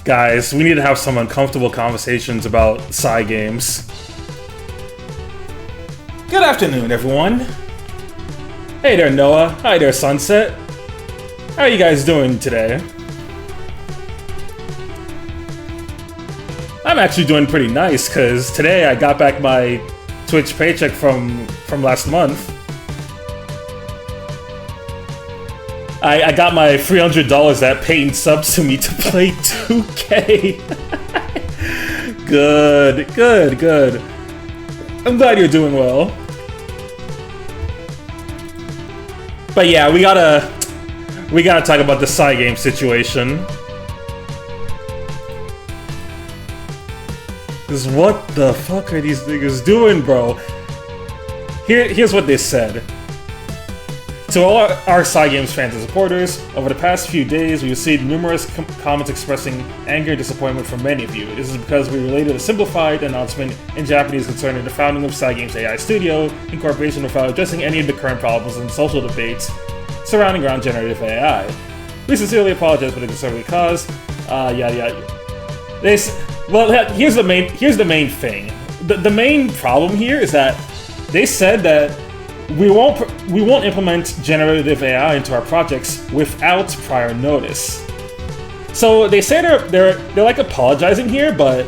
Guys, we need to have some uncomfortable conversations about Psy games. Good afternoon, everyone. Hey there, Noah. Hi there, Sunset. How are you guys doing today? I'm actually doing pretty nice, because today I got back my Twitch paycheck from last month. I got my $300 that Peyton subs to me to play 2K. Good. I'm glad you're doing well. But yeah, we gotta talk about the Psy game situation. Cause what the fuck are these niggas doing, bro? Here's what they said. To all our Psy Games fans and supporters, over the past few days, we received numerous comments expressing anger and disappointment from many of you. This is because we related a simplified announcement in Japanese concerning the founding of Psy Games AI Studio Incorporation without addressing any of the current problems and social debates surrounding around generative AI. We sincerely apologize for the concern we caused. Well, here's the main thing. The main problem here is that they said that we won't implement generative AI into our projects without prior notice. So they say they're like apologizing here, but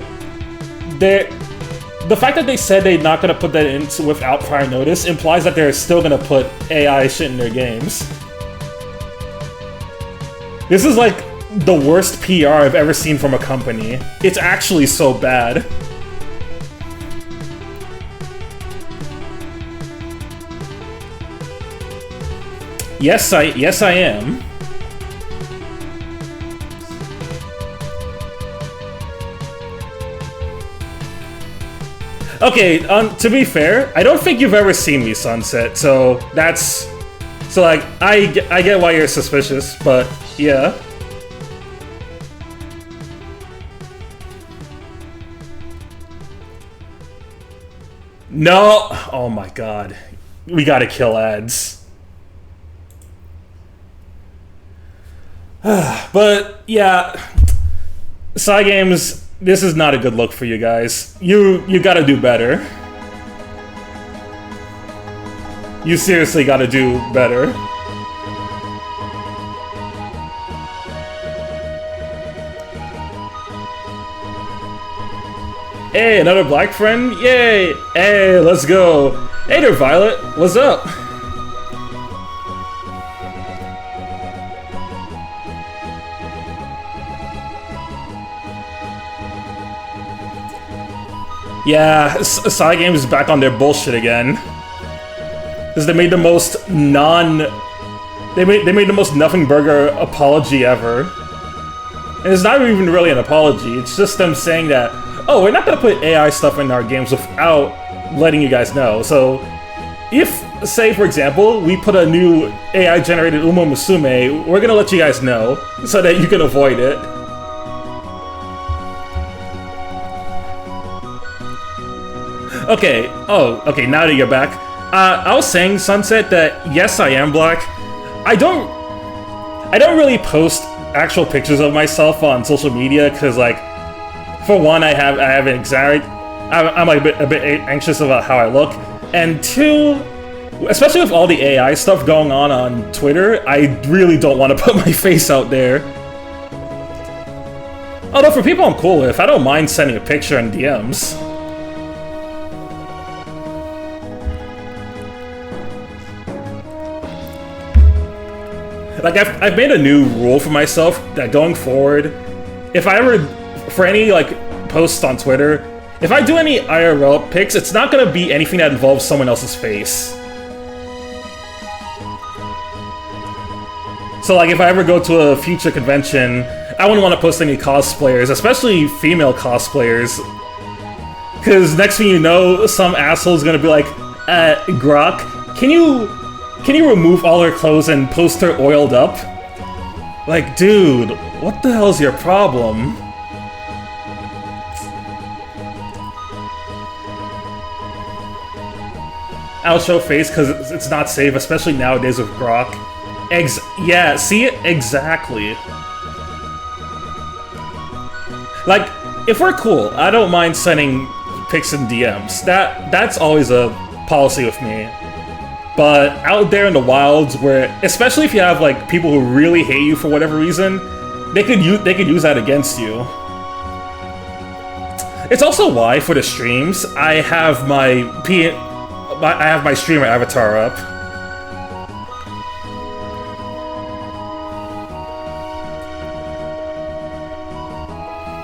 the fact that they said they're not gonna put that in without prior notice implies that they're still gonna put AI shit in their games. This is like the worst PR I've ever seen from a company. It's actually so bad. Yes, I am. Okay, to be fair, I don't think you've ever seen me, Sunset, so that's... So, like, I get why you're suspicious, but, yeah. No! Oh my god. We gotta kill ads. But, yeah, Psy Games, this is not a good look for you guys. You gotta do better. You seriously gotta do better. Hey, another black friend? Yay! Hey, let's go. Hey there, Violet. What's up? Yeah, Psy Games is back on their bullshit again. Because they made the most they made the most nothing burger apology ever. And it's not even really an apology, it's just them saying that, oh, we're not gonna put AI stuff in our games without letting you guys know. So, if, say for example, we put a new AI-generated Uma Musume, we're gonna let you guys know, so that you can avoid it. Okay, okay, now that you're back. I was saying, Sunset, that yes, I am black. I don't really post actual pictures of myself on social media, because, like, for one, I have anxiety. I'm like a bit anxious about how I look. And two, especially with all the AI stuff going on Twitter, I really don't want to put my face out there. Although for people I'm cool with, I don't mind sending a picture in DMs. Like, I've made a new rule for myself that going forward, if I ever, for any, like, posts on Twitter, if I do any IRL pics, it's not gonna be anything that involves someone else's face. So, like, if I ever go to a future convention, I wouldn't want to post any cosplayers, especially female cosplayers. Because next thing you know, some asshole's gonna be like, Grok, can you remove all her clothes and post her oiled up? Like, dude, what the hell's your problem? I'll show face because it's not safe, especially nowadays with Grok. Yeah, see it? Exactly. Like, if we're cool, I don't mind sending pics and DMs. That's always a policy with me. But out there in the wilds, where especially if you have like people who really hate you for whatever reason, they could use that against you. It's also why for the streams I have my streamer avatar up.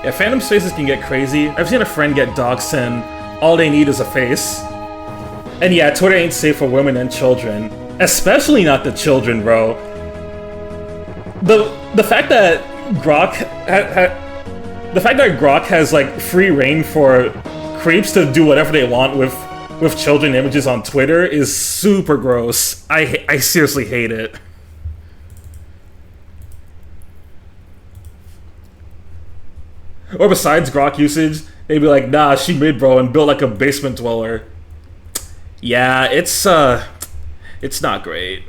Yeah, Phantom Spaces can get crazy. I've seen a friend get doxxed and all they need is a face. And yeah, Twitter ain't safe for women and children. Especially not the children, bro. The fact that Grok has like free reign for creeps to do whatever they want with children images on Twitter is super gross. I seriously hate it. Or besides Grok usage, they'd be like, nah, she mid, bro, and built like a basement dweller. Yeah, it's not great.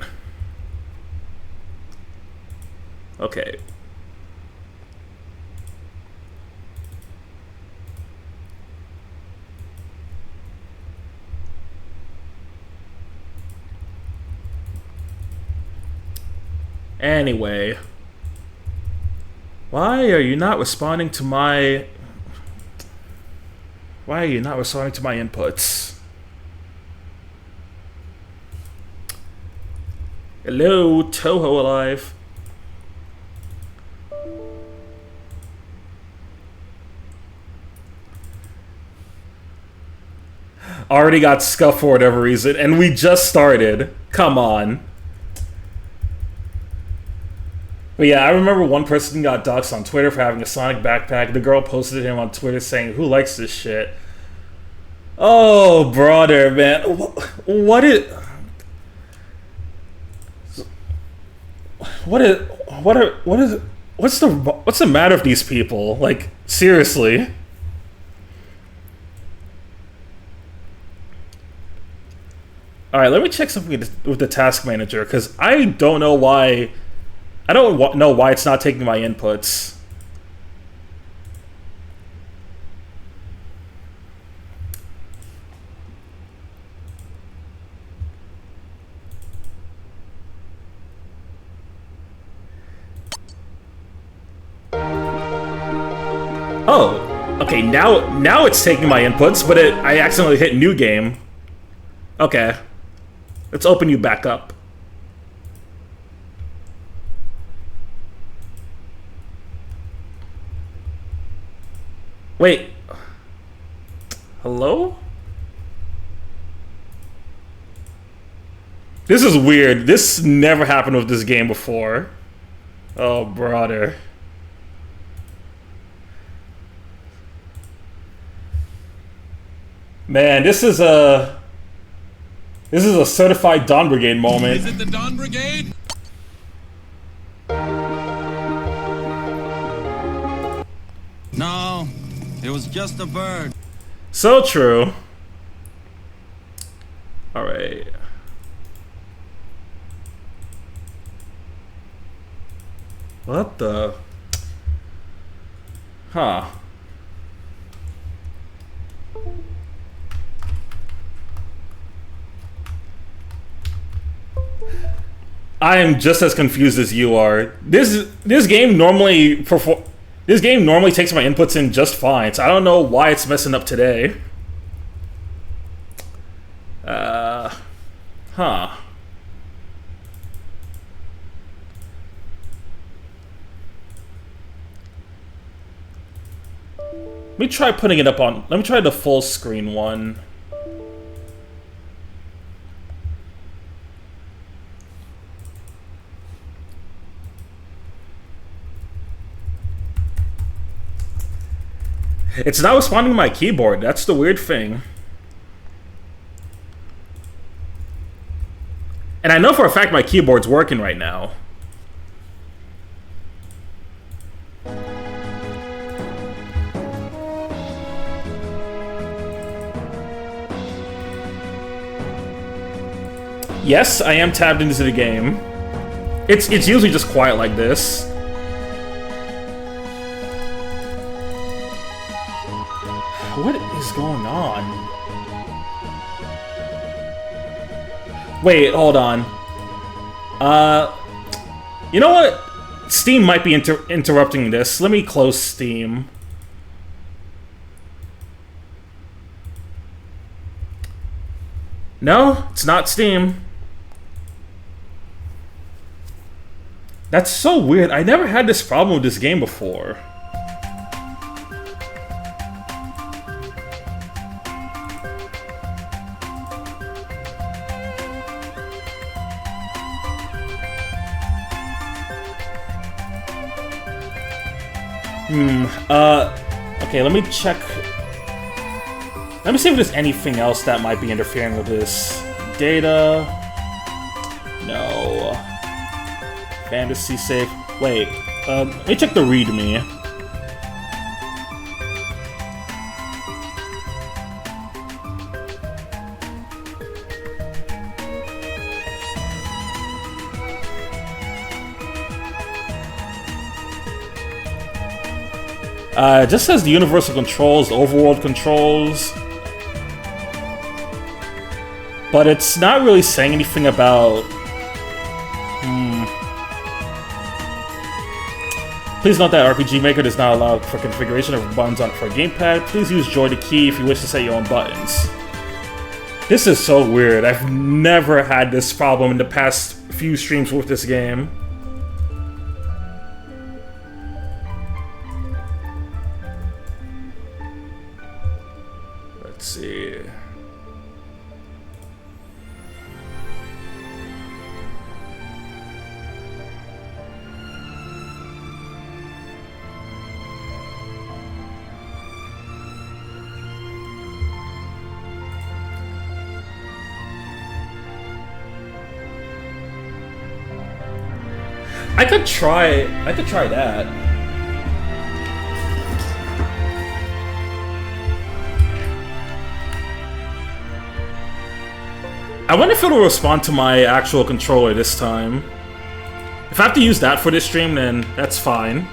Okay. Anyway. Why are you not responding to my inputs? Hello, Touhou alive. Already got scuffed for whatever reason, and we just started. Come on. But yeah, I remember one person got doxxed on Twitter for having a Sonic backpack. The girl posted him on Twitter saying, "Who likes this shit?" Oh, brother, man. What's the matter with these people? Like, seriously. Alright, let me check something with the task manager, because I don't know why it's not taking my inputs. Oh, okay, now it's taking my inputs, but I accidentally hit new game. Okay. Let's open you back up. Wait. Hello? This is weird. This never happened with this game before. Oh, brother. Man, this is a certified Dawn Brigade moment. Is it the Dawn Brigade? No, it was just a bird. So true. Alright. What the? Huh. I am just as confused as you are. This game normally takes my inputs in just fine, so I don't know why it's messing up today. Huh. Let me try putting it up on. Let me try the full screen one. It's not responding to my keyboard. That's the weird thing. And I know for a fact my keyboard's working right now. Yes, I am tabbed into the game. It's usually just quiet like this. Wait, hold on. You know what? Steam might be interrupting this. Let me close Steam. No, it's not Steam. That's so weird. I never had this problem with this game before. Okay, let me check. Let me see if there's anything else that might be interfering with this. Data. No. Fantasy safe. Wait, let me check the README. It just says the universal controls, the overworld controls. But it's not really saying anything about... Please note that RPG Maker does not allow for configuration of buttons on for a gamepad. Please use Joy to key if you wish to set your own buttons. This is so weird. I've never had this problem in the past few streams with this game. Let's see. I could try that. I wonder if it'll respond to my actual controller this time. If I have to use that for this stream, then that's fine.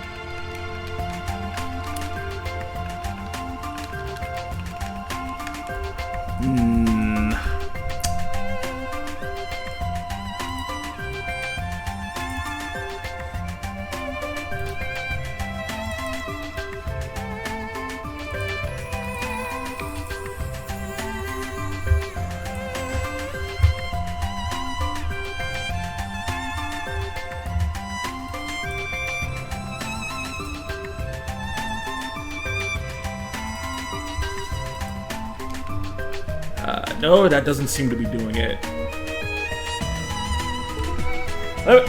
No, that doesn't seem to be doing it.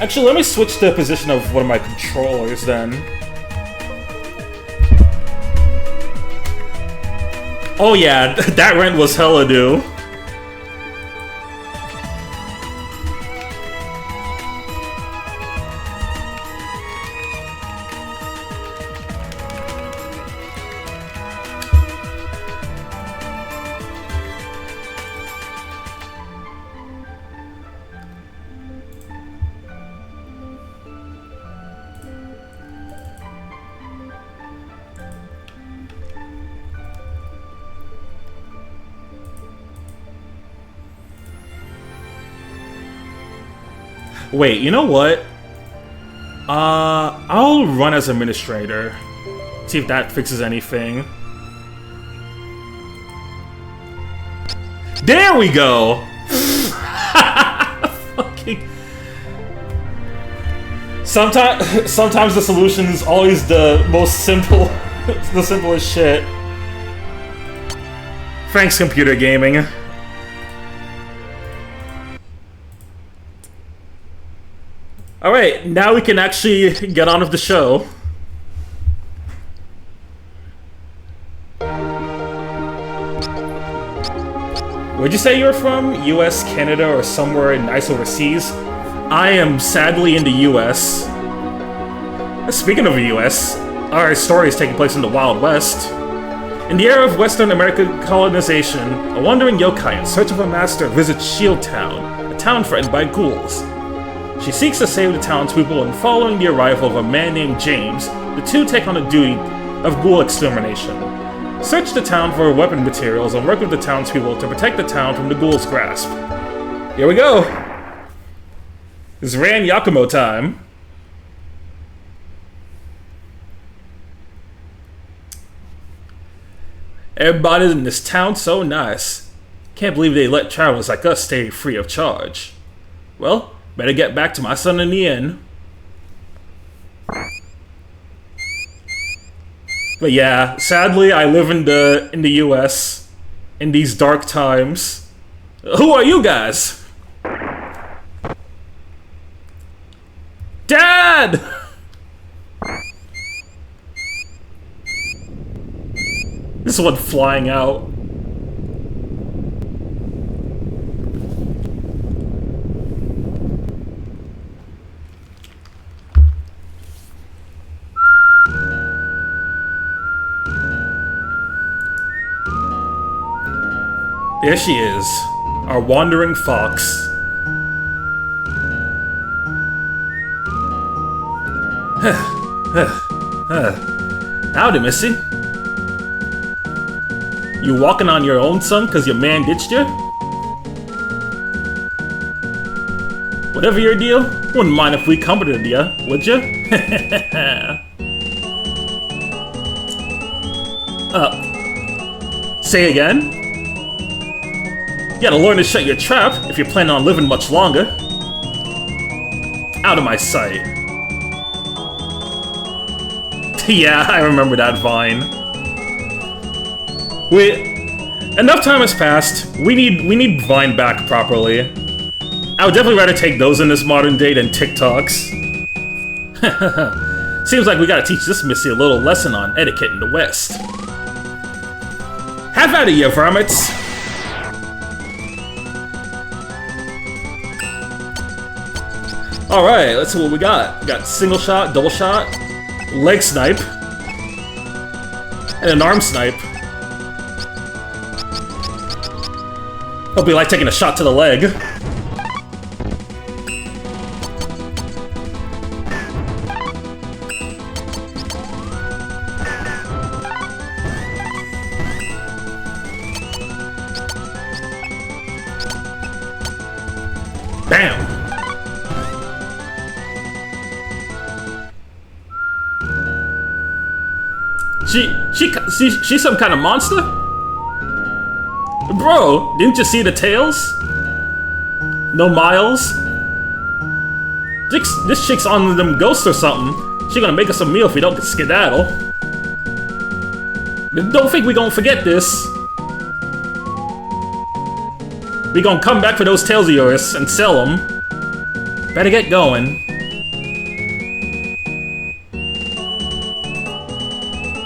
Actually, let me switch the position of one of my controllers then. Oh yeah, that rent was hella due. Wait, you know what? I'll run as administrator. See if that fixes anything. There we go! Fucking... Sometimes the solution is always the most simple, the simplest shit. Thanks, computer gaming. Alright, now we can actually get on with the show. Where'd you say you were from? US, Canada, or somewhere nice overseas? I am sadly in the US. Speaking of the US, our story is taking place in the Wild West. In the era of Western American colonization, a wandering yokai in search of a master visits Shield Town, a town threatened by ghouls. She seeks to save the townspeople, and following the arrival of a man named James, the two take on a duty of ghoul extermination. Search the town for weapon materials and work with the townspeople to protect the town from the ghouls' grasp. Here we go. It's Ran Yakumo time. Everybody in this town so nice. Can't believe they let travelers like us stay free of charge. Well, better get back to my son in the inn. But yeah, sadly, I live in the U.S. in these dark times. Who are you guys? Dad! This one flying out. There she is, our wandering fox. Howdy, missy. You walking on your own, son, cause your man ditched you? Whatever your deal, wouldn't mind if we comforted you, would you? Say again? You gotta learn to shut your trap if you're planning on living much longer. Out of my sight. Yeah, I remember that vine. Enough time has passed. We need Vine back properly. I would definitely rather take those in this modern day than TikToks. Seems like we gotta teach this missy a little lesson on etiquette in the West. Have at it, you varmints! Alright, let's see what we got. We got single shot, double shot, leg snipe, and an arm snipe. Hope you like taking a shot to the leg. Bam! She's some kind of monster? Bro, didn't you see the tails? No miles? This chick's on them ghosts or something. She gonna make us a meal if we don't skedaddle. Don't think we gonna forget this. We gonna come back for those tails of yours and sell them. Better get going.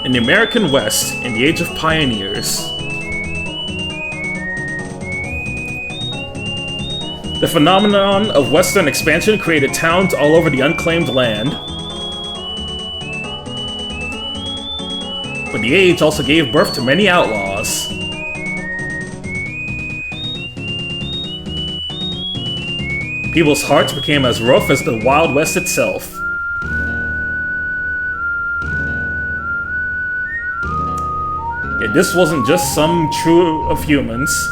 In the American West, in the age of pioneers. The phenomenon of Western expansion created towns all over the unclaimed land. But the age also gave birth to many outlaws. People's hearts became as rough as the Wild West itself. Yet this wasn't just some true of humans.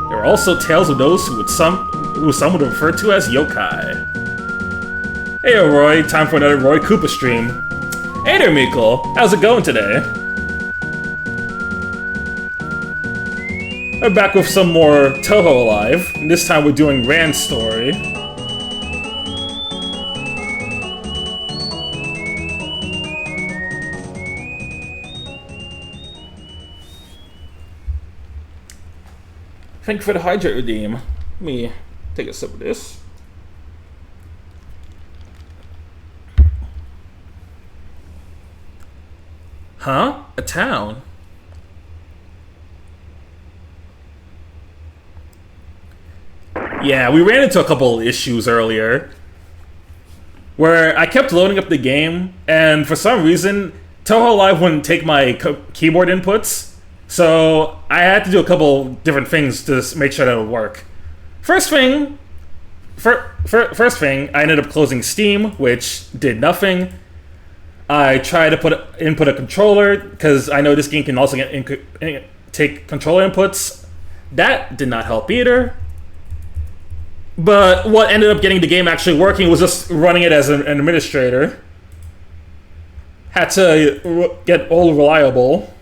There are also tales of those who some would refer to as yokai. Hey Roy, time for another Roy Koopa stream. Hey there Miko, how's it going today? We're back with some more Touhou Alive, and this time we're doing Rand's story. Thank you for the hydrate redeem. Let me take a sip of this. Huh? A town? Yeah, we ran into a couple issues earlier where I kept loading up the game, and for some reason, Touhou Live wouldn't take my keyboard inputs. So I had to do a couple different things to make sure that it would work. First thing, I ended up closing Steam, which did nothing. I tried to input a controller because I know this game can also get take controller inputs. That did not help either. But what ended up getting the game actually working was just running it as an administrator. Had to get all reliable.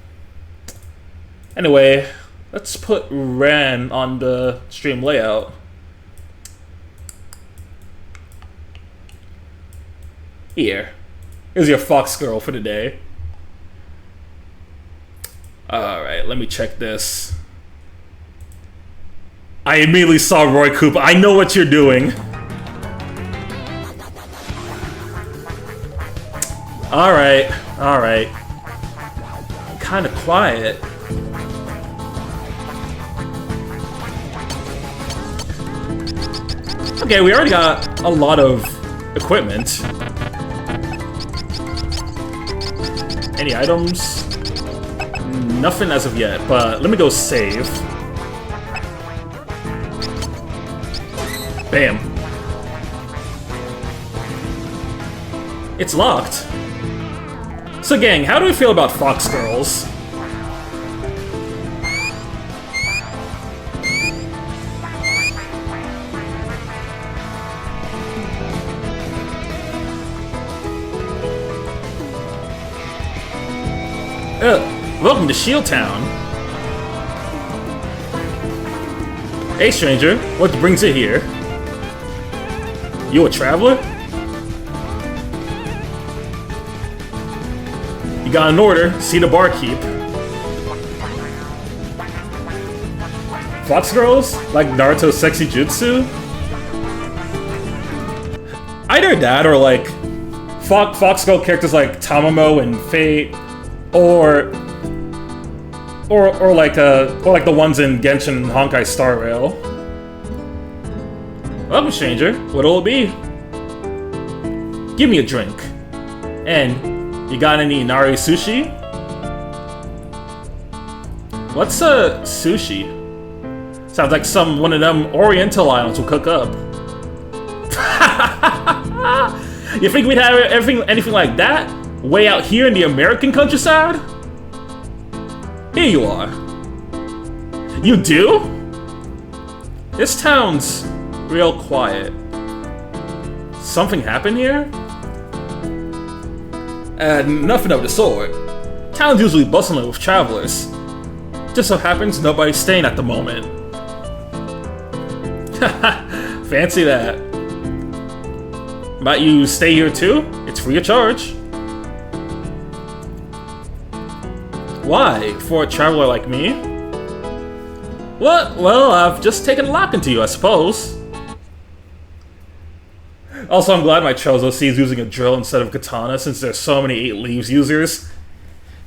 Anyway, let's put Ren on the stream layout. Here's your Fox Girl for the day. Alright, let me check this. I immediately saw Roy Cooper. I know what you're doing. Alright, alright. Kinda quiet. Okay, we already got a lot of equipment. Any items? Nothing as of yet, but let me go save. Bam. It's locked. So gang, how do we feel about Fox Girls? Welcome to Shield Town. Hey stranger, what brings you here? You a traveler? You got an order, see the barkeep. Fox Girls? Like Naruto's sexy jutsu? Either that or like Fox Girl characters like Tamamo and Fate, or like the ones in Genshin and Honkai Star Rail. Welcome, stranger. What'll it be? Give me a drink. And you got any nari sushi? What's a sushi? Sounds like one of them Oriental islands will cook up. You think we'd have anything like that way out here in the American countryside? Here you are. You do? This town's real quiet. Something happened here? Nothing of the sort. Town's usually bustling with travelers. Just so happens nobody's staying at the moment. Fancy that. Might you stay here too? It's free of charge. Why? For a traveler like me? What? Well, I've just taken a liking to you, I suppose. Also, I'm glad my Trails OC is using a drill instead of katana, since there's so many 8 Leaves users.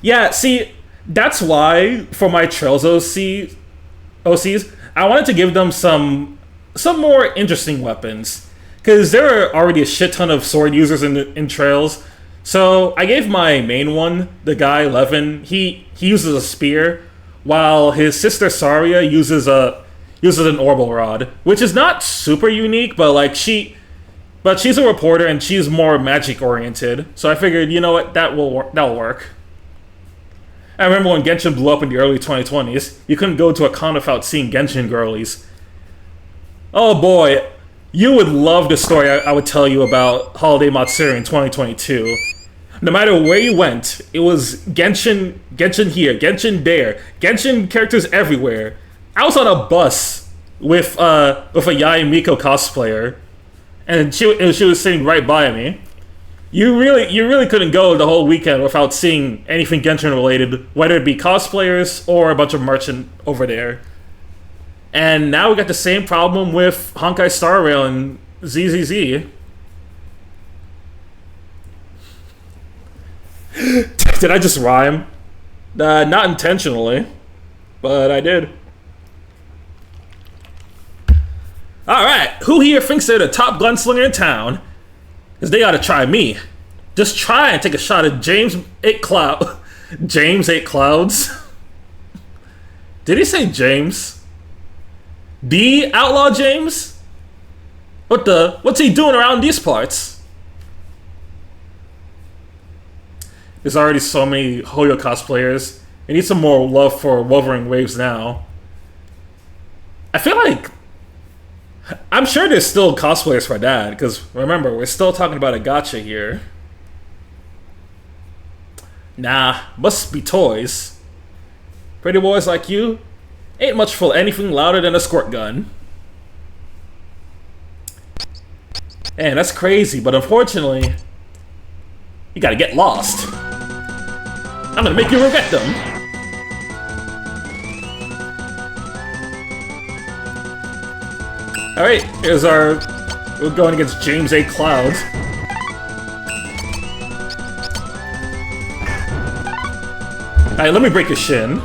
Yeah, see, that's why, for my Trails OCs, I wanted to give them some more interesting weapons. Because there are already a shit ton of sword users in Trails. So I gave my main one, the guy Levin, he uses a spear, while his sister Saria uses an orbital rod, which is not super unique, but she's a reporter and she's more magic oriented. So I figured, you know what, that'll work. I remember when Genshin blew up in the early 2020s, you couldn't go to a con without seeing Genshin girlies. Oh boy, you would love the story I would tell you about Holiday Matsuri in 2022. No matter where you went, it was Genshin here, Genshin there, Genshin characters everywhere. I was on a bus with a Yai Miko cosplayer, and she was sitting right by me. You really couldn't go the whole weekend without seeing anything Genshin related, whether it be cosplayers or a bunch of merchant over there. And now we got the same problem with Honkai Star Rail and ZZZ. Did I just rhyme? Not intentionally, but I did. Alright, who here thinks they're the top gunslinger in town? Because they gotta try me. Just try and take a shot at James 8 Clouds. Did he say James? The Outlaw James? What's he doing around these parts? There's already so many Hoyo cosplayers. We need some more love for Wuthering Waves now. I feel like... I'm sure there's still cosplayers for that, because remember, we're still talking about a gacha here. Nah, must be toys. Pretty boys like you ain't much for anything louder than a squirt gun. Man, that's crazy, but unfortunately, you gotta get lost. I'm gonna make you regret them. Alright, here's our... We're going against James A. Cloud. Alright, let me break your shin.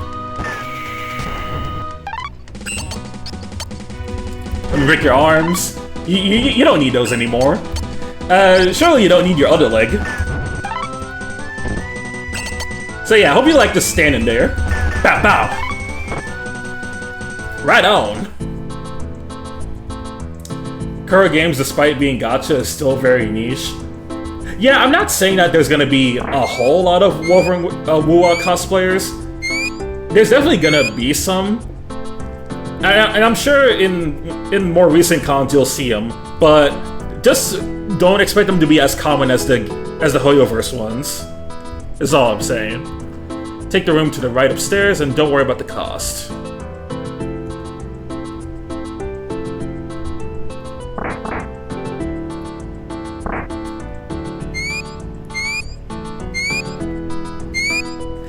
Let me break your arms. You don't need those anymore. Surely you don't need your other leg. So yeah, I hope you like just standing there. Bow, bow. Right on. Kura games, despite being gacha, is still very niche. Yeah, I'm not saying that there's gonna be a whole lot of Wuthering Wuwa cosplayers. There's definitely gonna be some. And I'm sure in more recent cons you'll see them, but just don't expect them to be as common as the Hoyoverse ones. Is all I'm saying. Take the room to the right upstairs and don't worry about the cost.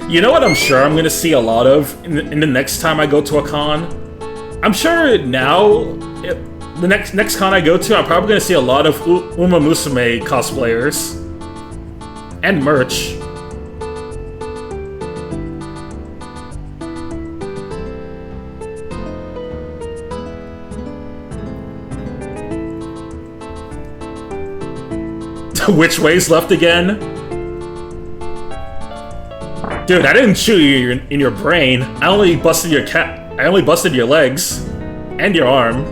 You know what I'm sure I'm gonna see a lot of in the next time I go to a con? I'm sure now, the next con I go to, I'm probably gonna see a lot of Uma Musume cosplayers. And merch. Which way's left again? Dude, I didn't shoot you in your brain. I only busted your legs and your arm.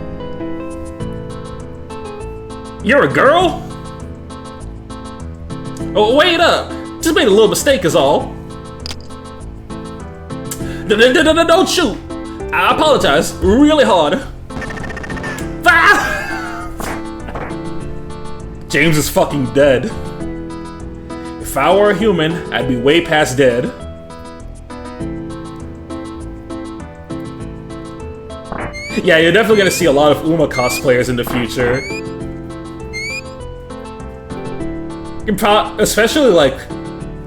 You're a girl? Oh, wait up! Just made a little mistake is all. Don't shoot! I apologize really hard. James is fucking dead. If I were a human, I'd be way past dead. Yeah, you're definitely gonna see a lot of Uma cosplayers in the future. Especially like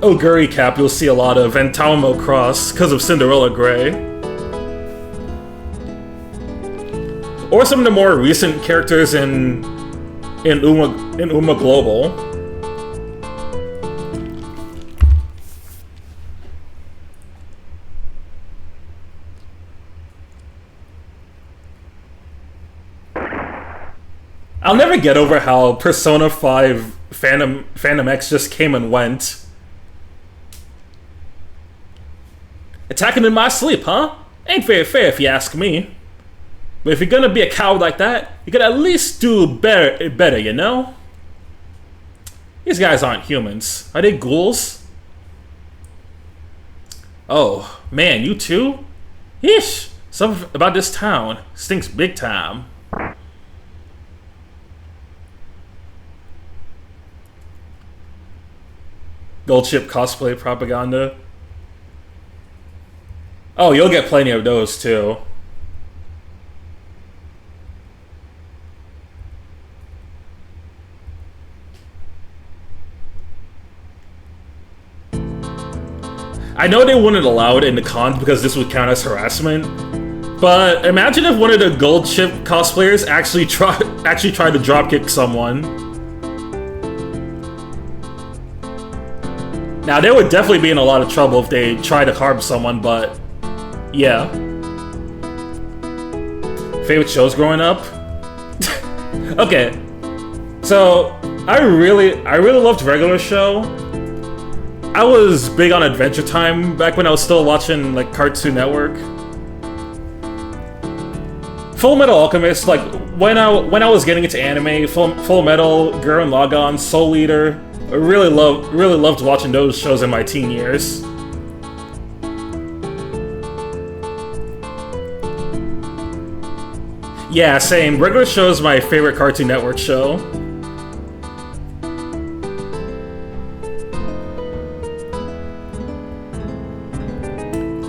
Oguri Cap, you'll see a lot of, and Taomo Cross because of Cinderella Grey. Or some of the more recent characters in Uma Global. I'll never get over how Persona 5 Phantom X just came and went. Attacking in my sleep, huh? Ain't very fair if you ask me. But if you're gonna be a coward like that, you could at least do better, you know? These guys aren't humans. Are they ghouls? Oh, man, you too? Yeesh! Something about this town stinks big time. Gold chip cosplay propaganda. Oh, you'll get plenty of those too. I know they wouldn't allow it in the cons because this would count as harassment, but imagine if one of the gold chip cosplayers actually tried to dropkick someone. Now, they would definitely be in a lot of trouble if they tried to harm someone, but yeah. Favorite shows growing up? Okay, so I really loved Regular Show. I was big on Adventure Time back when I was still watching like Cartoon Network. Full Metal Alchemist, like when I was getting into anime, Full Metal, Gurren Lagann, Soul Eater. I really loved watching those shows in my teen years. Yeah, same. Regular Show is my favorite Cartoon Network show.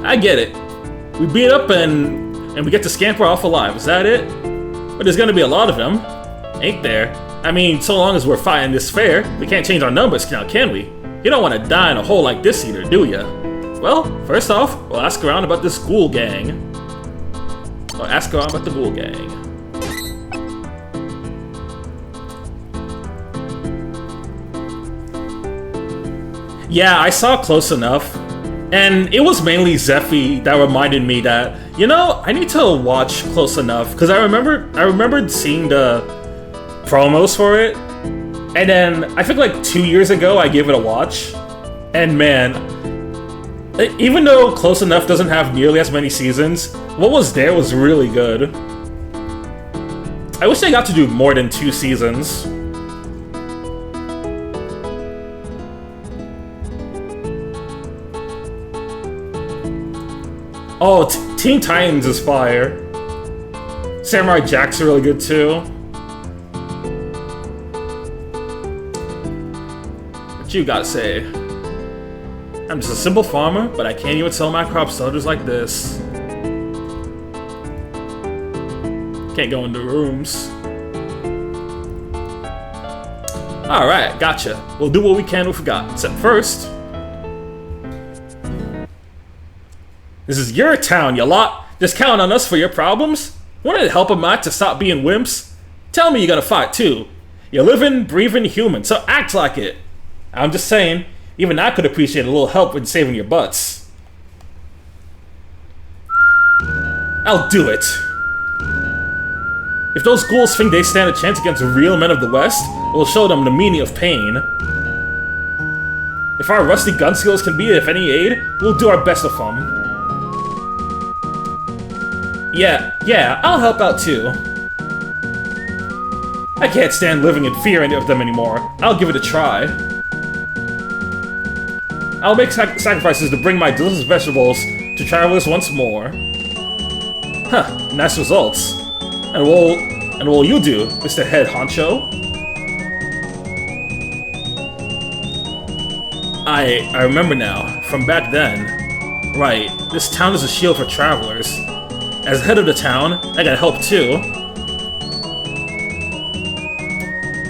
I get it. We beat up and we get to scamper off alive. Is that it? But there's gonna be a lot of them, ain't there? I mean, so long as we're fighting this fair, we can't change our numbers now, can we? You don't want to die in a hole like this either, do ya? Well, first off, we'll ask around about this ghoul gang. Or ask around about the ghoul gang. Yeah, I saw Close Enough. And it was mainly Zeffy that reminded me that, you know, I need to watch Close Enough, because I remembered seeing the promos for it, and then I think like 2 years ago I gave it a watch, and man, even though Close Enough doesn't have nearly as many seasons, what was there was really good. I wish they got to do more than 2 seasons. Oh, Teen Titans is fire. Samurai Jack's really good too. What you gotta say? I'm just a simple farmer, but I can't even sell my crops to others like this. Can't go into rooms. Alright, gotcha. We'll do what we can with what we got. Except first, this is your town, you lot. Just count on us for your problems? Wanted to help them out to stop being wimps? Tell me you're gonna fight too. You're living, breathing human, so act like it. I'm just saying, even I could appreciate a little help with saving your butts. I'll do it. If those ghouls think they stand a chance against real men of the West, we'll show them the meaning of pain. If our rusty gun skills can be of any aid, we'll do our best with them. Yeah, I'll help out too. I can't stand living in fear of them anymore. I'll give it a try. I'll make sacrifices to bring my delicious vegetables to travelers once more. Huh, nice results. And what will you do, Mr. Head Honcho? I remember now, from back then. Right, this town is a shield for travelers. As head of the town, I gotta help too.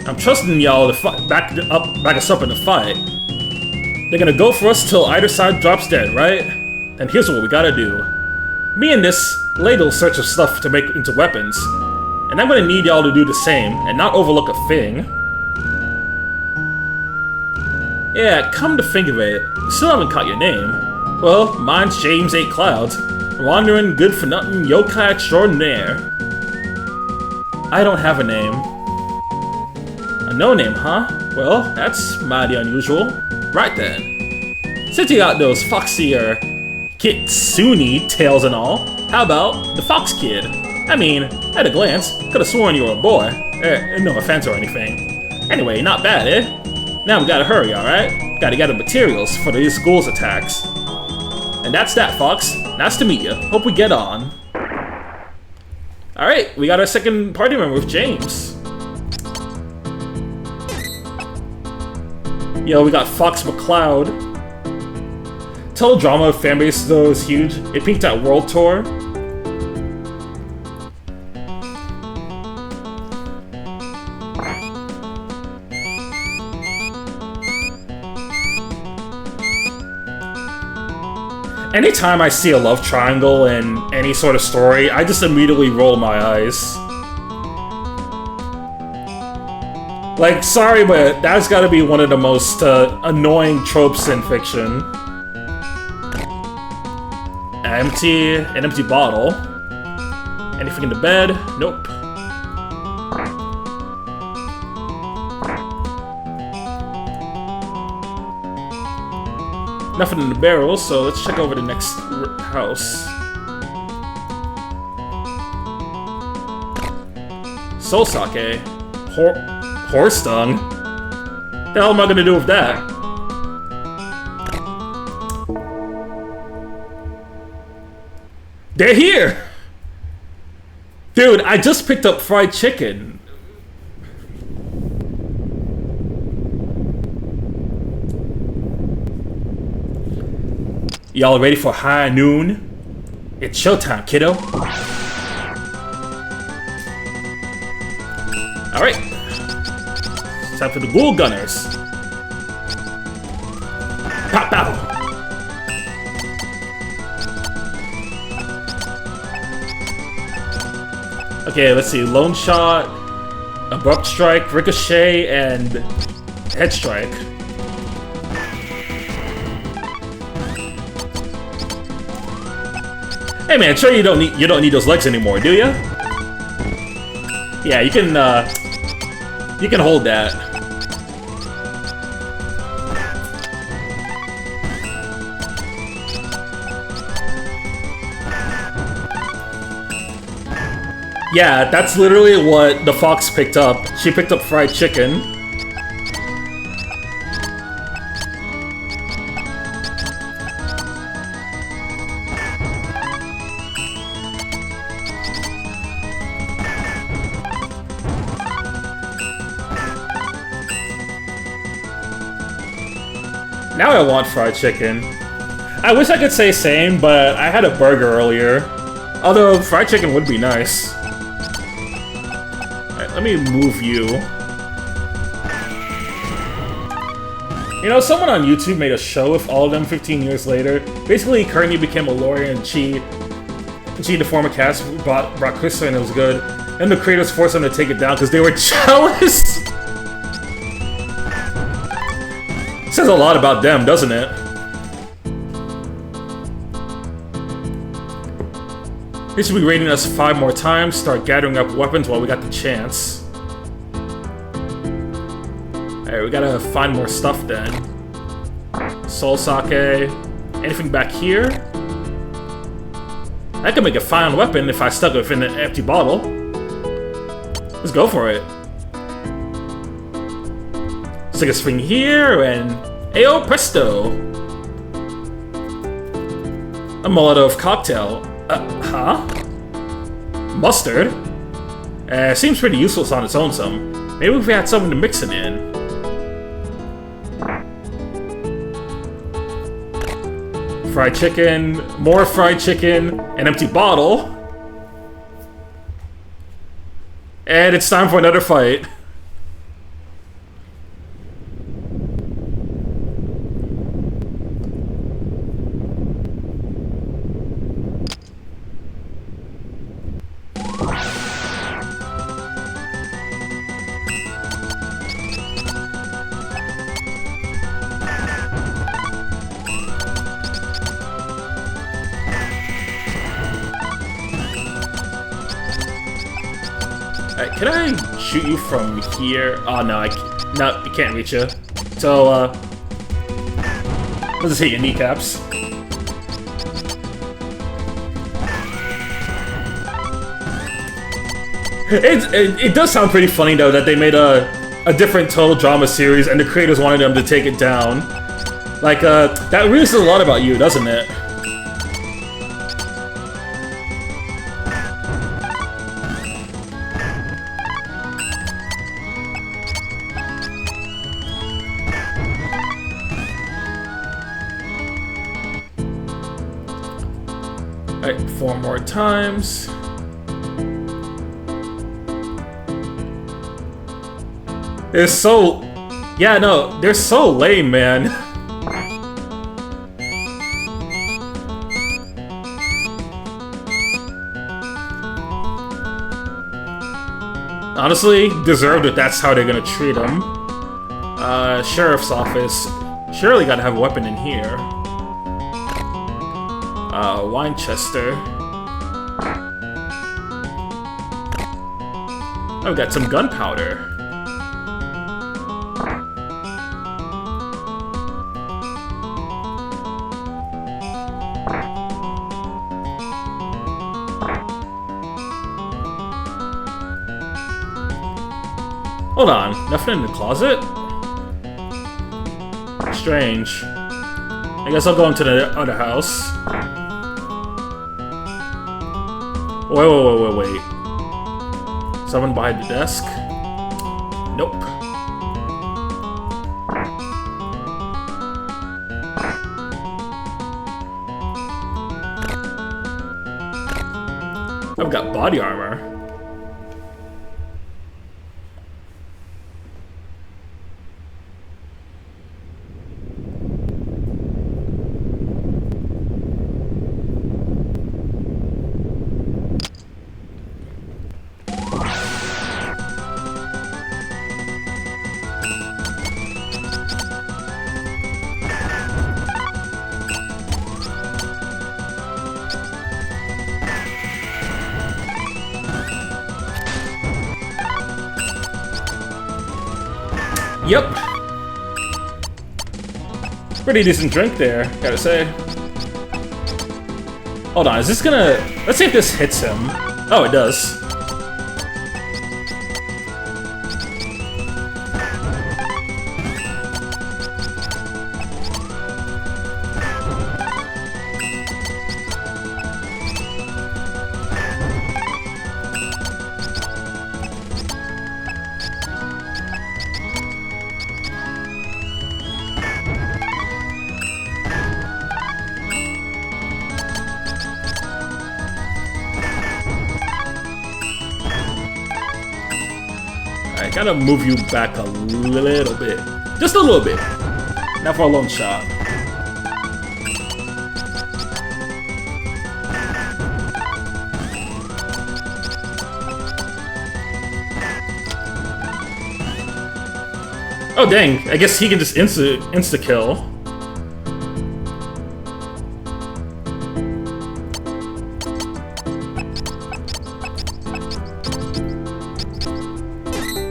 I'm trusting y'all to back us up in the fight. They're gonna go for us till either side drops dead, right? Then here's what we gotta do. Me and this ladle search of stuff to make into weapons, and I'm gonna need y'all to do the same and not overlook a thing. Yeah, come to think of it, still haven't caught your name. Well, mine's James 8 Clouds. Wandering, good-for-nothing yokai extraordinaire. I don't have a name. A no-name, huh? Well, that's mighty unusual. Right then. Since you got those foxier kitsune tails and all, how about the Fox Kid? I mean, at a glance, could've sworn you were a boy. No offense or anything. Anyway, not bad, eh? Now we gotta hurry, alright? Gotta get the materials for these ghouls' attacks. And that's that, Fox. Nice to meet you. Hope we get on. Alright, we got our second party member with James. Yo, we got Fox McCloud. Teledrama fanbase though is huge. It peaked at World Tour. Anytime I see a love triangle in any sort of story, I just immediately roll my eyes. Like, sorry, but that's gotta be one of the most annoying tropes in fiction. An empty bottle. Anything in the bed? Nope. Nothing in the barrel, so let's check over the next house. Soul sake. Horse dung? The hell am I gonna do with that? They're here! Dude, I just picked up fried chicken. Y'all ready for high noon? It's showtime, kiddo. Alright. It's time for the Ghoul Gunners. Pop out! Okay, let's see. Lone Shot, Abrupt Strike, Ricochet, and Head Strike. Hey man, sure you don't need those legs anymore, do ya? Yeah, you can hold that. Yeah, that's literally what the fox picked up. She picked up fried chicken. Now I want fried chicken. I wish I could say same, but I had a burger earlier. Although, fried chicken would be nice. Alright, let me move you. You know, someone on YouTube made a show with all of them 15 years later. Basically, Kearney became a lawyer and she to form a cast, brought Krista and it was good. And the creators forced them to take it down because they were jealous! Says a lot about them, doesn't it? He should be raiding us 5 more times, start gathering up weapons while we got the chance. Alright, we gotta find more stuff then. Soul Sake. Anything back here? I could make a fine weapon if I stuck it in an empty bottle. Let's go for it. Stick a string here, and ayo presto! A Molotov cocktail. Huh? Mustard? Seems pretty useless on its own some. Maybe if we had something to mix it in. Fried chicken, more fried chicken, an empty bottle. And it's time for another fight. Can I shoot you from here? Oh no, no, you can't reach you. So, let's just hit your kneecaps. It does sound pretty funny though that they made a different total drama series and the creators wanted them to take it down. Like, that really says a lot about you, doesn't it? Alright, 4 more times. They're so... Yeah, no, they're so lame, man. Honestly, deserved if that's how they're gonna treat them. Sheriff's office. Surely gotta have a weapon in here. Winchester. Oh, we got some gunpowder. Hold on, nothing in the closet? Strange. I guess I'll go into the other house. Wait. Someone behind the desk? Nope. I've got body armor. Yep. Pretty decent drink there, gotta say. Hold on, is this gonna... Let's see if this hits him. Oh, it does. I gotta move you back a little bit. Just a little bit. Not for a long shot. Oh dang, I guess he can just insta-kill.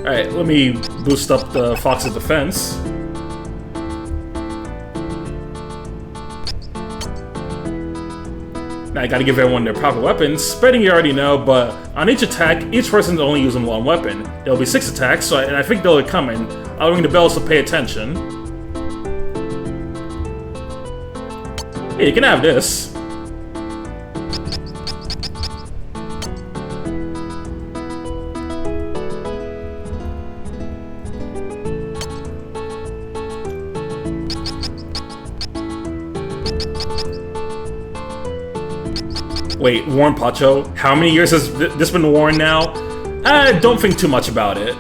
Alright, let me boost up the Fox's defense. Now I gotta give everyone their proper weapons. Spreading you already know, but on each attack, each person's only using one weapon. There'll be 6 attacks, so I think they'll be coming. I'll ring the bell, so pay attention. Hey, you can have this. Wait, worn Pacho? How many years has this been worn now? Don't think too much about it.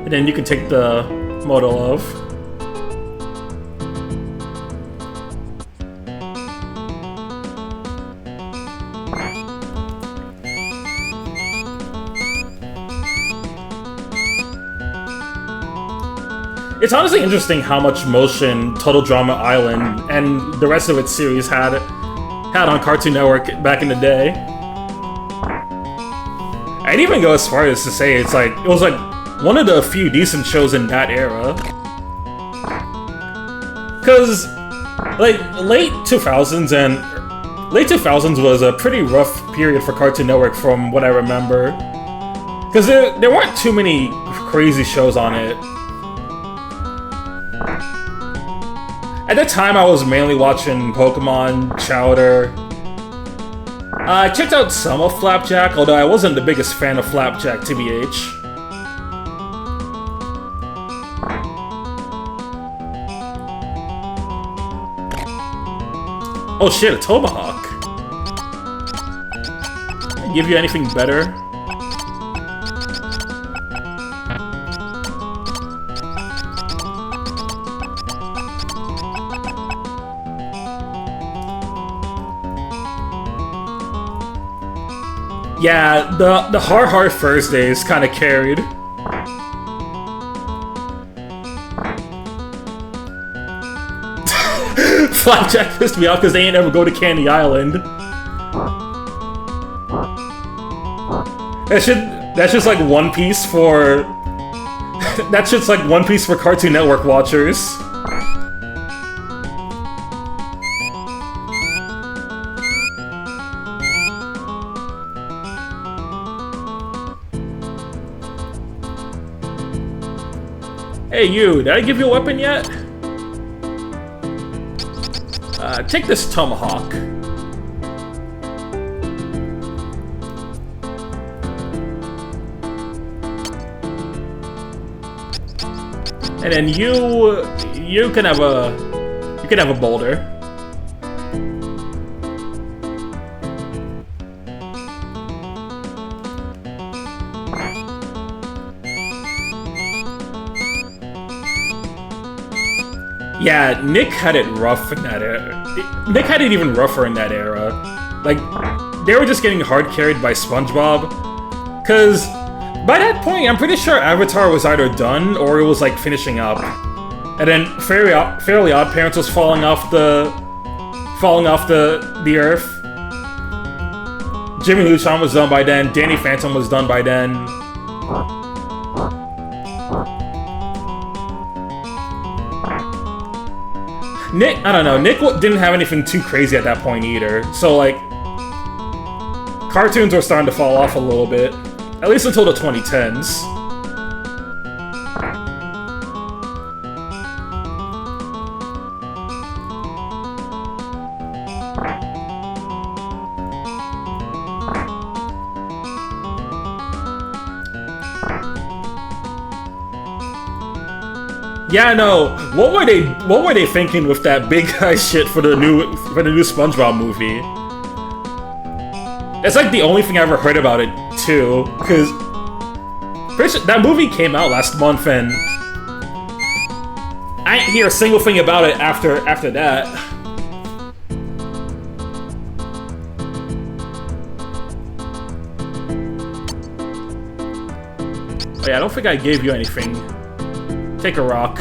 And then you can take the model of. It's honestly interesting how much motion Total Drama Island and the rest of its series had on Cartoon Network back in the day. I'd even go as far as to say it was like one of the few decent shows in that era. Cause like late 2000s was a pretty rough period for Cartoon Network from what I remember. Cause there weren't too many crazy shows on it. At that time, I was mainly watching Pokemon, Chowder. I checked out some of Flapjack, although I wasn't the biggest fan of Flapjack, TBH. Oh shit, a Tomahawk. Can I give you anything better? Yeah, the Hard Thursdays kind of carried. Flapjack pissed me off because they ain't ever go to Candy Island. That's just like One Piece for... That's just like One Piece for Cartoon Network watchers. Hey you, did I give you a weapon yet? Take this tomahawk. And then you can have a boulder. Yeah, Nick had it rough in that era. Nick had it even rougher in that era. Like, they were just getting hard carried by SpongeBob. Cause by that point, I'm pretty sure Avatar was either done or it was like finishing up. And then Fairly Odd Parents was falling off the earth. Jimmy Neutron was done by then. Danny Phantom was done by then. Nick, I don't know, Nick didn't have anything too crazy at that point either, so like, cartoons were starting to fall off a little bit, at least until the 2010s. Yeah, no. What were they thinking with that big guy shit for the new SpongeBob movie? It's like the only thing I ever heard about it too, because that movie came out last month and I didn't hear a single thing about it after that. Oh yeah, I don't think I gave you anything. Take a rock.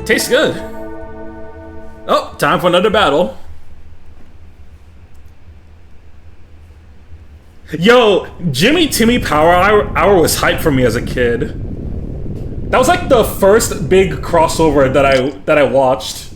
Tastes good. Oh, time for another battle. Yo, Jimmy Timmy Power Hour was hype for me as a kid. That was like the first big crossover that I watched.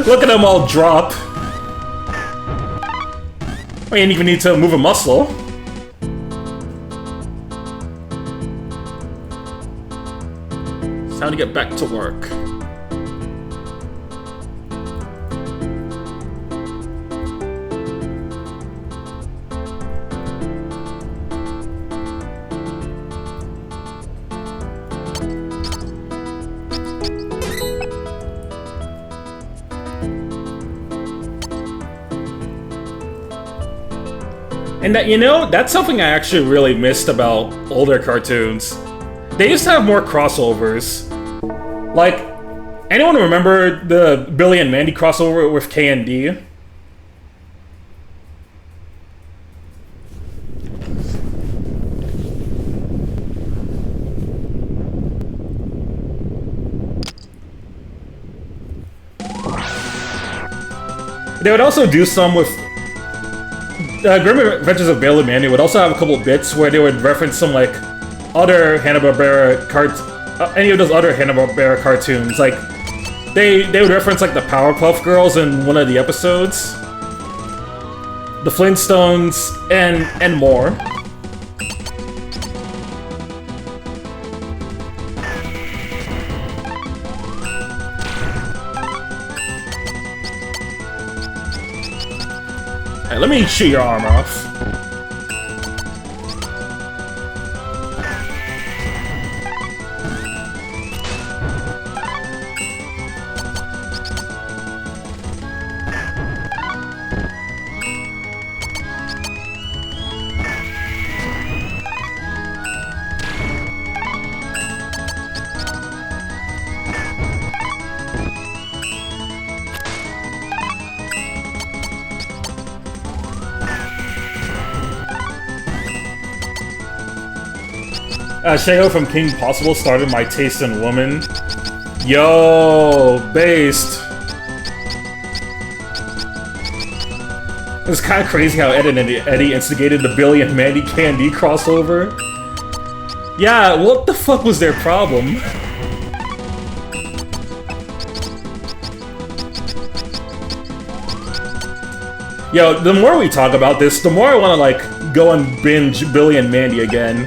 Look at them all drop. I didn't even need to move a muscle. It's time to get back to work. And that, you know, that's something I actually really missed about older cartoons. They used to have more crossovers. Like, anyone remember the Billy and Mandy crossover with K&D? They would also do some with Grim Adventures of Billy and Mandy would also have a couple bits where they would reference some like other Hanna-Barbera any of those other Hanna-Barbera cartoons. Like they would reference like the Powerpuff Girls in one of the episodes, the Flintstones, and more. Hey, let me shoot your arm off. Shago from King Possible started my taste in woman. Yo, based. It's kind of crazy how Ed and Eddie instigated the Billy and Mandy Candy crossover. Yeah, what the fuck was their problem? Yo, the more we talk about this, the more I want to, like, go and binge Billy and Mandy again.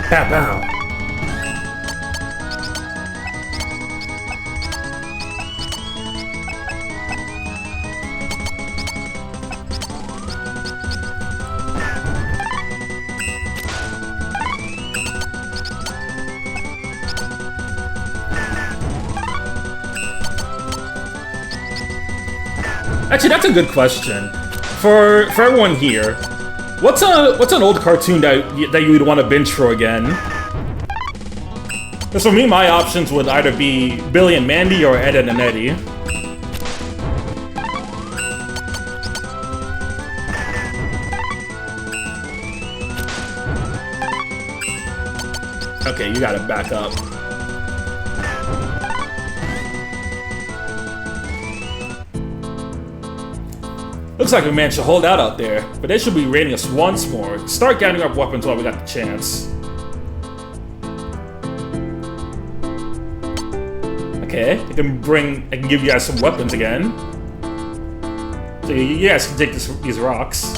Pow pow. Actually, that's a good question. For everyone here, what's an old cartoon that you would want to binge through again? Because for me, my options would either be Billy and Mandy or Ed, and Eddie. Okay, you gotta back up. Looks like we managed to hold out there, but they should be raiding us once more. Start gathering up weapons while we got the chance. Okay, I can give you guys some weapons again. So you guys can take these rocks.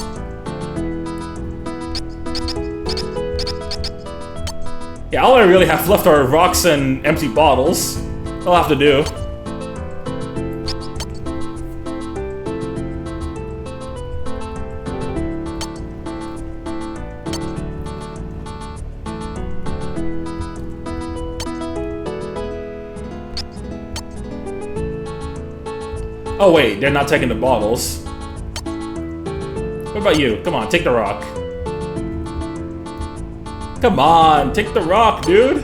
Yeah, all I really have left are rocks and empty bottles. I'll have to do. Oh wait, they're not taking the bottles. What about you? Come on, take the rock. Come on, take the rock, dude!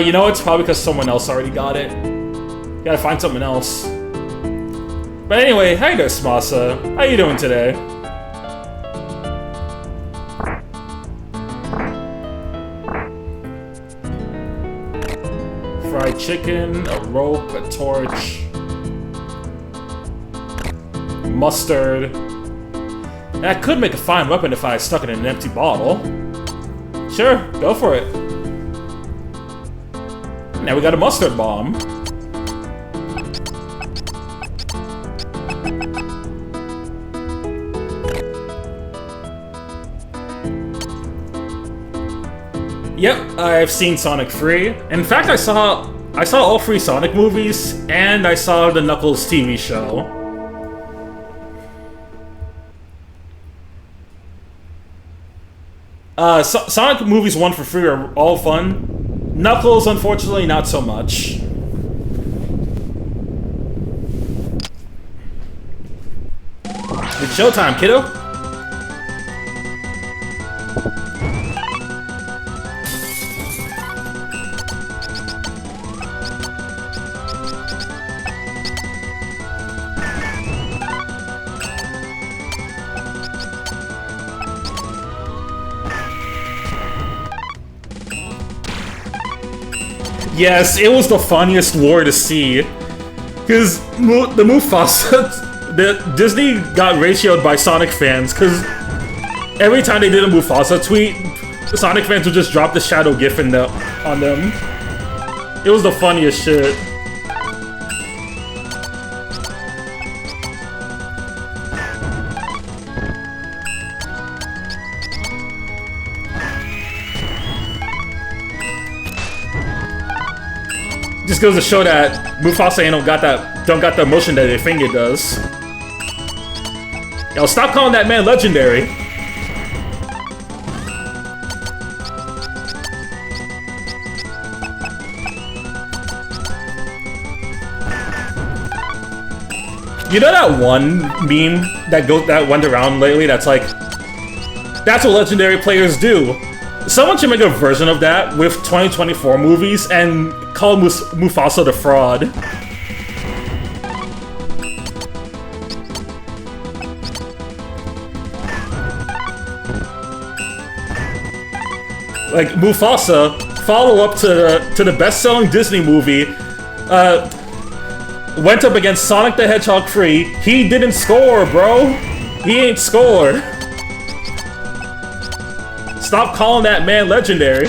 You know, it's probably because someone else already got it. Gotta find something else. But anyway, hey there, Smasa. How you doing today? Fried chicken, a rope, a torch, mustard. That could make a fine weapon if I stuck it in an empty bottle. Sure, go for it. Now we got a mustard bomb. Yep, I've seen Sonic 3. In fact, I saw all 3 Sonic movies, and I saw the Knuckles TV show. Sonic movies 1 for 3 are all fun. Knuckles, unfortunately, not so much. It's showtime, kiddo. Yes, it was the funniest war to see. Because the Mufasa, Disney got ratioed by Sonic fans, because every time they did a Mufasa tweet, the Sonic fans would just drop the shadow gif on them. It was the funniest shit. Just goes to show that Mufasa don't got the emotion that their finger does. Yo, stop calling that man legendary. You know that one meme that went around lately that's like, that's what legendary players do. Someone should make a version of that with 2024 movies and call Mufasa the fraud. Like Mufasa, follow up to the best-selling Disney movie, went up against Sonic the Hedgehog 3. He didn't score, bro. He ain't score. Stop calling that man legendary.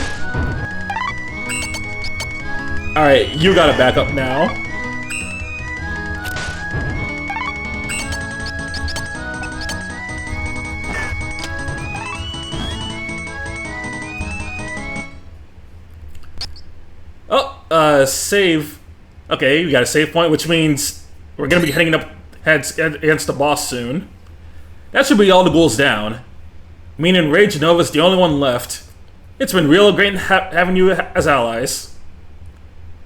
Alright, you gotta back up now. Oh, save. Okay, we got a save point, which means we're gonna be heading up heads against the boss soon. That should be all the ghouls down. Meaning Rage Nova's the only one left. It's been real great having you as allies.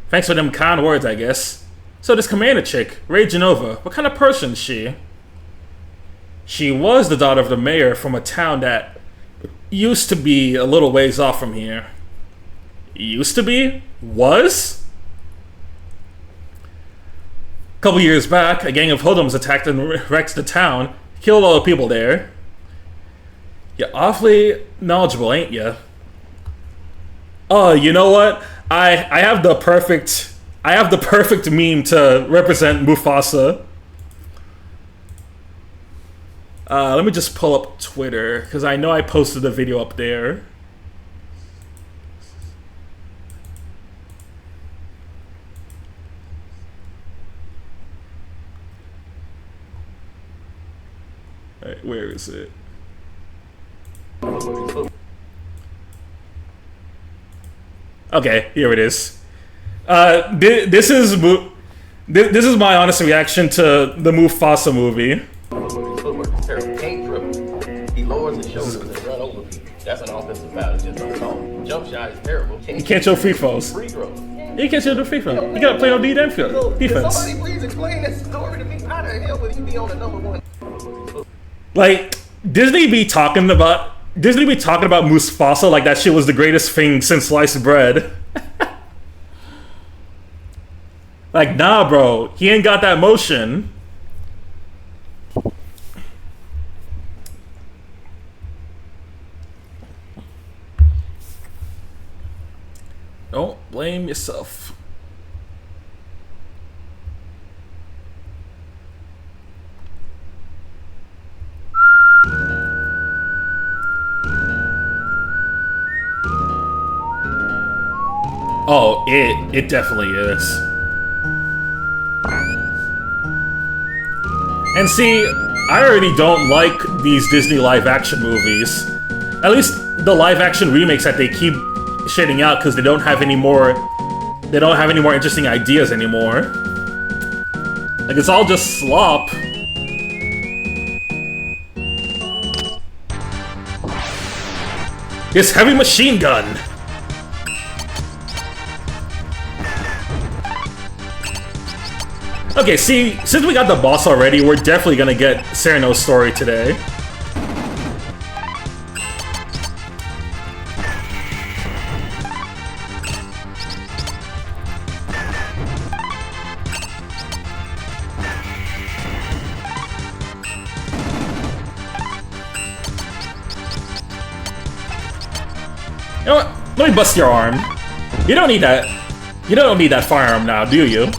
Thanks for them kind words, I guess. So this commander chick, Rage Nova, what kind of person is she? She was the daughter of the mayor from a town that used to be a little ways off from here. Used to be? Was? A couple years back, a gang of hoodlums attacked and wrecked the town, killed all the people there. You're awfully knowledgeable, ain't ya? Oh, you know what? I have the perfect meme to represent Mufasa. Let me just pull up Twitter because I know I posted a video up there. All right, where is it? Okay, here it is. This is my honest reaction to the Mufasa movie. He lowers his shoulders and run over people. That's an offensive foul. It's just a call. Jump shot is terrible. You can't show free throws. Free throw. You can't show the free throw. You gotta play on defense. Somebody please explain that story to me. How the hell would he be on the number one? Like Disney be talking about Mufasa like that shit was the greatest thing since sliced bread. Like, nah, bro. He ain't got that motion. Don't blame yourself. Oh, it definitely is. And see, I already don't like these Disney live-action movies. At least the live-action remakes that they keep shitting out because they don't have any more interesting ideas anymore. Like, it's all just slop. This heavy machine gun. Okay, see, since we got the boss already, we're definitely gonna get Cyrano's story today. You know what? Let me bust your arm. You don't need that. You don't need that firearm now, do you?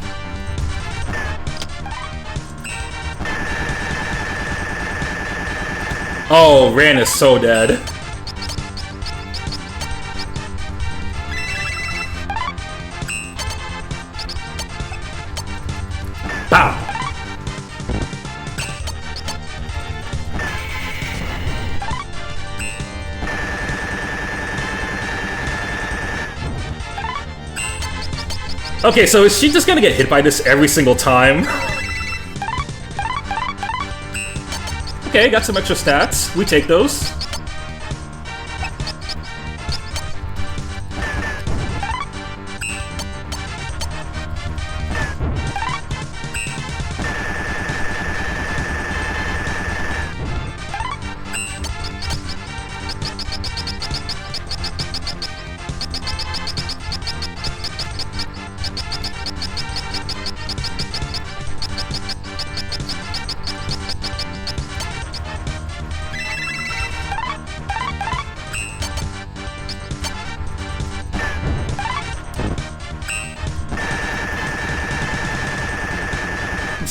Oh, Ran is so dead. Pow! Okay, so is she just gonna get hit by this every single time? Okay, got some extra stats. We take those.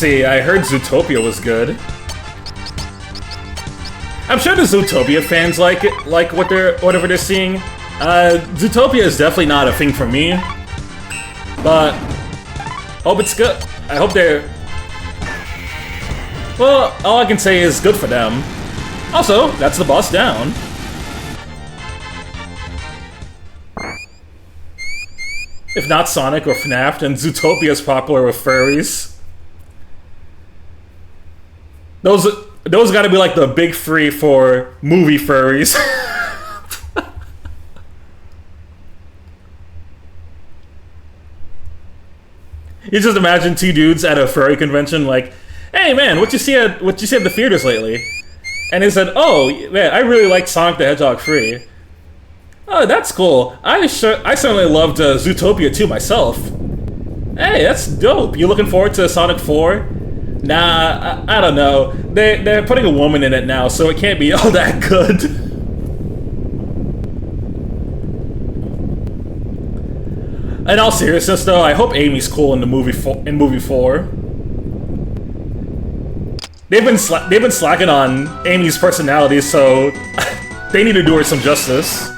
see, I heard Zootopia was good. I'm sure the Zootopia fans like it, like whatever they're seeing. Zootopia is definitely not a thing for me, but hope it's good. I hope they're... Well, all I can say is good for them. Also, that's the boss down. If not Sonic or FNAF, then Zootopia is popular with furries. Those gotta be like the big three for movie furries. You just imagine two dudes at a furry convention like, "Hey man, what you see at the theaters lately?" And they said, "Oh man, I really like Sonic the Hedgehog 3. Oh, that's cool. I certainly loved Zootopia 2 myself. Hey, that's dope. You looking forward to Sonic 4? Nah, I don't know. They're putting a woman in it now, so it can't be all that good." In all seriousness, though, I hope Amy's cool in the movie 4. They've been slacking on Amy's personality, so they need to do her some justice.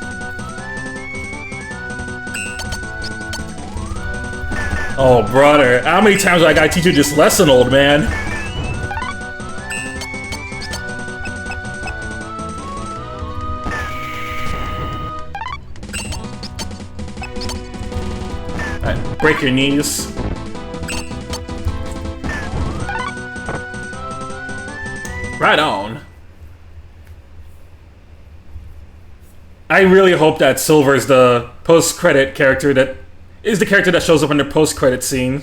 Oh, brother. How many times I gotta teach you this lesson, old man? Alright, break your knees. Right on. I really hope that Silver's the post-credit character that is the character that shows up in the post-credit scene.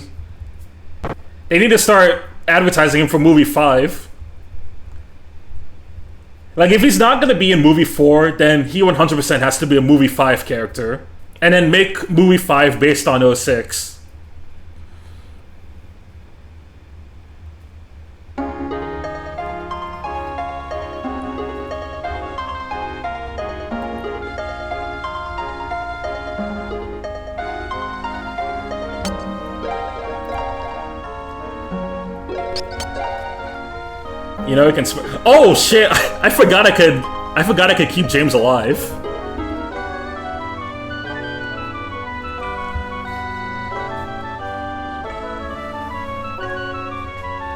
They need to start advertising him for movie 5. Like, if he's not gonna be in movie 4, then he 100% has to be a movie 5 character. And then make movie 5 based on 06. You know, it can. Oh shit! I forgot I could keep James alive.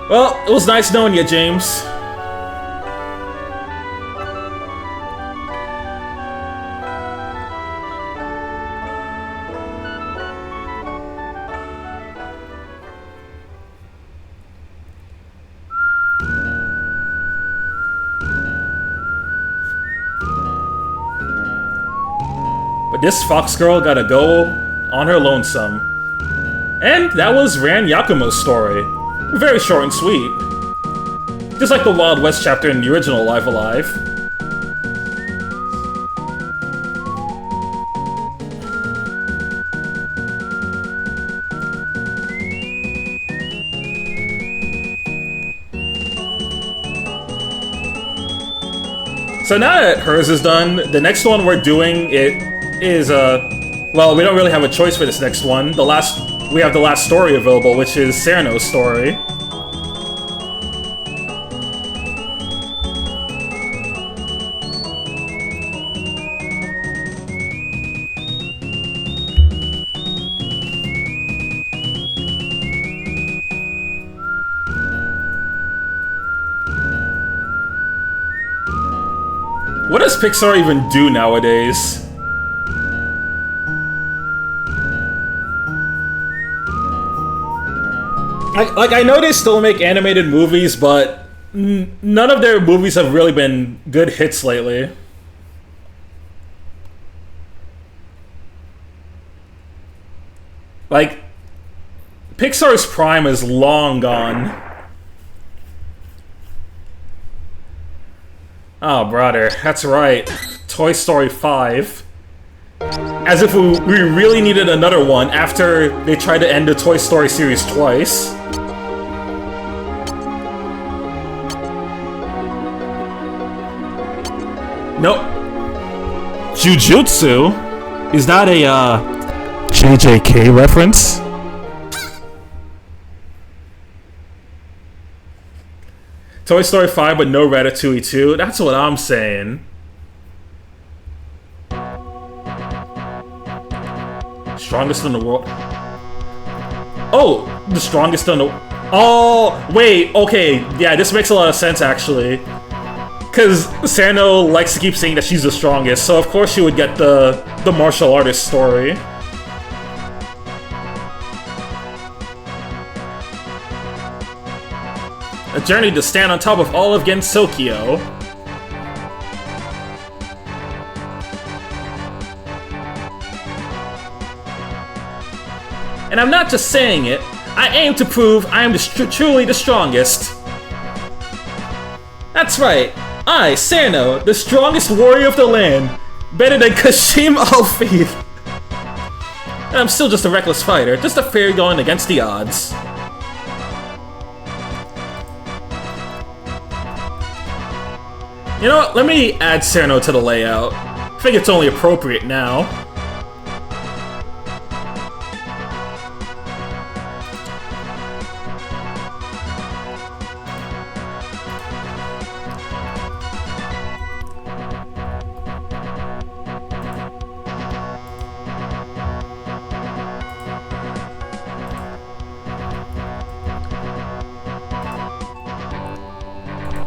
Well, it was nice knowing you, James. But this fox girl gotta go on her lonesome. And that was Ran Yakumo's story. Very short and sweet. Just like the Wild West chapter in the original Live Alive. So now that hers is done, the next one we're doing is well, we don't really have a choice for this next one. We have the last story available, which is Sereno's story. What does Pixar even do nowadays? I know they still make animated movies, but none of their movies have really been good hits lately. Like, Pixar's prime is long gone. Oh, brother, that's right. Toy Story 5. As if we really needed another one after they tried to end the Toy Story series twice. Nope. Jujutsu? Is that a, JJK reference? Toy Story 5, but no Ratatouille 2. That's what I'm saying. Strongest in the world. Oh, the strongest in the. Oh, wait. Okay, yeah, this makes a lot of sense actually. Because Sano likes to keep saying that she's the strongest, so of course she would get the martial artist story. A journey to stand on top of all of Gensokyo. And I'm not just saying it, I aim to prove I am truly the strongest. That's right, I, Sano, the strongest warrior of the land, better than Kashim Alfie. And I'm still just a reckless fighter, just a fairy going against the odds. You know what, let me add Sano to the layout. I think it's only appropriate now.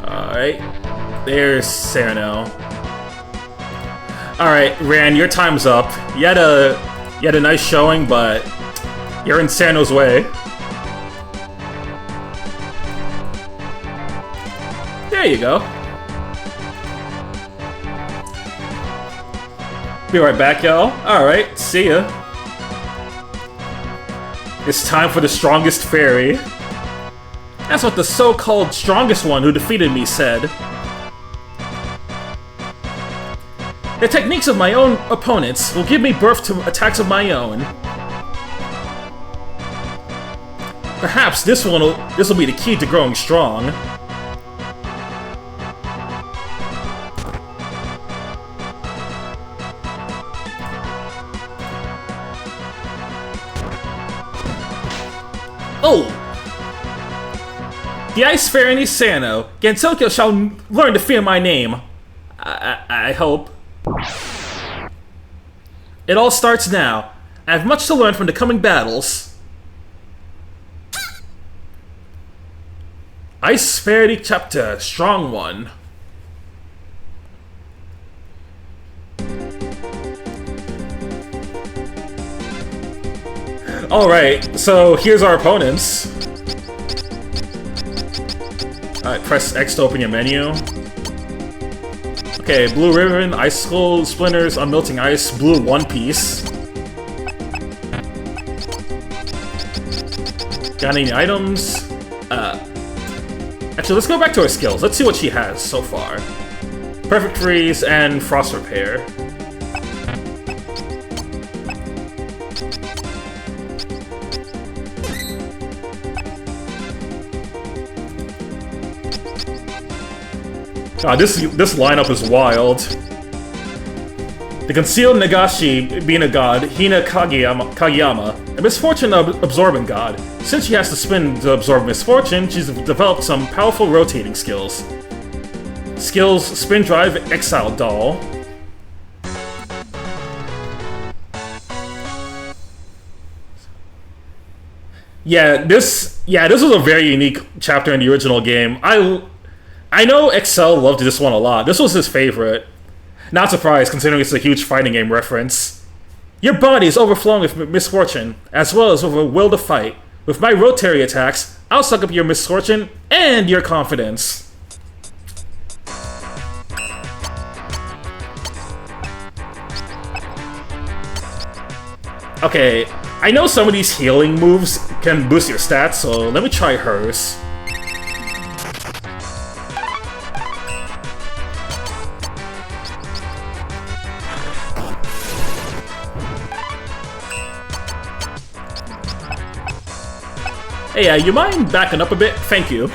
Alright, there's Sano. Alright, Ran, your time's up. You had a nice showing, but you're in Sano's way. There you go. Be right back, y'all. Alright, see ya. It's time for the strongest fairy. That's what the so-called strongest one who defeated me said. The techniques of my own opponents will give me birth to attacks of my own. Perhaps this will be the key to growing strong. Oh! The Ice Fairy Sano, Gensokyo shall learn to fear my name. I hope. It all starts now. I have much to learn from the coming battles. Ice Fairy Chapter, Strong One. Alright, so here's our opponents. Alright, press X to open your menu. Okay, Blue Ribbon, Icicle, Splinters, Unmelting Ice, Blue One Piece. Got any items? Actually, let's go back to her skills. Let's see what she has so far. Perfect Freeze and Frost Repair. God, this lineup is wild. The Concealed Nagashi being a god, Hina Kageyama, a Misfortune Absorbing god. Since she has to spin to absorb misfortune, she's developed some powerful rotating skills. Skills, Spin Drive, Exile Doll. Yeah, this was a very unique chapter in the original game. I know Excel loved this one a lot. This was his favorite. Not surprised, considering it's a huge fighting game reference. Your body is overflowing with misfortune, as well as with a will to fight. With my rotary attacks, I'll suck up your misfortune and your confidence. Okay, I know some of these healing moves can boost your stats, so let me try hers. Hey, you mind backing up a bit? Thank you.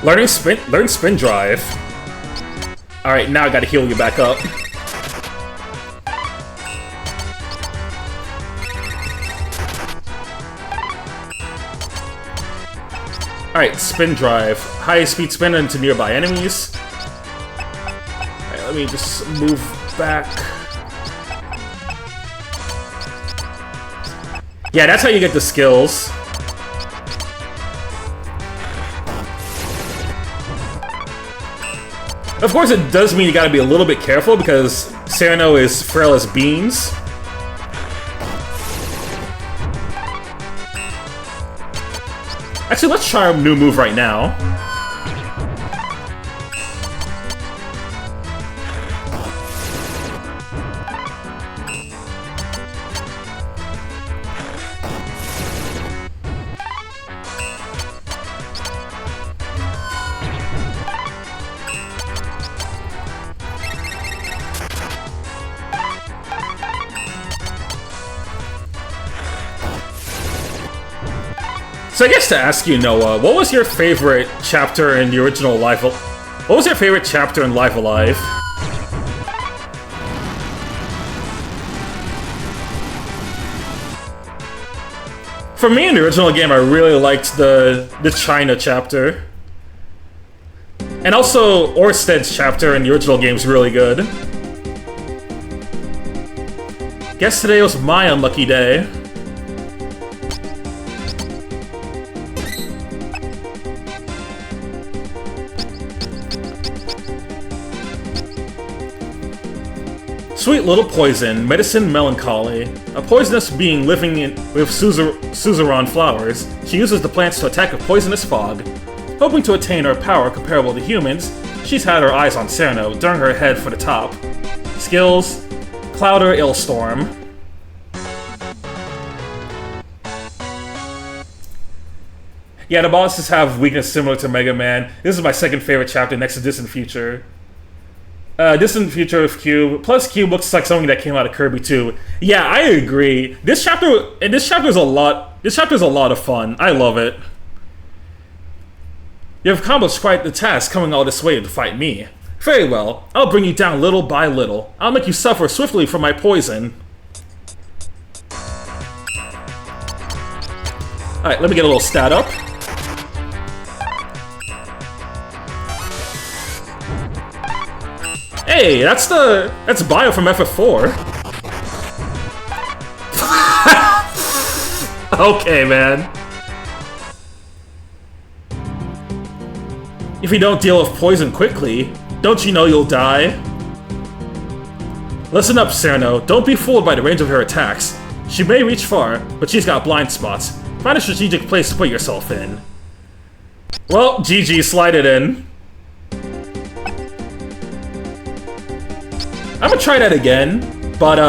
Learn Spin Drive. Alright, now I gotta heal you back up. Alright, spin drive. High speed spin into nearby enemies. Alright, let me just move back. Yeah, that's how you get the skills. Of course, it does mean you gotta be a little bit careful because Sereno is frail as beans. Actually, let's try a new move right now. So I guess to ask you, Noah, what was your favorite chapter in the original Live? What was your favorite chapter in Live Alive? For me, in the original game, I really liked the China chapter, and also Orsted's chapter in the original game is really good. Guess today was my unlucky day. Sweet little poison, medicine melancholy. A poisonous being living with suzerain flowers. She uses the plants to attack a poisonous fog. Hoping to attain her power comparable to humans, she's had her eyes on Sereno, during her head for the top. Skills: Clouder, Illstorm. Yeah, the bosses have weakness similar to Mega Man. This is my second favorite chapter next to Distant Future. Distant Future of Cube. Plus, Cube looks like something that came out of Kirby too. Yeah, I agree. This chapter is a lot. This chapter is a lot of fun. I love it. You have accomplished quite the task, coming all this way to fight me. Very well. I'll bring you down little by little. I'll make you suffer swiftly from my poison. All right, let me get a little stat up. Hey, that's Bio from FF4. Okay, man. If you don't deal with poison quickly, don't you know you'll die? Listen up, Sereno. Don't be fooled by the range of her attacks. She may reach far, but she's got blind spots. Find a strategic place to put yourself in. Well, GG, slide it in. I'm gonna try that again, but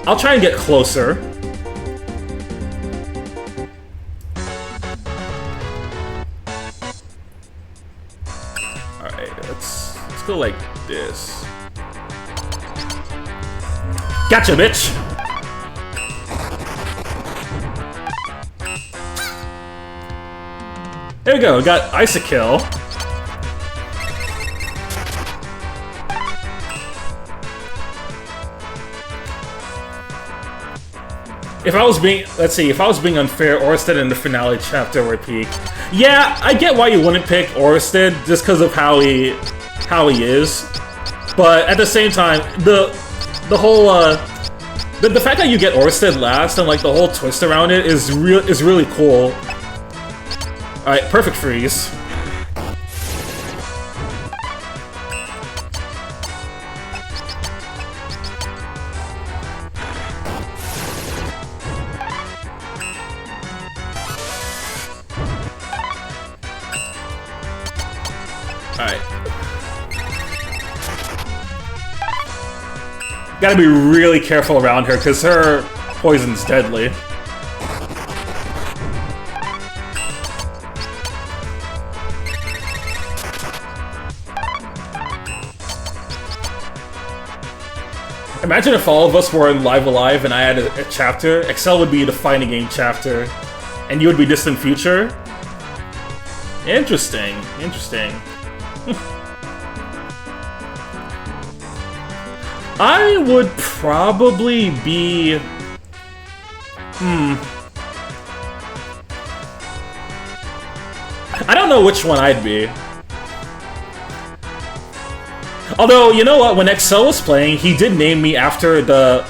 I'll try and get closer. Alright, let's go like this. Gotcha, bitch! There we go, got Ice-a-Kill. If I was being, let's see, if I was being unfair, Orsted in the finale chapter would peak. Yeah, I get why you wouldn't pick Orsted just because of how he is, but at the same time, the whole the fact that you get Orsted last and like the whole twist around it is really cool. All right, perfect freeze. Alright. Gotta be really careful around her, because her poison's deadly. Imagine if all of us were in Live Alive and I had a chapter. Excel would be the fighting game chapter, and you would be Distant Future. Interesting, interesting. I would probably be... I don't know which one I'd be. Although, you know what? When XL was playing, he did name me after the...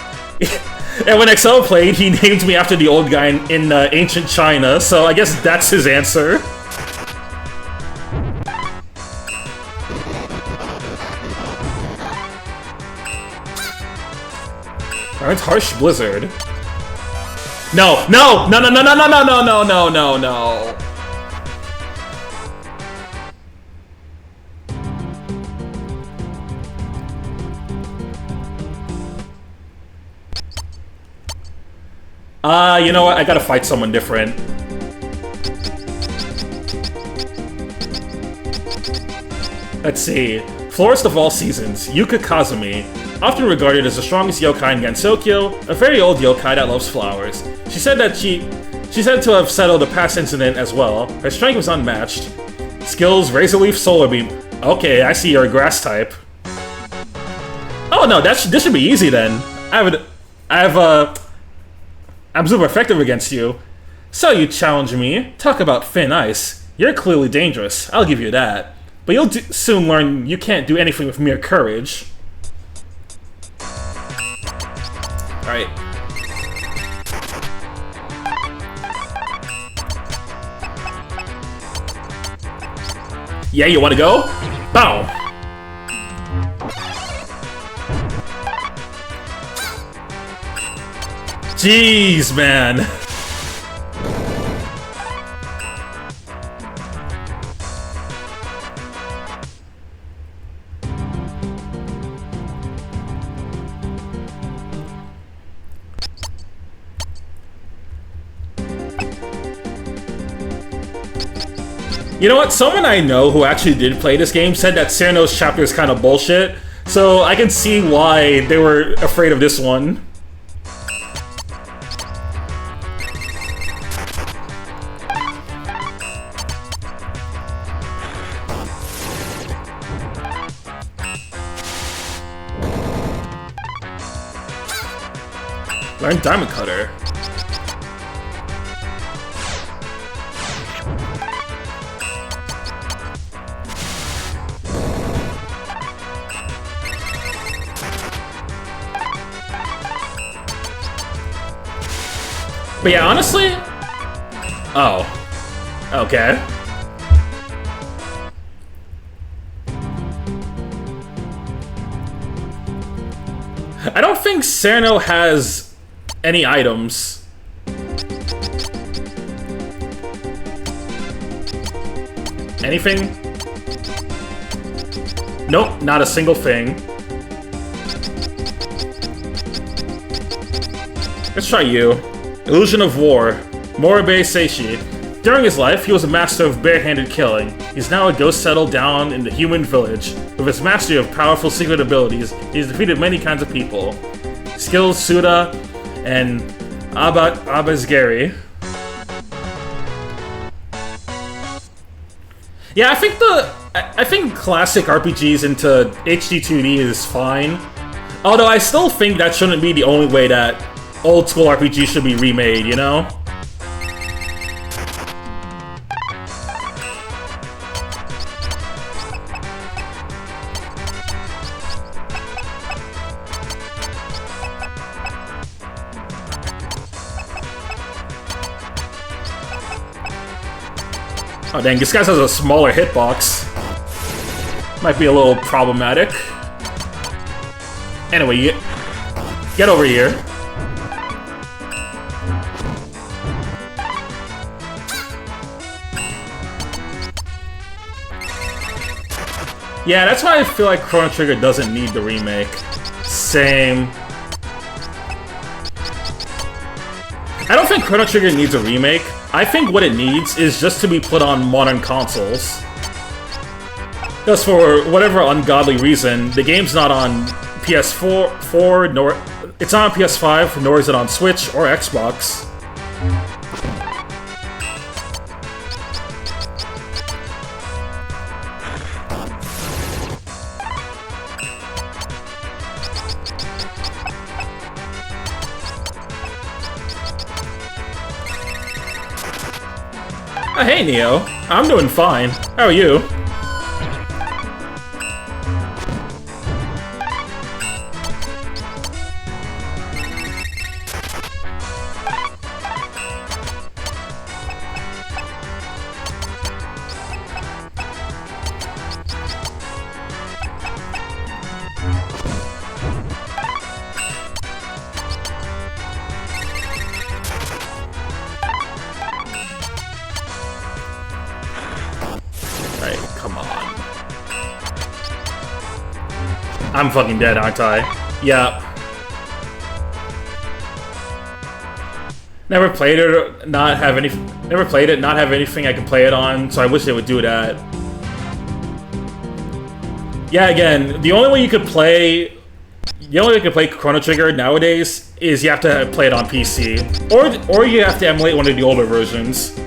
And when XL played, he named me after the old guy in ancient China, so I guess that's his answer. Alright, Harsh Blizzard. No, no, no, no, no, no, no, no, no, no, no, no, no. You know what? I gotta fight someone different. Let's see. Florist of all seasons, Yuka Kazumi. Often regarded as the strongest yokai in Gensokyo, a very old yokai that loves flowers. She said to have settled a past incident as well. Her strength was unmatched. Skills, Razor Leaf, Solar Beam. Okay, I see you're a grass type. Oh no, this should be easy then. I'm super effective against you. So you challenge me. Talk about thin ice. You're clearly dangerous, I'll give you that. But you'll soon learn you can't do anything with mere courage. Alright. Yeah, you wanna go? Bow! Jeez, man. You know what? Someone I know who actually did play this game said that Cyrano's chapter is kind of bullshit, so I can see why they were afraid of this one. Learn Diamond Cutter. But yeah, honestly... Oh. Okay. I don't think Cyrano has any items. Anything? Nope, not a single thing. Let's try you. Illusion of War. Moribe Seishi. During his life, he was a master of barehanded killing. He's now a ghost settled down in the human village. With his mastery of powerful secret abilities, he's defeated many kinds of people. Skills Suda and Abazgeri. Yeah, I think classic RPGs into HD2D is fine. Although I still think that shouldn't be the only way that old school RPGs should be remade, you know? Oh dang, this guy has a smaller hitbox. Might be a little problematic. Anyway, get over here. Yeah, that's why I feel like Chrono Trigger doesn't need the remake. Same. I don't think Chrono Trigger needs a remake. I think what it needs is just to be put on modern consoles. Because for whatever ungodly reason, the game's not on PS4, nor... It's not on PS5, nor is it on Switch or Xbox. Hey, Neo. I'm doing fine. How are you? Come on. I'm fucking dead, aren't I? Yep. Never played it, not have anything I can play it on, so I wish they would do that. Yeah, again, the only way you could play Chrono Trigger nowadays is you have to play it on PC. Or you have to emulate one of the older versions.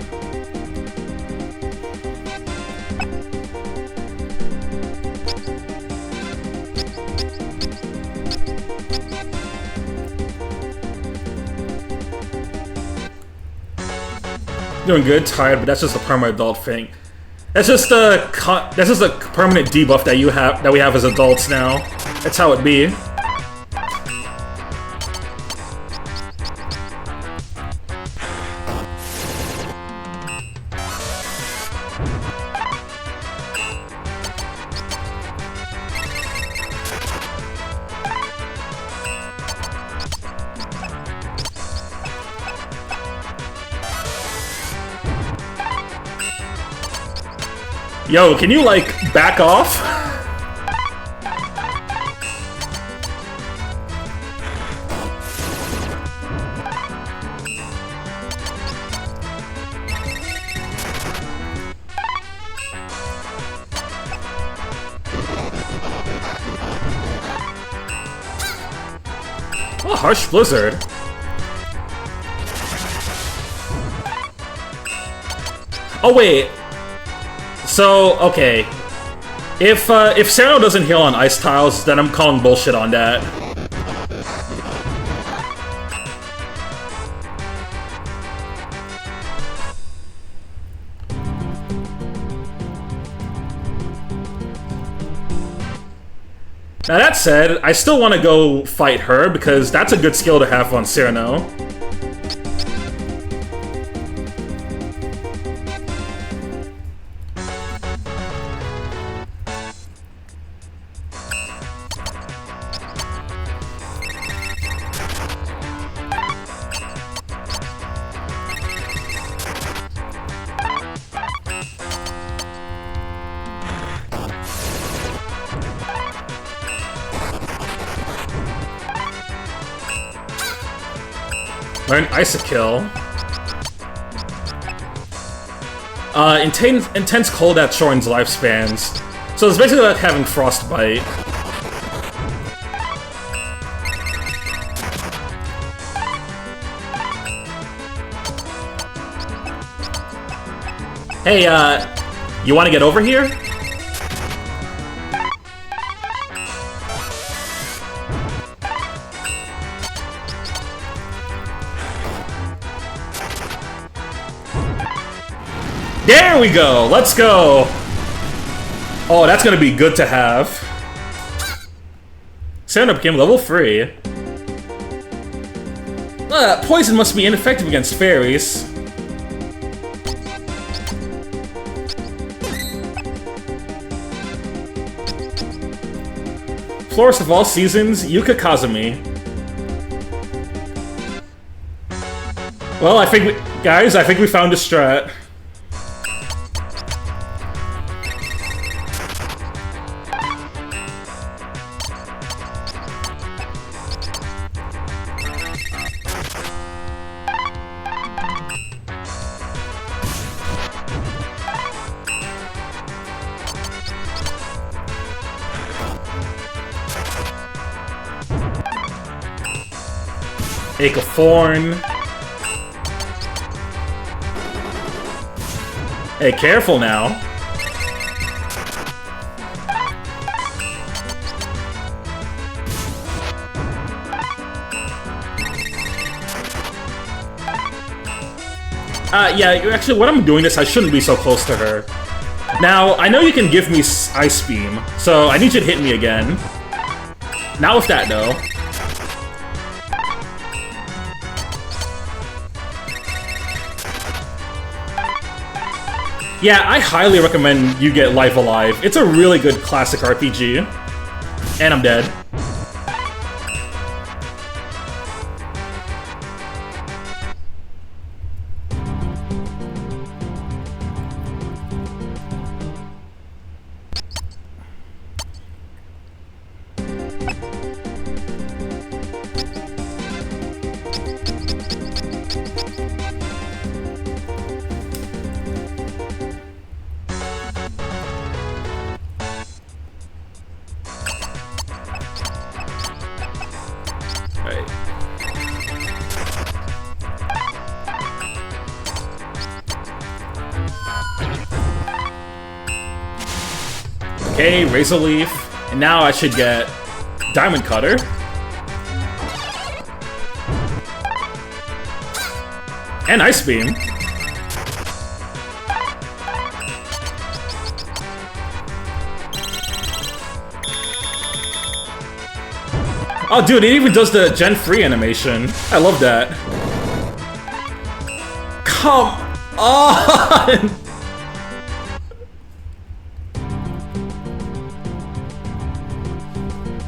Doing good, tired, but that's just a permanent adult thing. That's just a permanent debuff that we have as adults now. That's how it be. Yo, can you, like, back off? Oh, harsh blizzard. Oh, wait. So, okay. If Sano doesn't heal on ice tiles, then I'm calling bullshit on that. Now that said, I still want to go fight her, because that's a good skill to have on Cyrano. Learn Isokill. Intense cold that shortens lifespans. So it's basically like having frostbite. Hey, you want to get over here? There we go! Let's go! Oh, that's gonna be good to have. Sando became level 3. Poison must be ineffective against fairies. Florist of all seasons, Yuka Kazumi. Well, I think we found a strat. Acaforn. Hey, careful now. Yeah, actually, when I'm doing this, I shouldn't be so close to her. Now, I know you can give me Ice Beam, so I need you to hit me again. Not with that, though. Yeah, I highly recommend you get Life Alive. It's a really good classic RPG. And I'm dead. Okay, Razor Leaf, and now I should get Diamond Cutter. And Ice Beam. Oh, dude, it even does the Gen 3 animation. I love that. Come on!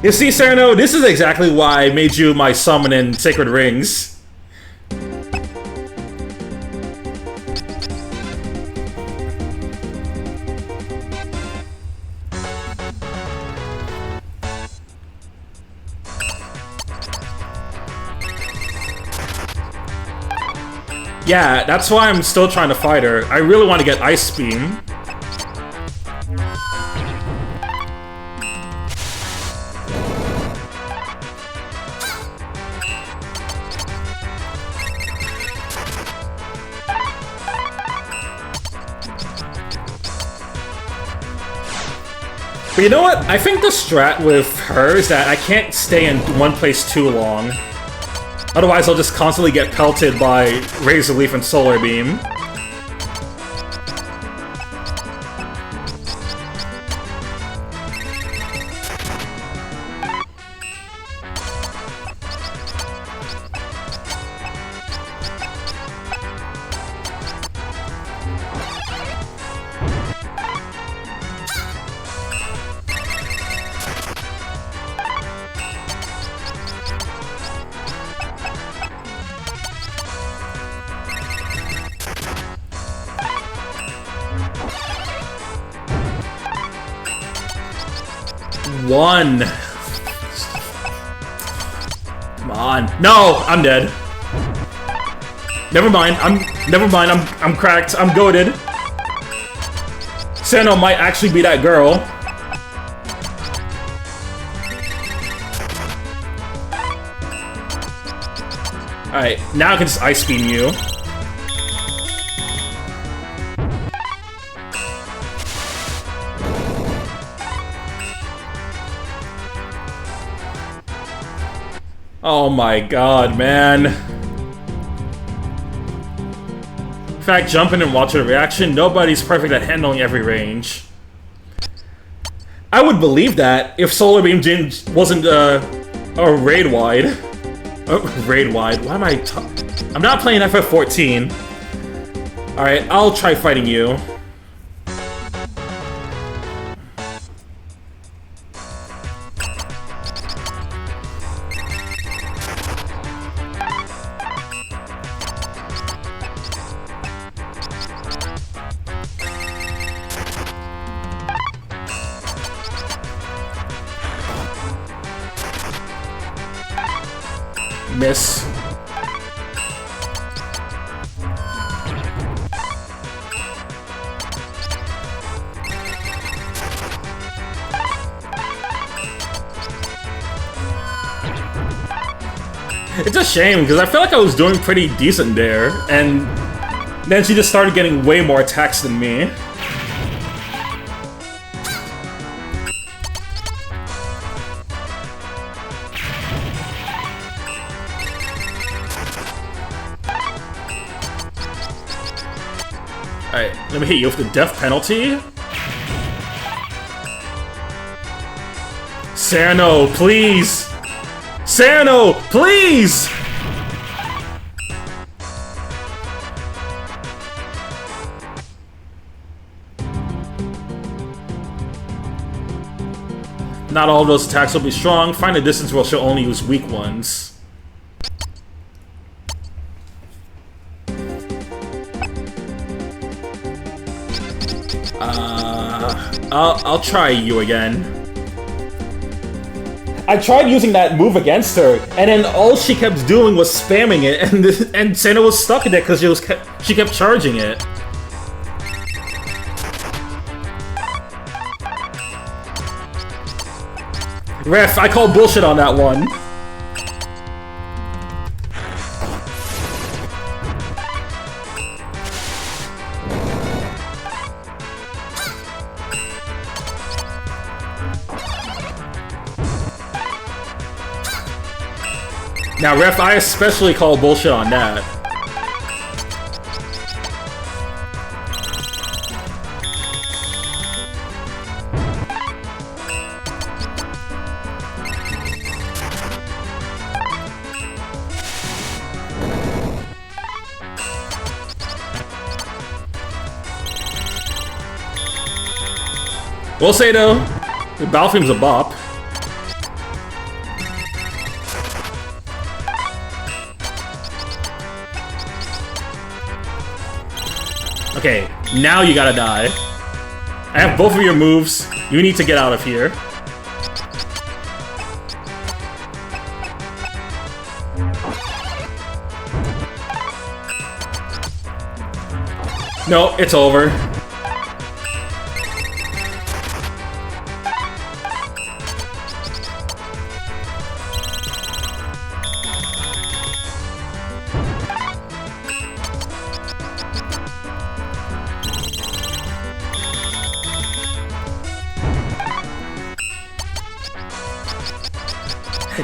You see, Sereno, this is exactly why I made you my summon in Sacred Rings. Yeah, that's why I'm still trying to fight her. I really want to get Ice Beam. But you know what? I think the strat with her is that I can't stay in one place too long. Otherwise, I'll just constantly get pelted by Razor Leaf and Solar Beam. One. Come on. No, I'm dead. Never mind. I'm cracked. I'm goated. Sano might actually be that girl. Alright, now I can just Ice Beam you. Oh my god, man. In fact, jump in and watch the reaction. Nobody's perfect at handling every range. I would believe that if Solar Beam Jin wasn't a raid wide. Raid wide. Why am I I'm not playing FF14. Alright, I'll try fighting you. Miss. It's a shame, because I feel like I was doing pretty decent there, and then she just started getting way more attacks than me. Let me hit you with the death penalty. Sano, please! Sano, please! Not all of those attacks will be strong. Find a distance where she'll only use weak ones. I'll try you again. I tried using that move against her, and then all she kept doing was spamming it, and Senna was stuck in it because she kept charging it. Ref, I call bullshit on that one. Now, Ref, I especially call bullshit on that. We'll say though, the Battlefields a bop. Okay, now you gotta die. I have both of your moves. You need to get out of here. No, it's over.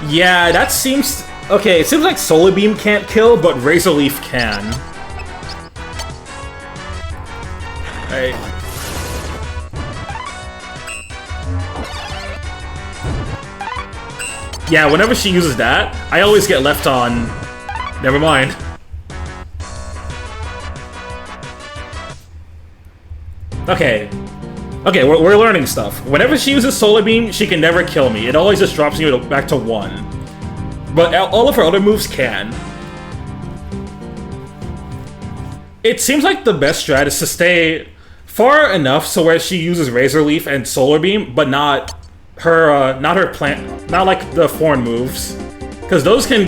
Yeah, that seems... Okay, it seems like Solar Beam can't kill, but Razor Leaf can. Alright. Yeah, whenever she uses that, I always get left on... Never mind. Okay. Okay, we're learning stuff. Whenever she uses Solar Beam, she can never kill me. It always just drops me back to 1. But all of her other moves can. It seems like the best strat is to stay far enough so where she uses Razor Leaf and Solar Beam, but not her plant, not like the foreign moves, because those can.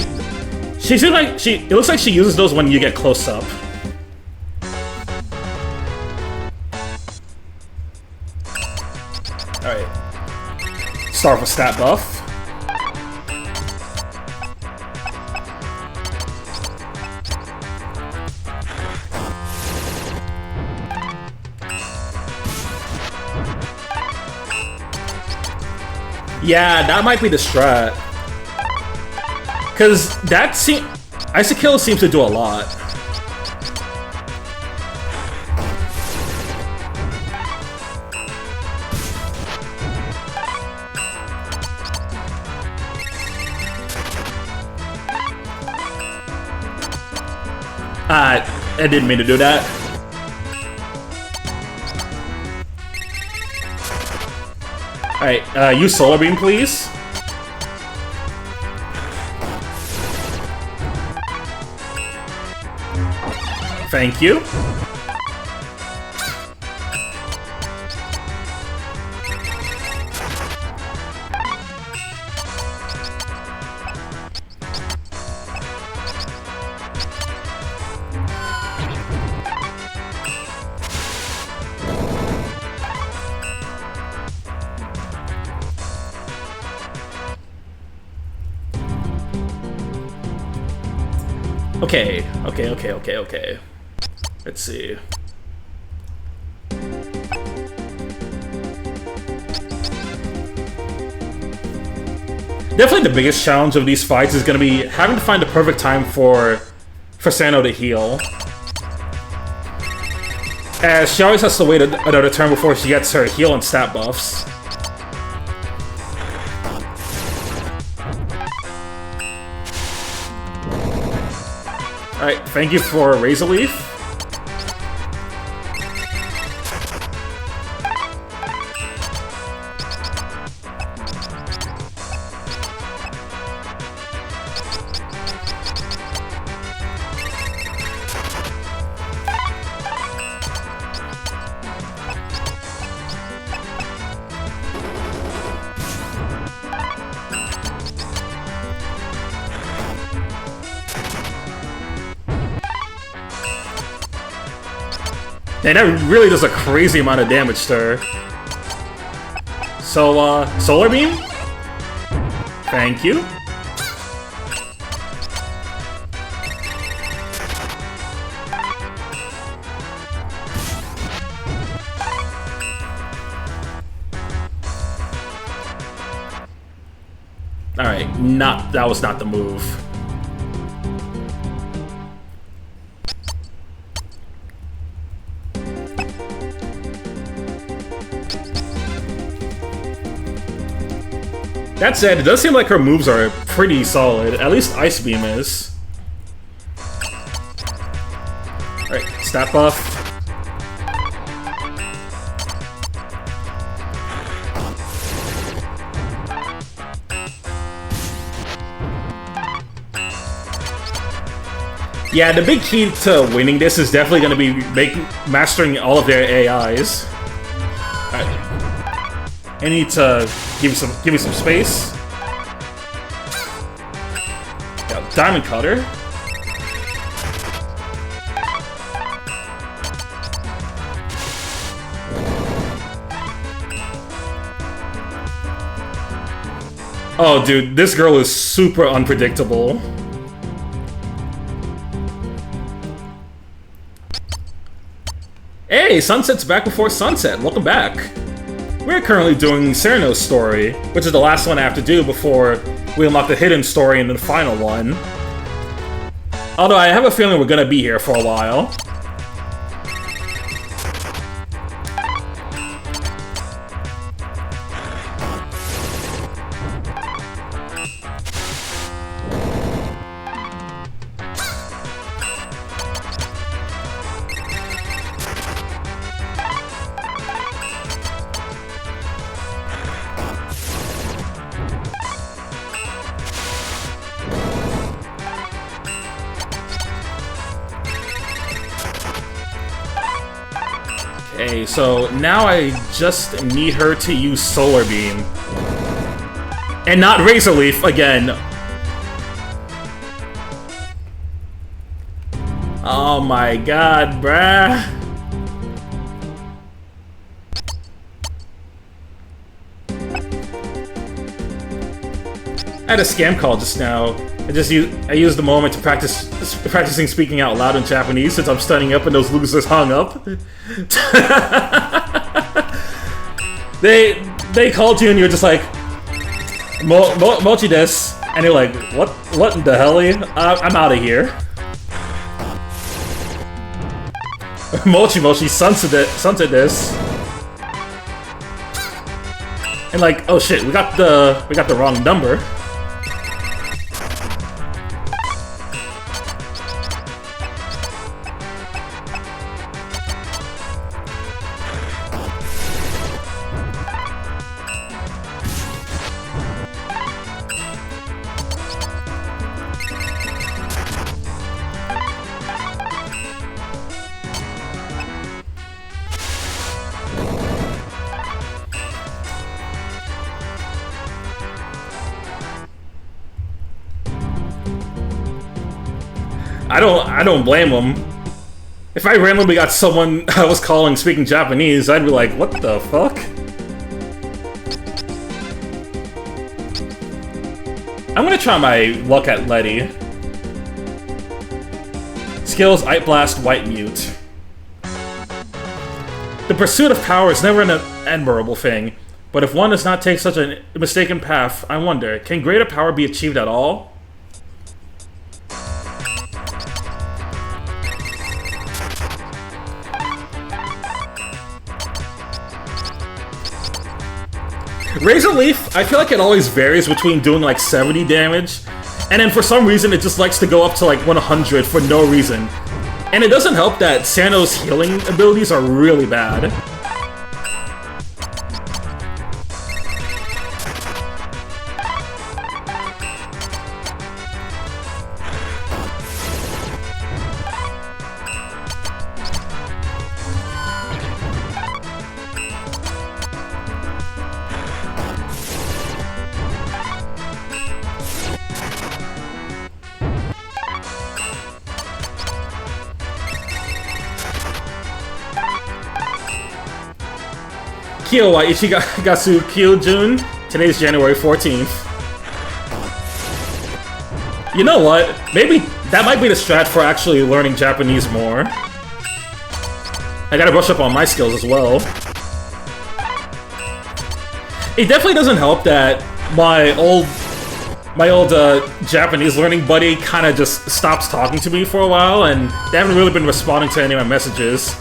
She seems like it looks like she uses those when you get close up. Alright. Start with stat buff. Yeah, that might be the strat. Cause that Isokill seems to do a lot. I didn't mean to do that. Alright, use Solar Beam, please. Thank you. Okay. Let's see. Definitely the biggest challenge of these fights is going to be having to find the perfect time for Sano to heal. As she always has to wait another turn before she gets her heal and stat buffs. Alright, thank you for Razor Leaf. And that really does a crazy amount of damage to her. So, Solar Beam? Thank you. Alright, that was not the move. That said, it does seem like her moves are pretty solid. At least Ice Beam is. Alright, stat buff. Yeah, the big key to winning this is definitely going to be mastering all of their AIs. Alright. I need to give me some space. Yeah, Diamond Cutter. Oh, dude, this girl is super unpredictable. Hey, Sunset's back before sunset. Welcome back. We're currently doing Cyrano's story, which is the last one I have to do before we unlock the hidden story and the final one. Although I have a feeling we're gonna be here for a while. Okay, so now I just need her to use Solar Beam. And not Razor Leaf again. Oh my god, bruh. I had a scam call just now. I used the moment to practicing speaking out loud in Japanese since I'm studying up and those losers hung up. They called you and you're just like Mochi desu, and you're like, what in the hell? I'm out of here. Mochi sunset desu. And like, oh shit, we got the wrong number. I don't blame him. If I randomly got someone I was calling speaking Japanese, I'd be like, what the fuck? I'm gonna try my luck at Letty. Skills, Ice Blast, White Mute. The pursuit of power is never an admirable thing, but if one does not take such a mistaken path, I wonder, can greater power be achieved at all? Razor Leaf, I feel like it always varies between doing like 70 damage, and then for some reason it just likes to go up to like 100 for no reason. And it doesn't help that Sano's healing abilities are really bad. Kyo wa Ichigasu Kyojun. Today's January 14th. You know what? Maybe that might be the strat for actually learning Japanese more. I gotta brush up on my skills as well. It definitely doesn't help that my old Japanese learning buddy kind of just stops talking to me for a while, and they haven't really been responding to any of my messages.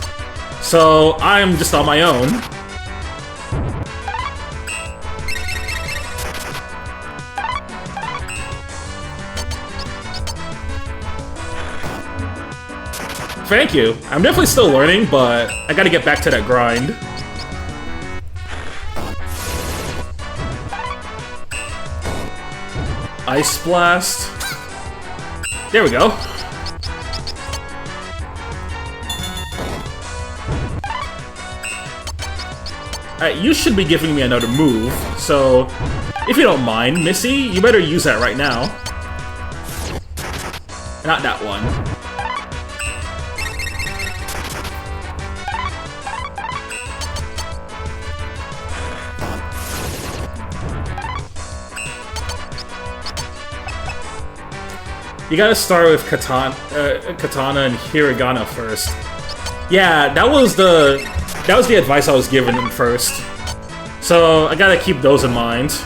So I'm just on my own. Thank you. I'm definitely still learning, but I gotta get back to that grind. Ice Blast. There we go. Alright, you should be giving me another move, so if you don't mind, Missy, you better use that right now. Not that one. You gotta start with Katana and Hiragana first. Yeah, that was the advice I was given first. So I gotta keep those in mind.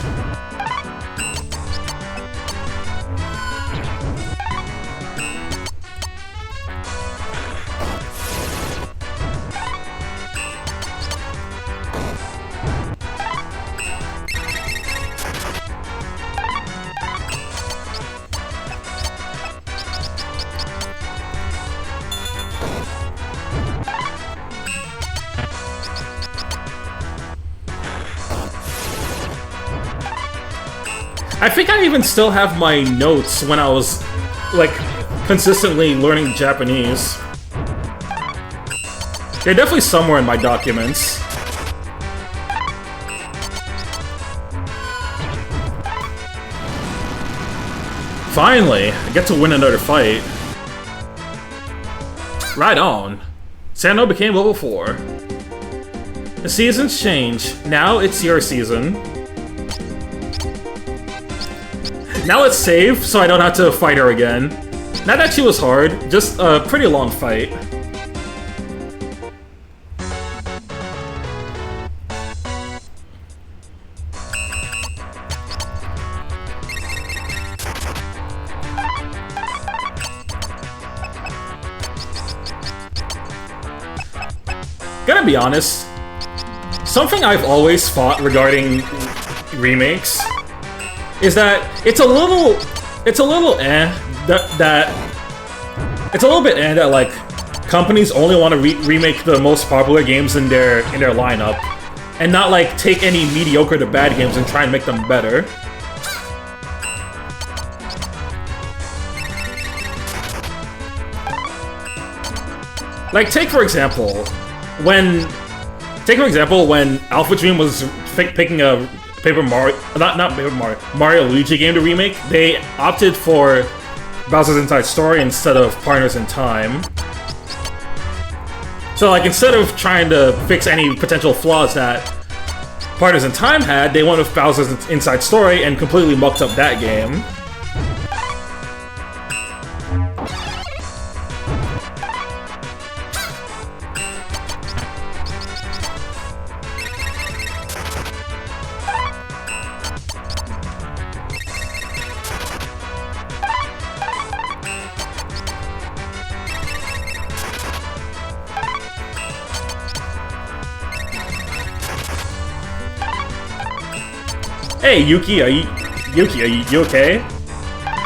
I think I even still have my notes when I was, like, consistently learning Japanese. They're definitely somewhere in my documents. Finally, I get to win another fight. Right on. Sano became level 4. The seasons change. Now it's your season. Now it's safe, so I don't have to fight her again. Not that she was hard, just a pretty long fight. Gotta be honest, something I've always fought regarding remakes is that it's a little eh that like companies only want to remake the most popular games in their lineup and not like take any mediocre to bad games and try and make them better. Like take for example when Alpha Dream was picking a Mario Luigi game to remake, they opted for Bowser's Inside Story instead of Partners in Time. So like instead of trying to fix any potential flaws that Partners in Time had, they went with Bowser's Inside Story and completely mucked up that game. Hey, Yuki, you okay?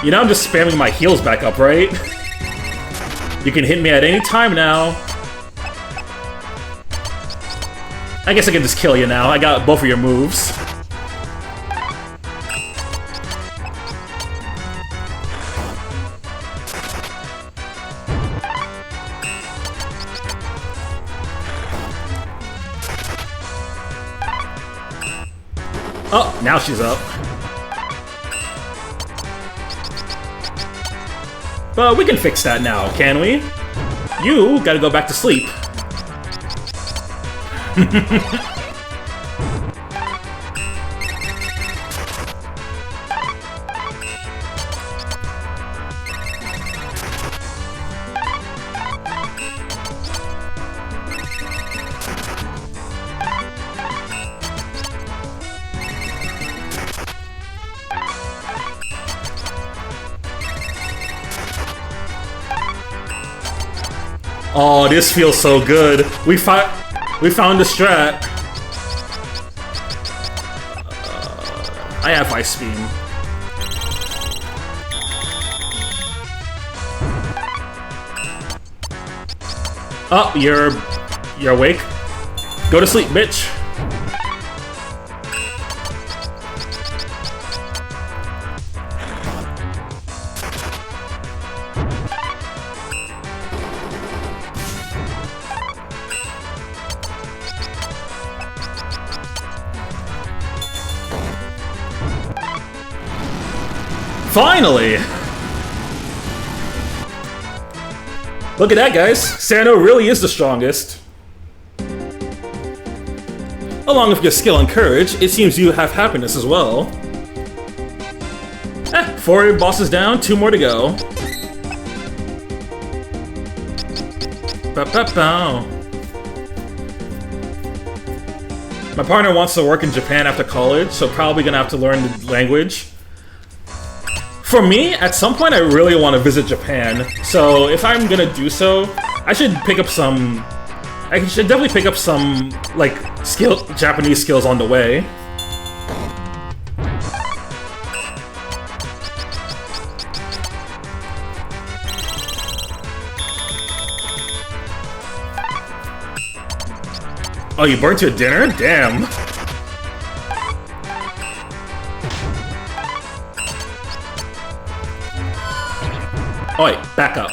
You know I'm just spamming my heals back up, right? You can hit me at any time now. I guess I can just kill you now. I got both of your moves. Oh, now she's up. But we can fix that now, can we? You gotta go back to sleep. Oh, this feels so good. We found the strat. I have Ice Beam. Oh, you're awake? Go to sleep, bitch. Finally! Look at that, guys! Sano really is the strongest. Along with your skill and courage, it seems you have happiness as well. 4 bosses down, 2 more to go. Ba-ba-bow. My partner wants to work in Japan after college, so probably gonna have to learn the language. For me, at some point I really want to visit Japan, so if I'm gonna do so, I should definitely pick up some, like, Japanese skills on the way. Oh, you burnt your dinner? Damn. Oi, back up.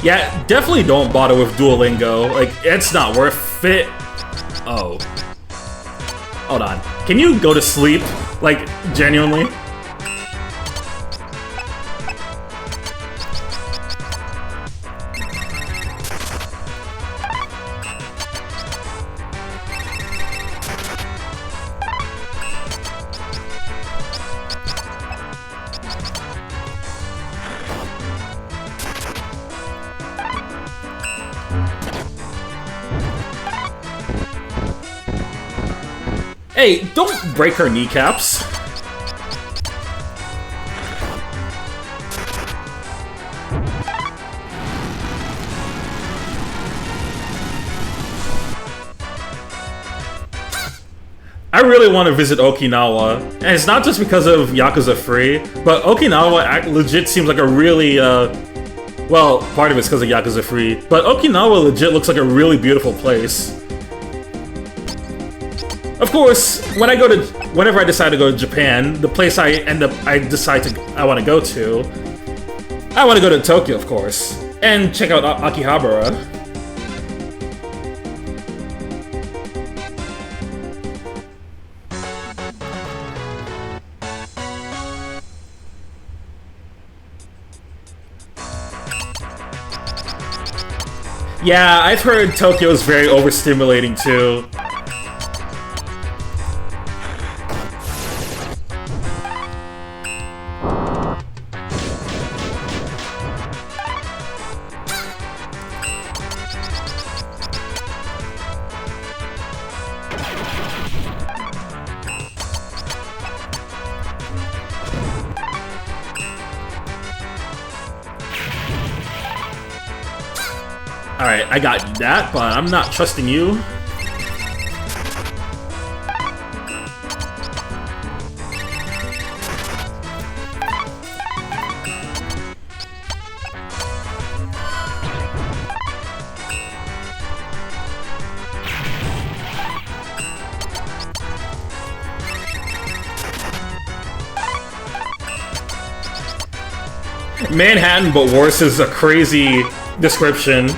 Yeah, definitely don't bother with Duolingo. Like, it's not worth it. Oh. Hold on. Can you go to sleep? Like, genuinely? Hey, don't break her kneecaps. I really want to visit Okinawa, and it's not just because of Yakuza 3, but Okinawa legit seems like a really, well, part of it's because of Yakuza 3, but Okinawa legit looks like a really beautiful place. Of course, whenever I decide to go to Japan, the place I want to go to Tokyo, of course, and check out Akihabara. Yeah, I've heard Tokyo's very overstimulating too. Alright, I got that, but I'm not trusting you. Manhattan, but worse is a crazy description.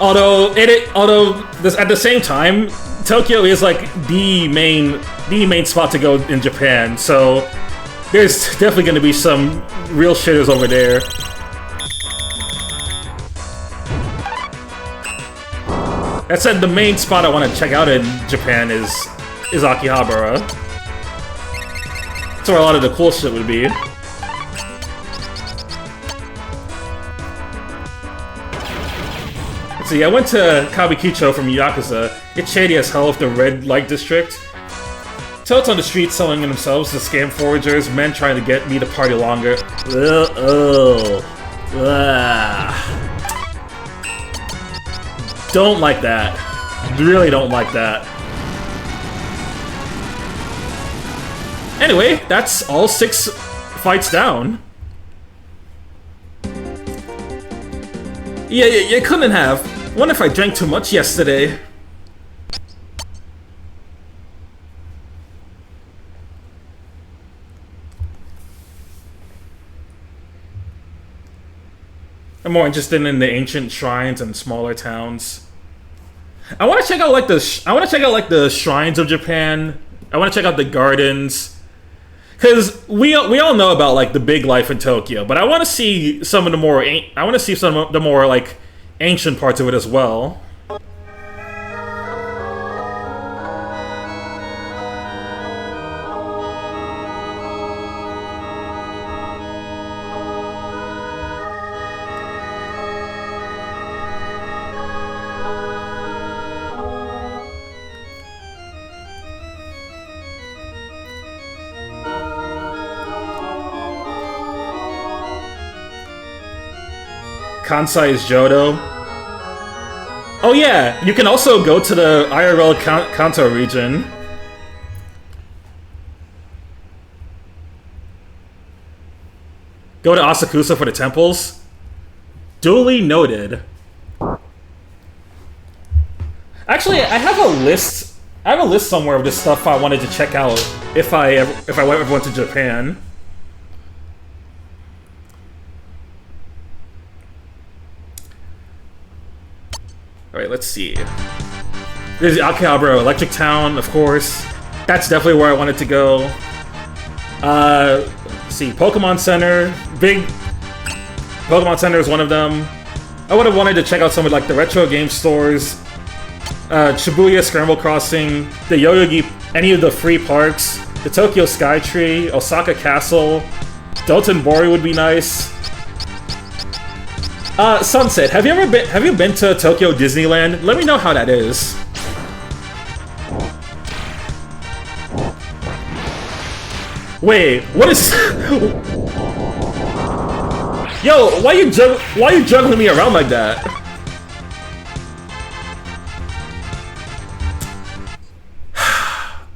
Although at the same time, Tokyo is like the main spot to go in Japan. So there's definitely going to be some real shitters over there. That said, the main spot I want to check out in Japan is Akihabara. That's where a lot of the cool shit would be. See, I went to Kabukicho from Yakuza. It's shady as hell with the red light district. Toads on the street selling themselves to scam foragers, men trying to get me to party longer. Don't like that. Really don't like that. Anyway, that's all 6 fights down. Yeah, you couldn't have. Wonder if I drank too much yesterday. I'm more interested in the ancient shrines and smaller towns. I want to check out like the shrines of Japan. I want to check out the gardens. Cause we all know about like the big life in Tokyo, but I want to see some of the more like ancient parts of it as well. Kansai's Johto. Oh yeah, you can also go to the IRL Kanto region. Go to Asakusa for the temples. Duly noted. Actually, I have a list. I have a list somewhere of the stuff I wanted to check out if I ever went to Japan. Alright, let's see. There's the Akihabara Electric Town, of course. That's definitely where I wanted to go. Let's see, Pokemon Center. Big Pokemon Center is one of them. I would have wanted to check out some of like the retro game stores. Shibuya Scramble Crossing, the Yoyogi, any of the free parks, the Tokyo Skytree, Osaka Castle, Dotonbori would be nice. Sunset, have you been to Tokyo Disneyland? Let me know how that is. Wait, what is... Yo, why you juggling me around like that?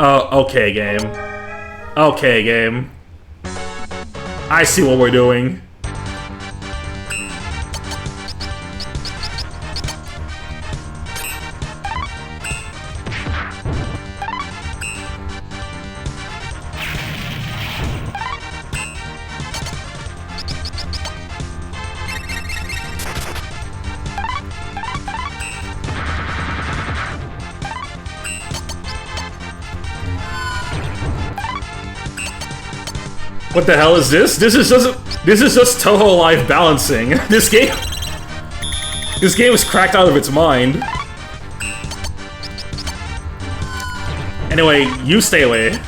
Okay, game. Okay, game. I see what we're doing. What the hell is this? This is just Touhou Life balancing. This game is cracked out of its mind. Anyway, you stay away.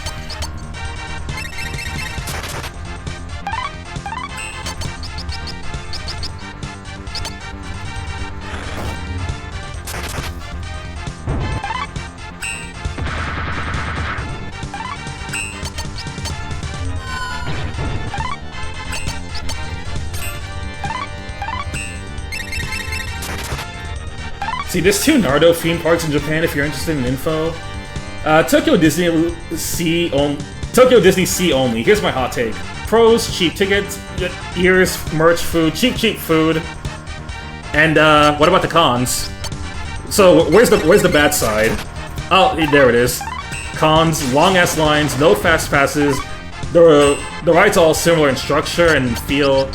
See, there's 2 Naruto theme parks in Japan if you're interested in info. Tokyo Disney Sea only. Here's my hot take. Pros, cheap tickets, ears, merch, food, cheap food. And what about the cons? So where's the bad side? Oh, there it is. Cons, long ass lines, no fast passes. The rides all similar in structure and feel.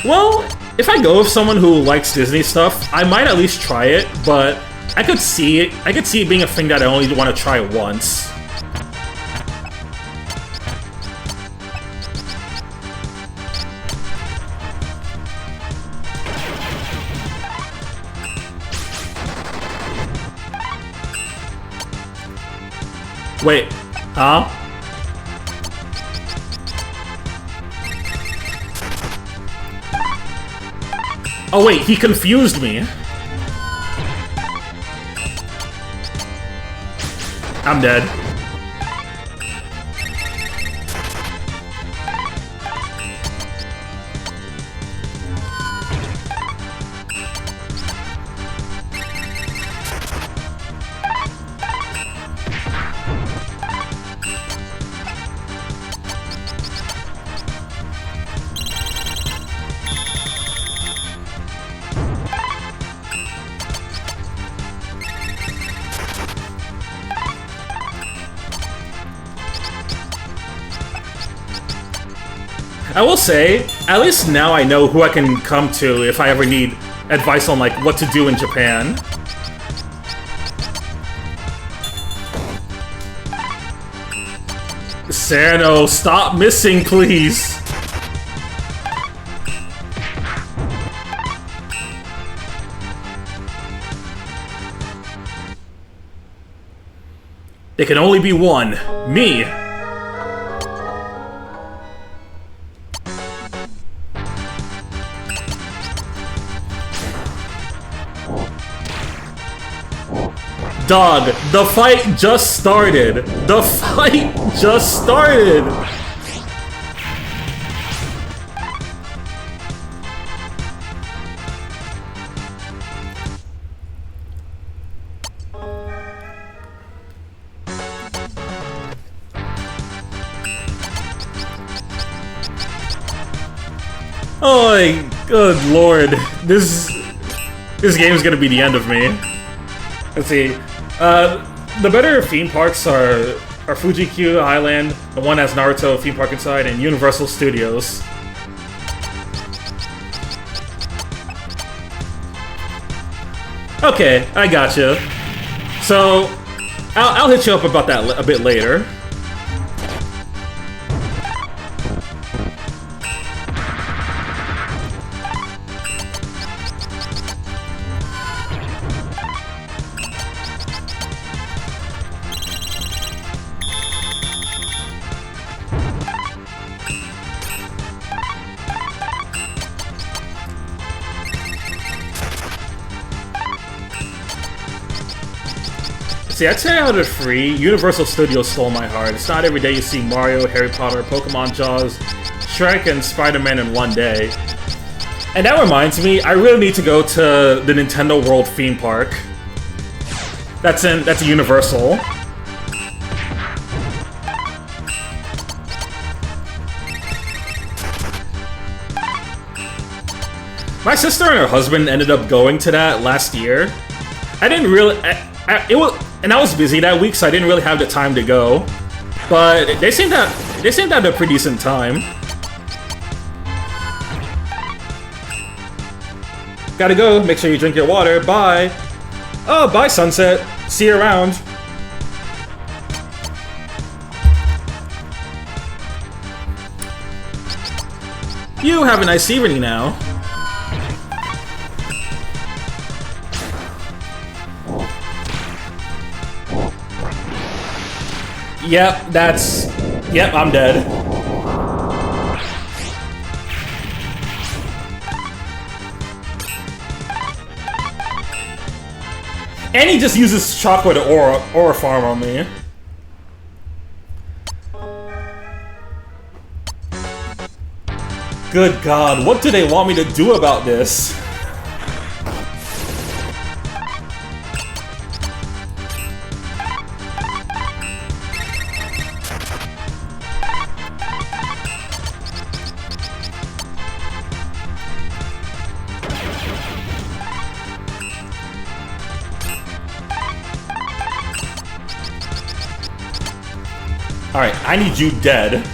Well, if I go with someone who likes Disney stuff, I might at least try it, but I could see it being a thing that I only want to try once. Wait, huh? Oh wait, he confused me. I'm dead. I will say, at least now I know who I can come to if I ever need advice on like what to do in Japan. Sano, stop missing, please. There can only be one. Me. Dog, the fight just started. The fight just started. Oh my good lord. This game is gonna be the end of me. Let's see. The better theme parks are Fuji-Q Highland, the one has Naruto theme park inside, and Universal Studios. Okay, I gotcha. So, I'll hit you up about that a bit later. See, I'd say out of 3, Universal Studios stole my heart. It's not every day you see Mario, Harry Potter, Pokemon, Jaws, Shrek, and Spider-Man in one day. And that reminds me, I really need to go to the Nintendo World theme park. That's a Universal. My sister and her husband ended up going to that last year. I didn't really... And I was busy that week, so I didn't really have the time to go. But they seemed to have a pretty decent time. Gotta go. Make sure you drink your water. Bye. Oh, bye, Sunset. See you around. You have a nice evening now. Yep, Yep, I'm dead. And he just uses chocolate aura farm on me. Good God, what do they want me to do about this? Alright, I need you dead.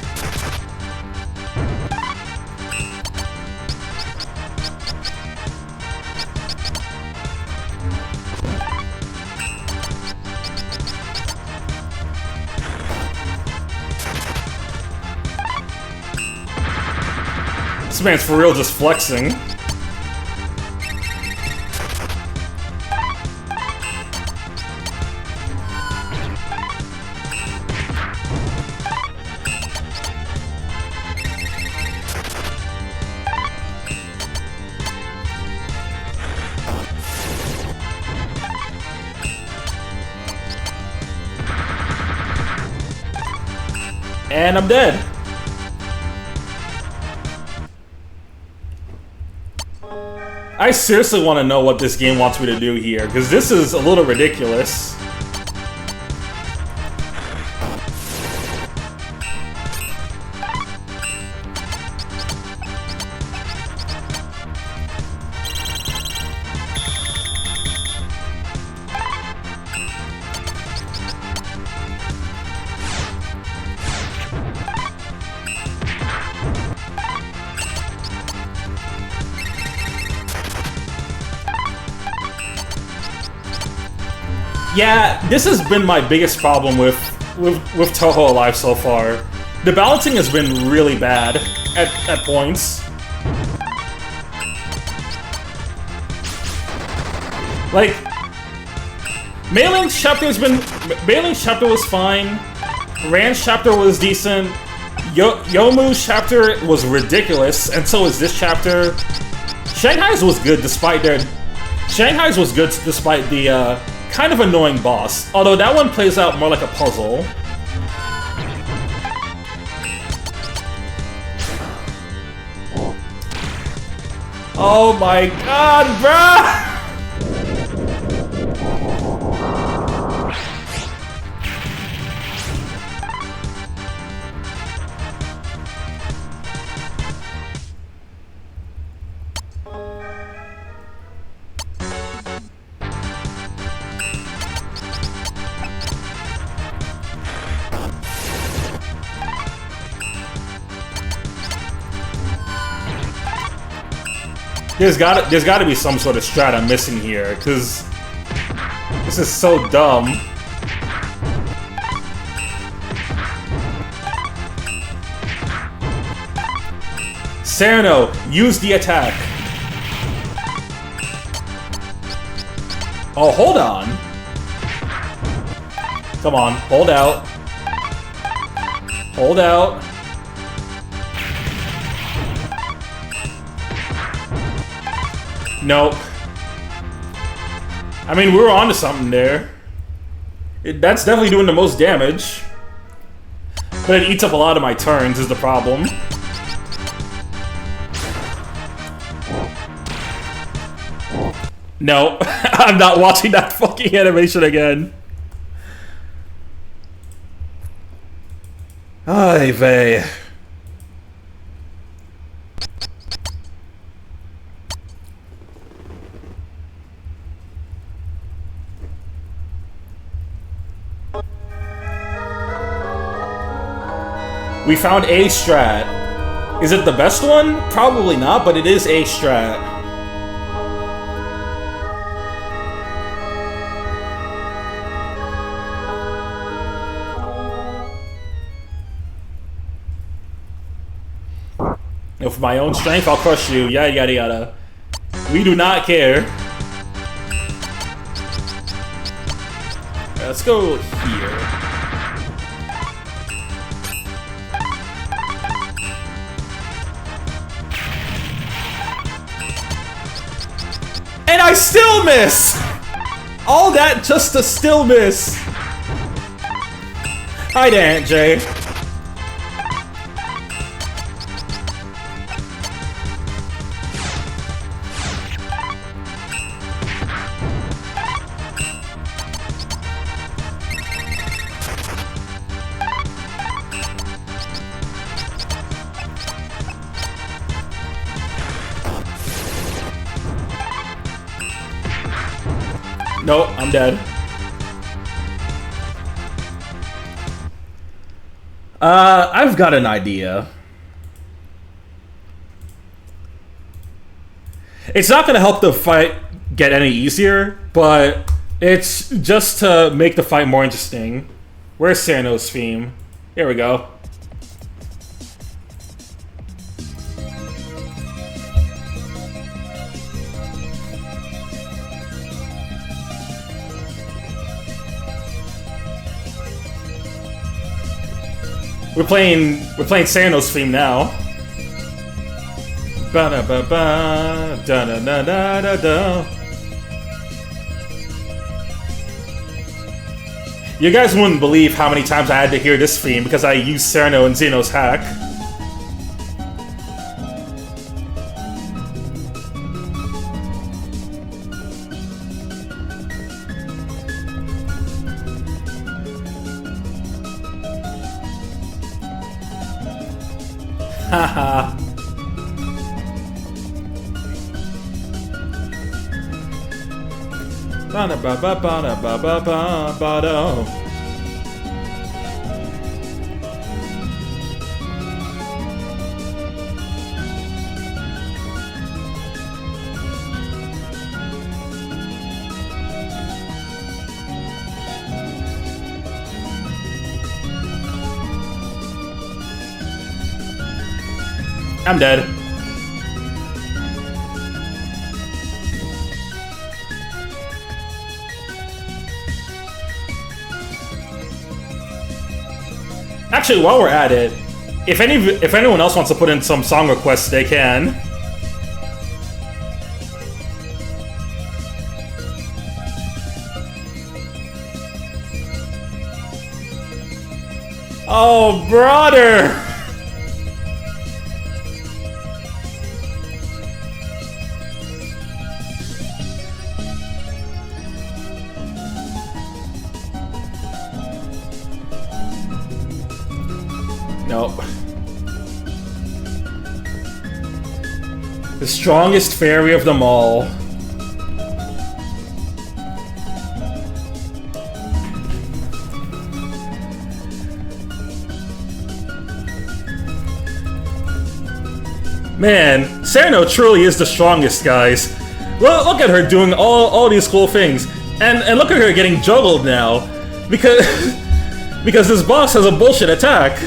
This man's for real just flexing. And I'm dead. I seriously want to know what this game wants me to do here, because this is a little ridiculous. Yeah, this has been my biggest problem with Touhou Alive so far. The balancing has been really bad at points. Like, Meiling's chapter was fine. Rand's chapter was decent. Youmu's chapter was ridiculous, and so is this chapter. Shanghai's was good despite the kind of annoying boss, although that one plays out more like a puzzle. Oh my god, bruh! There's gotta be some sort of strat I'm missing here, because this is so dumb. Sereno, use the attack. Oh, hold on. Come on, hold out. Hold out. Nope. I mean, we were onto something there. That's definitely doing the most damage. But it eats up a lot of my turns, is the problem. No, I'm not watching that fucking animation again. Ay vey. We found a strat. Is it the best one? Probably not, but it is a strat. With my own strength, I'll crush you. Yada yada yada. We do not care. Let's go here. And I still miss! All that just to still miss. Hi there, Aunt Jay. No, I'm dead. I've got an idea. It's not gonna help the fight get any easier, but it's just to make the fight more interesting. Where's Sereno's theme? Here we go. We're playing Sereno's theme now. Ba da ba ba da da da da da da. You guys wouldn't believe how many times I had to hear this theme because I used Sereno and Xeno's hack. Haha. Ba ba ba ba ba ba ba ba da. I'm dead. Actually, while we're at it, if anyone else wants to put in some song requests, they can. Oh, brother! Nope. The strongest fairy of them all. Man, Sereno truly is the strongest, guys. Look at her doing all these cool things. And look at her getting juggled now. Because because this boss has a bullshit attack.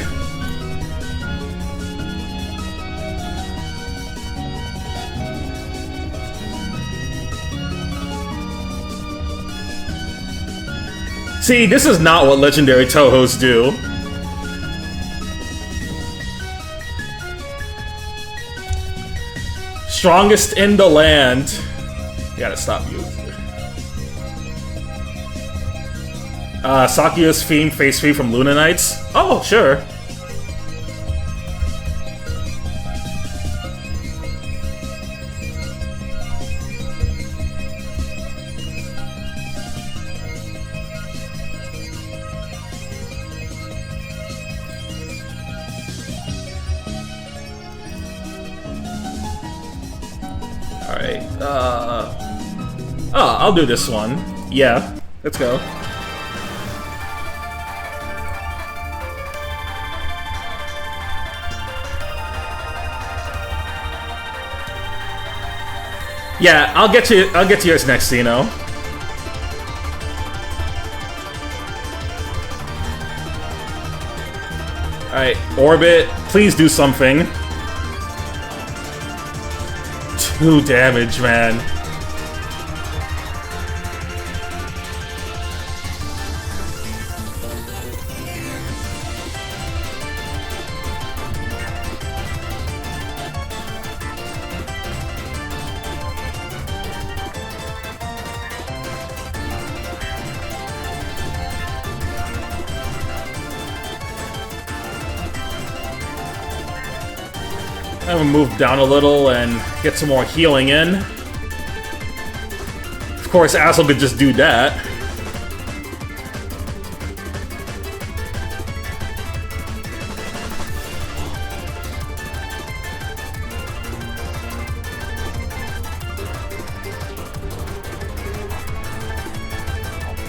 See, this is not what legendary Touhous do. Strongest in the land. Gotta stop you. Sakya's theme, Phase 3 from Luna Nights. Oh, sure. Alright, oh, I'll do this one. Yeah, let's go. Yeah, I'll get to yours next, Zeno. Alright, Orbit, please do something. 2 damage, man. I'm gonna move down a little and get some more healing in. Of course, Assel could just do that.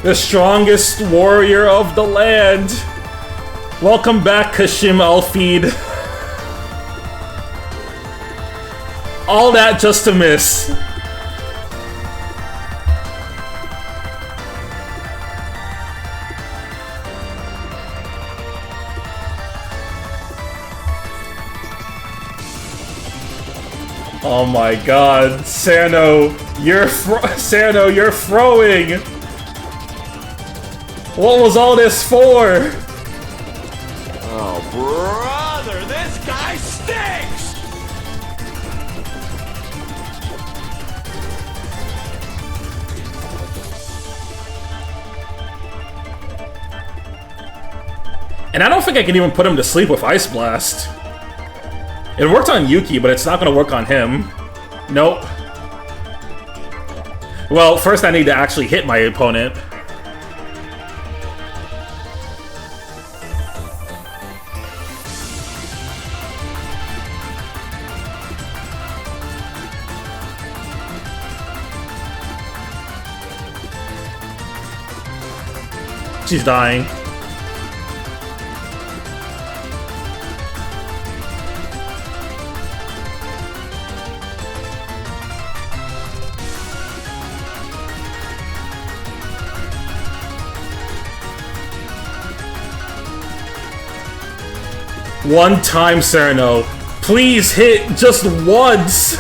The strongest warrior of the land. Welcome back, Kashim Alfeed. All that just to miss. Oh my god, Sano, you're throwing. What was all this for? Oh, brother, this guy stinks! And I don't think I can even put him to sleep with Ice Blast. It worked on Yuki, but it's not gonna work on him. Nope. Well, first I need to actually hit my opponent. She's dying. One time, Sereno. Please hit just once!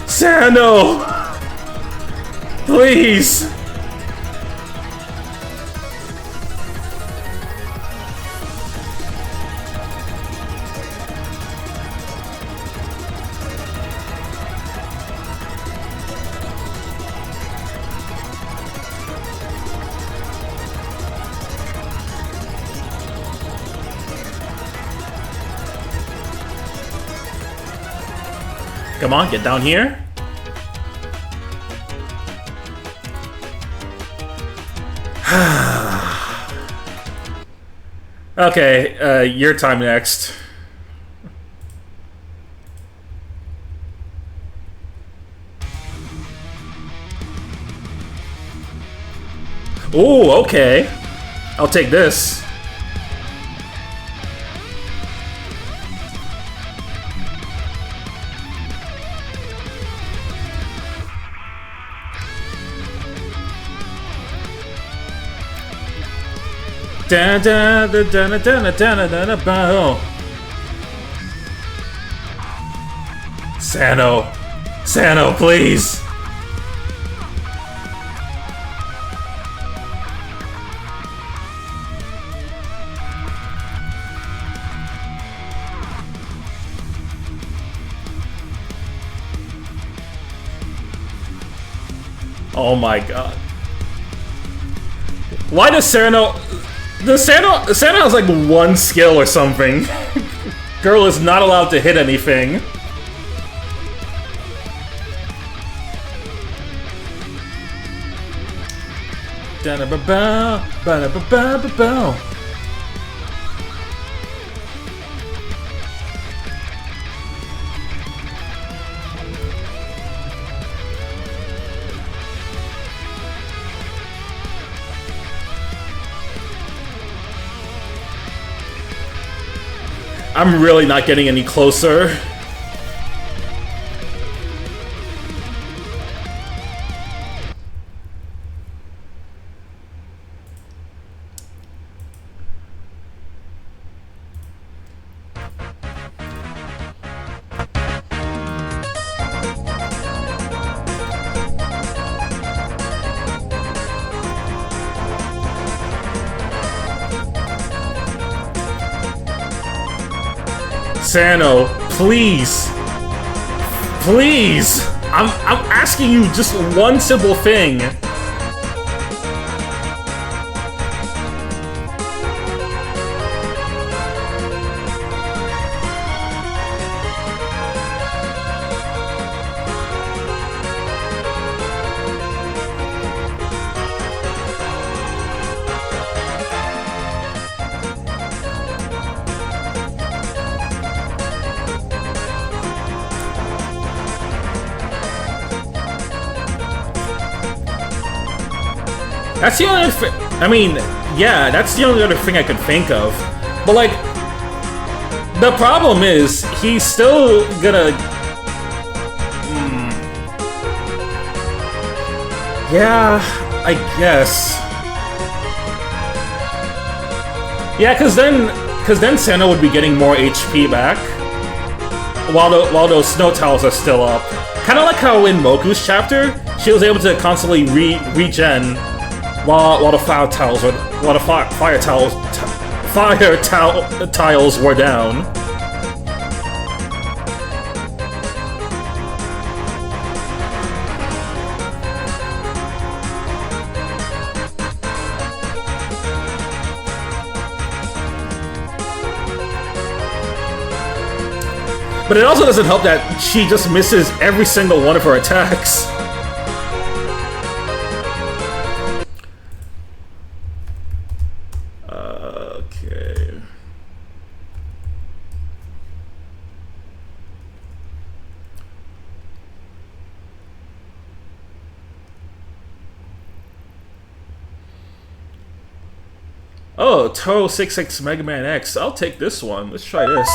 Sereno! Please! Come on, get down here. Okay, your time next. Ooh, okay. I'll take this. Da da da da da da da da da bow. Sano, Sano, please. Oh my god. Why does Sereno... Sano has like one skill or something. Girl is not allowed to hit anything. Da-da-ba-bow, ba-da-ba-ba-ba-bow. I'm really not getting any closer. Sano, please. Please. I'm asking you just one simple thing. That's the only other I mean, yeah, that's the only other thing I could think of. But like, the problem is, he's still gonna... Yeah, I guess. Yeah, cause then Santa would be getting more HP back, while those snow towels are still up. Kind of like how in Moku's chapter, she was able to constantly regen while the fire tiles were down. But it also doesn't help that she just misses every single one of her attacks. Okay. Oh, Touhou 66 Mega Man X. I'll take this one. Let's try this.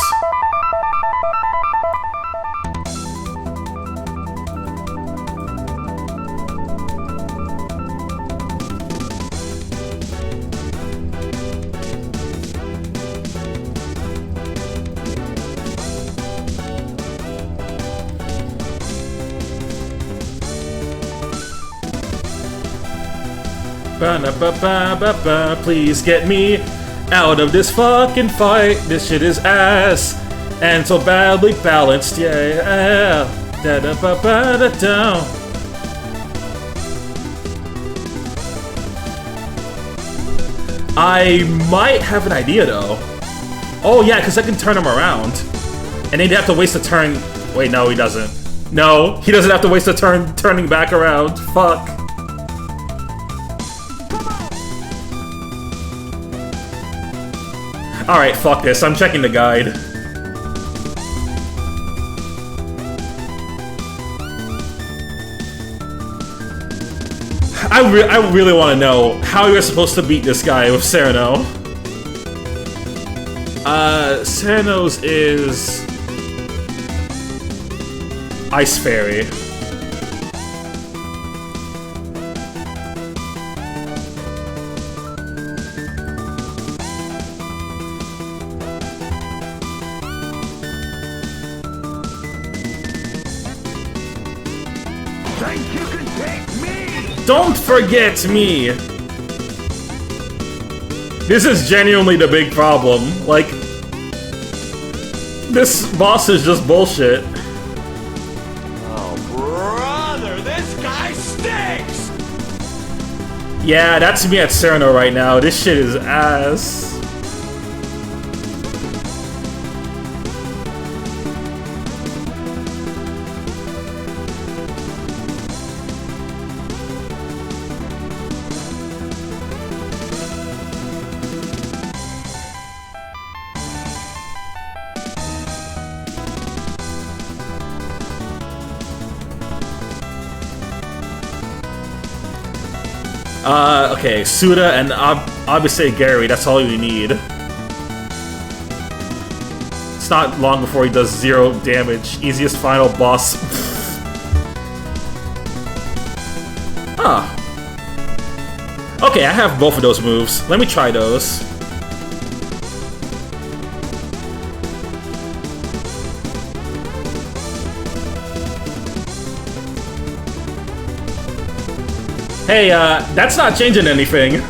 Ba-na-ba-ba-ba-ba, please get me out of this fucking fight. This shit is ass and so badly balanced, yeah. Da-da-ba-ba-da-da. I might have an idea though. Oh yeah, because I can turn him around. And he'd have to waste a turn. Wait, no, he doesn't. No, he doesn't have to waste a turn turning back around. Fuck. Alright, fuck this. I'm checking the guide. I really want to know how you're supposed to beat this guy with Sereno. Sereno's is... Ice Fairy. Don't forget me! This is genuinely the big problem. Like, this boss is just bullshit. Oh, brother, this guy stinks! Yeah, that's me at Sereno right now. This shit is ass. Okay, Suda and obviously Gary, that's all you need. It's not long before he does 0 damage. Easiest final boss. Ah. Okay, I have both of those moves. Let me try those. Hey, that's not changing anything.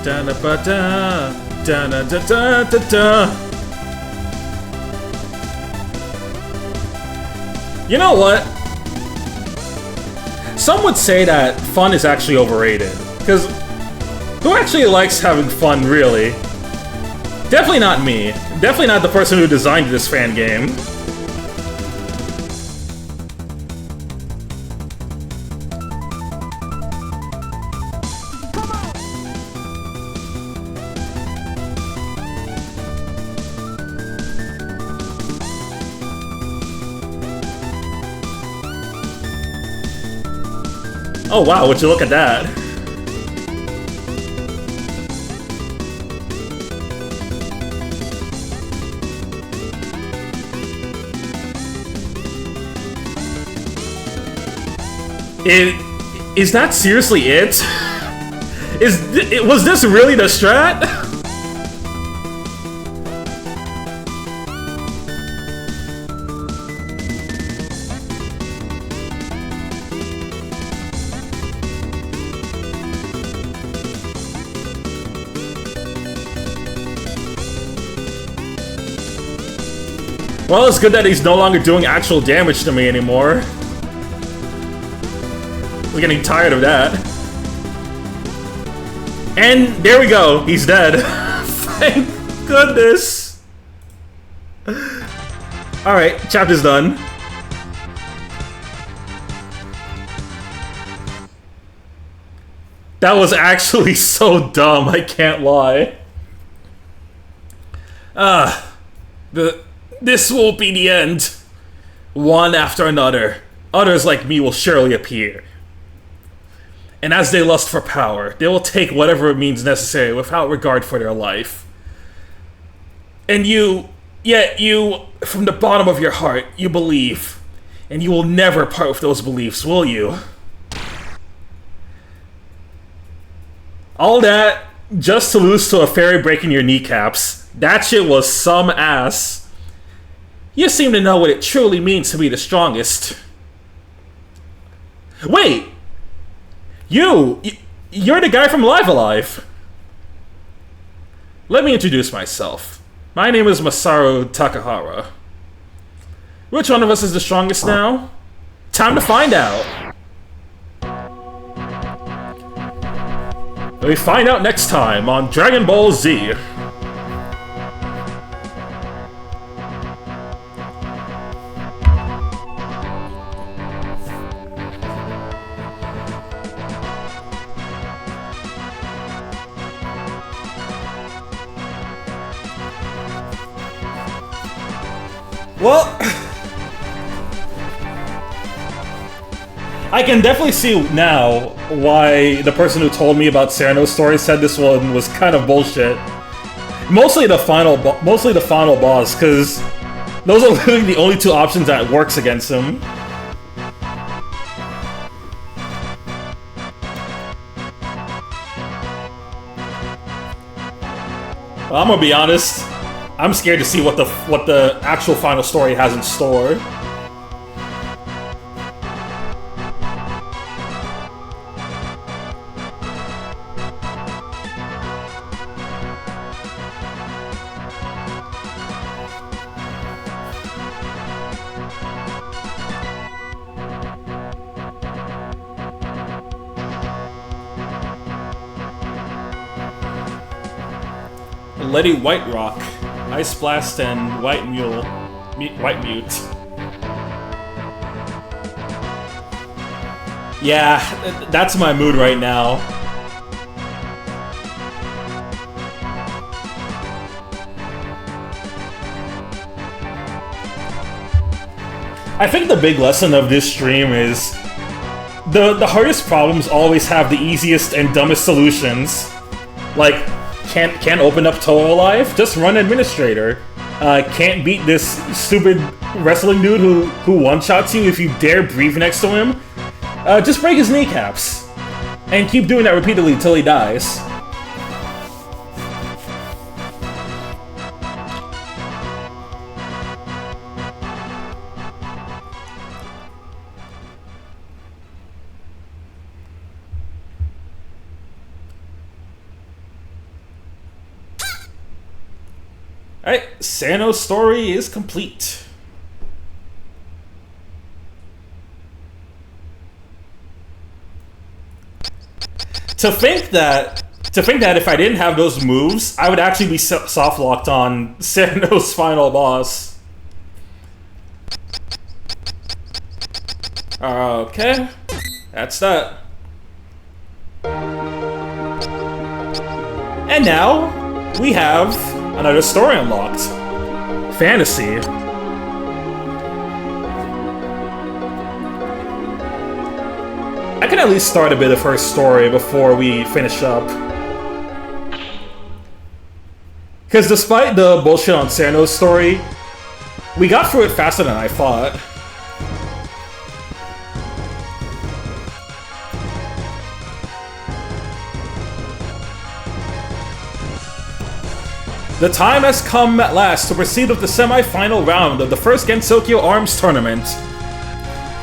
Da-da-ba-da, da-da-da-da-da-da. You know what? Some would say that fun is actually overrated. Because who actually likes having fun, really? Definitely not me. Definitely not the person who designed this fan game. Oh wow, would you look at that? Is that seriously it? Was this really the strat? Well, it's good that he's no longer doing actual damage to me anymore. We're getting tired of that. And there we go, he's dead. Thank goodness. Alright, chapter's done. That was actually so dumb, I can't lie. This won't be the end. One after another, others like me will surely appear. And as they lust for power, they will take whatever means necessary without regard for their life. And you, from the bottom of your heart, you believe. And you will never part with those beliefs, will you? All that just to lose to a fairy breaking your kneecaps. That shit was some ass. You seem to know what it truly means to be the strongest. Wait! You're the guy from Live Alive! Let me introduce myself. My name is Masaru Takahara. Which one of us is the strongest now? Time to find out! We find out next time on Dragon Ball Z. Well, I can definitely see now why the person who told me about Sereno's story said this one was kind of bullshit. Mostly the final boss, because those are literally the only two options that works against him. Well, I'm gonna be honest. I'm scared to see what the actual final story has in store. Lady White Rock, Ice Blast, and White Mute. Yeah, that's my mood right now. I think the big lesson of this stream is the hardest problems always have the easiest and dumbest solutions. Like, can't open up Touhou Alive? Just run Administrator. Can't beat this stupid wrestling dude who one-shots you if you dare breathe next to him? Just break his kneecaps. And keep doing that repeatedly till he dies. Alright, Sano's story is complete. To think that if I didn't have those moves, I would actually be soft locked on Sano's final boss. Okay, that's that. And now we have another story unlocked. Fantasy. I can at least start a bit of her story before we finish up. Because despite the bullshit on Sereno's story, we got through it faster than I thought. The time has come at last to proceed with the semi-final round of the first Gensokyo Arms Tournament.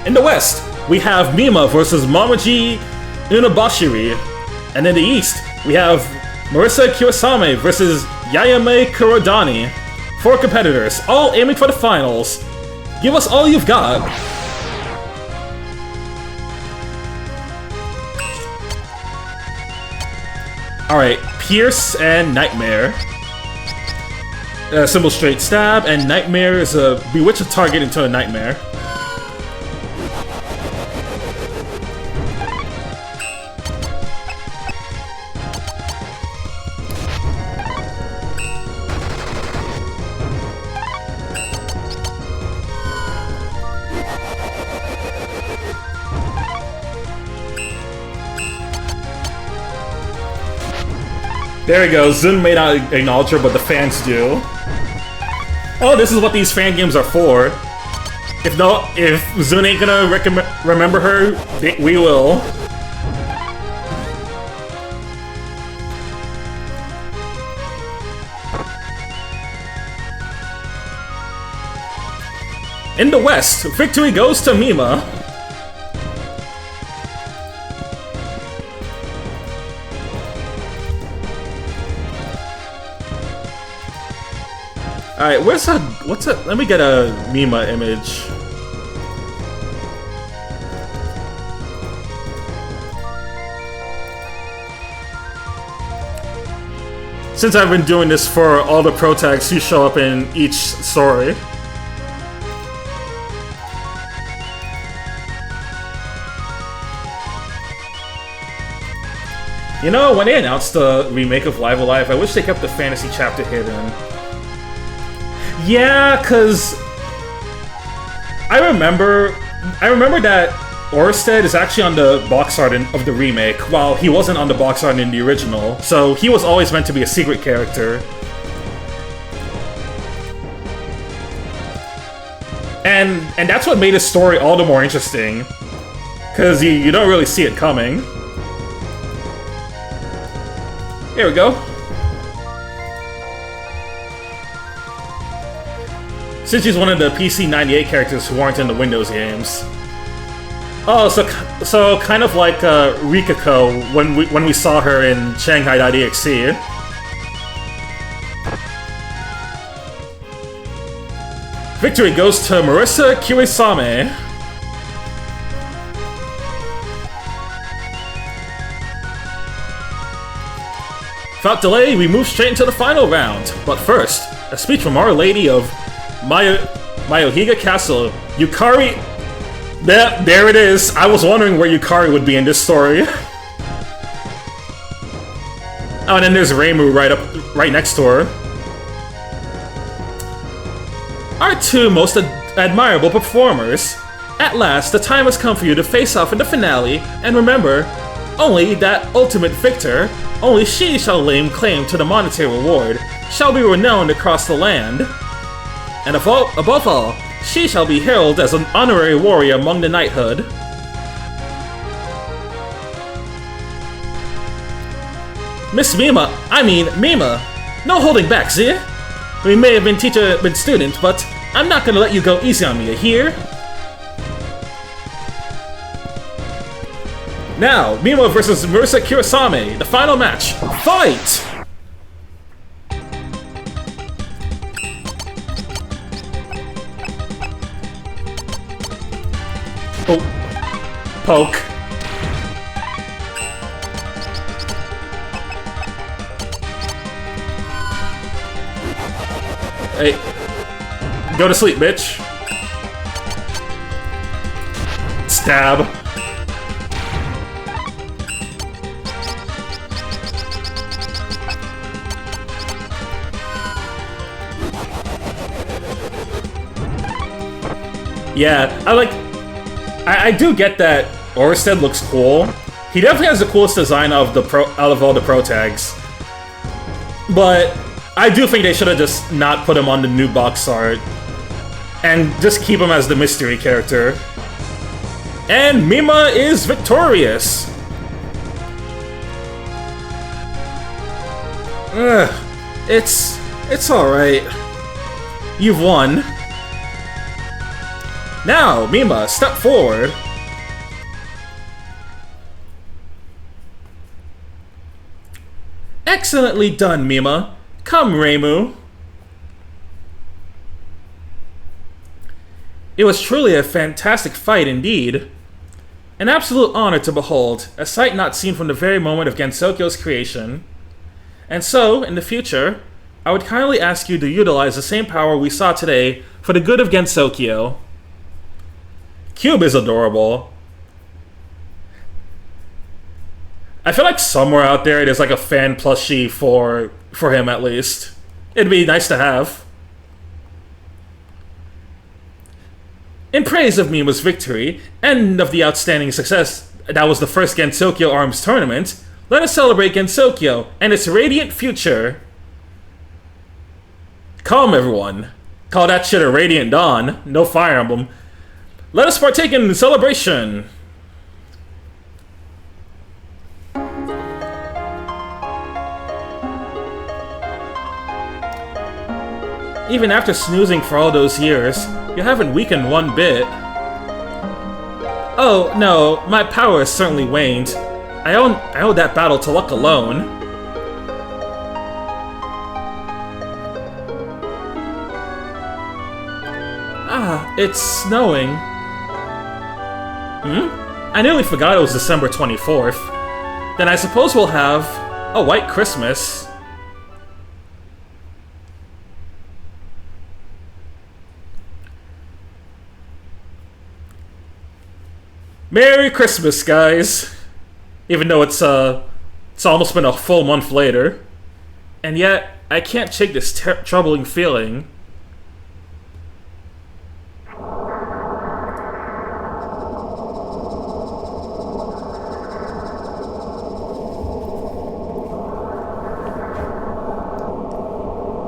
In the West, we have Mima versus Mamaji Unabashiri. And in the East, we have Marisa Kiwasame versus Yayame Kurodani. 4 competitors, all aiming for the finals. Give us all you've got. Alright, Pierce and Nightmare. Simple straight stab, and Nightmare is a bewitch a target into a nightmare. There we go, Zun may not acknowledge her, but the fans do. Oh, this is what these fan games are for. If Zun ain't gonna remember her, we will. In the West, victory goes to Mima. Alright, let me get a Mima image. Since I've been doing this for all the pro tags who show up in each story. You know, when they announced the remake of Live Alive, I wish they kept the fantasy chapter hidden. Yeah, cause I remember that Orsted is actually on the box art of the remake, while he wasn't on the box art in the original, so he was always meant to be a secret character. And that's what made his story all the more interesting, cause you don't really see it coming. Here we go. Since she's one of the PC 98 characters who aren't in the Windows games. Oh, so kind of like Rikako when we saw her in Shanghai.exe. Victory goes to Marisa Kiwasame. Without delay, we move straight into the final round. But first, a speech from Our Lady of Mayohiga Castle, Yukari. There it is. I was wondering where Yukari would be in this story. Oh, and then there's Reimu right next to her. Our 2 most admirable performers. At last, the time has come for you to face off in the finale, and remember, only that ultimate victor, only she shall lay claim to the monetary reward, shall be renowned across the land. And above all, she shall be heralded as an honorary warrior among the knighthood. Miss Mima, no holding back, see? We may have been teacher-student, but I'm not gonna let you go easy on me, you hear? Now, Mima versus Marisa Kiwasame, the final match. Fight! Oh. Poke. Hey. Go to sleep, bitch. Stab. Yeah, I do get that Orsted looks cool. He definitely has the coolest design of out of all the pro tags. But I do think they should have just not put him on the new box art and just keep him as the mystery character. And Mima is victorious. It's alright. You've won. Now, Mima, step forward. Excellently done, Mima. Come, Reimu. It was truly a fantastic fight indeed. An absolute honor to behold, a sight not seen from the very moment of Gensokyo's creation. And so, in the future, I would kindly ask you to utilize the same power we saw today for the good of Gensokyo. Cube is adorable. I feel like somewhere out there there's like a fan plushie for him at least. It'd be nice to have. In praise of Mima's victory, and of the outstanding success that was the first Gensokyo Arms tournament, let us celebrate Gensokyo and its radiant future. Calm, everyone. Call that shit a Radiant Dawn. No Fire Emblem. Let us partake in the celebration. Even after snoozing for all those years, you haven't weakened one bit. Oh, no, my power has certainly waned. I owe that battle to luck alone. Ah, it's snowing. I nearly forgot it was December 24th. Then I suppose we'll have a white Christmas. Merry Christmas, guys! Even though it's almost been a full month later. And yet, I can't shake this troubling feeling.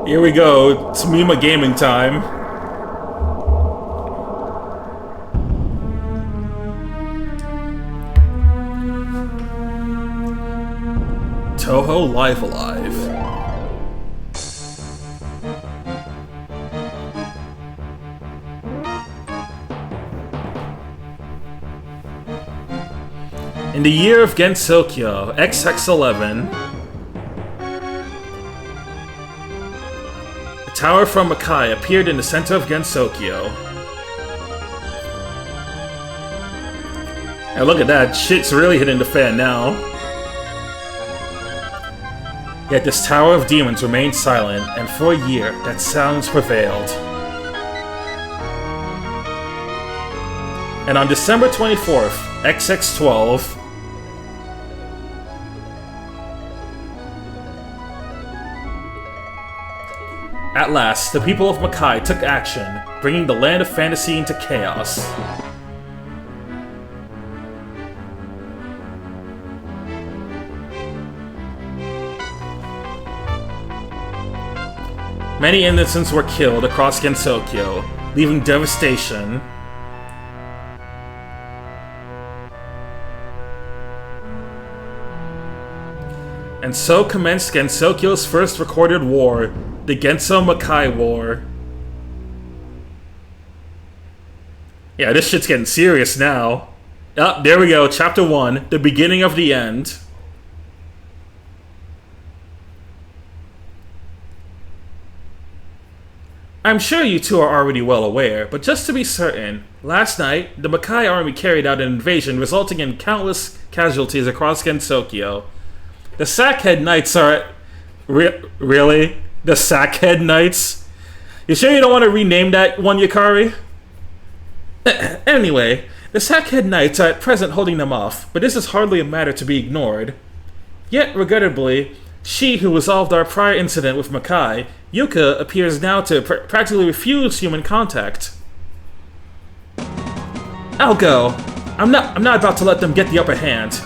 Here we go, it's Mima gaming time. Touhou Live Alive. In the year of Gensokyo, XX11, a tower from Makai appeared in the center of Gensokyo. And look at that, shit's really hitting the fan now. Yet this tower of demons remained silent, and for a year, that silence prevailed. And on December 24th, XX12, at last, the people of Makai took action, bringing the land of fantasy into chaos. Many innocents were killed across Gensokyo, leaving devastation. And so commenced Gensokyo's first recorded war, the Genso Makai War. Yeah, this shit's getting serious now. Ah, there we go, Chapter 1, the beginning of the end. I'm sure you two are already well aware, but just to be certain, last night, the Makai army carried out an invasion resulting in countless casualties across Gensokyo. The Sackhead Knights are... Really? The Sackhead Knights? You sure you don't want to rename that one, Yukari? Anyway, the Sackhead Knights are at present holding them off, but this is hardly a matter to be ignored. Yet, regrettably, she who resolved our prior incident with Makai, Yuka, appears now to practically refuse human contact. I'll go. I'm not about to let them get the upper hand.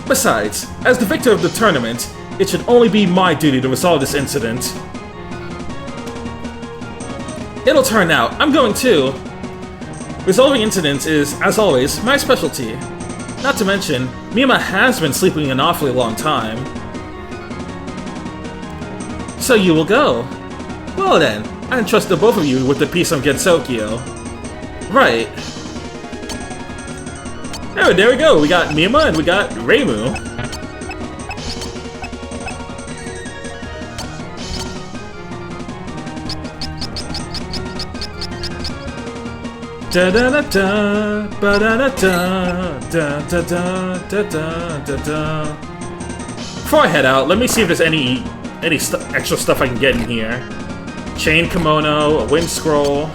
Besides, as the victor of the tournament, it should only be my duty to resolve this incident. It'll turn out. I'm going too. Resolving incidents is, as always, my specialty. Not to mention, Mima has been sleeping an awfully long time. So you will go. Well then, I entrust the both of you with the piece of Gensokyo. Right. Oh, there we go. We got Mima and we got Reimu. Da da da da, ba da da da, da da da da da da da. Before I head out, let me see if there's any extra stuff I can get in here. Chain kimono, a wind scroll.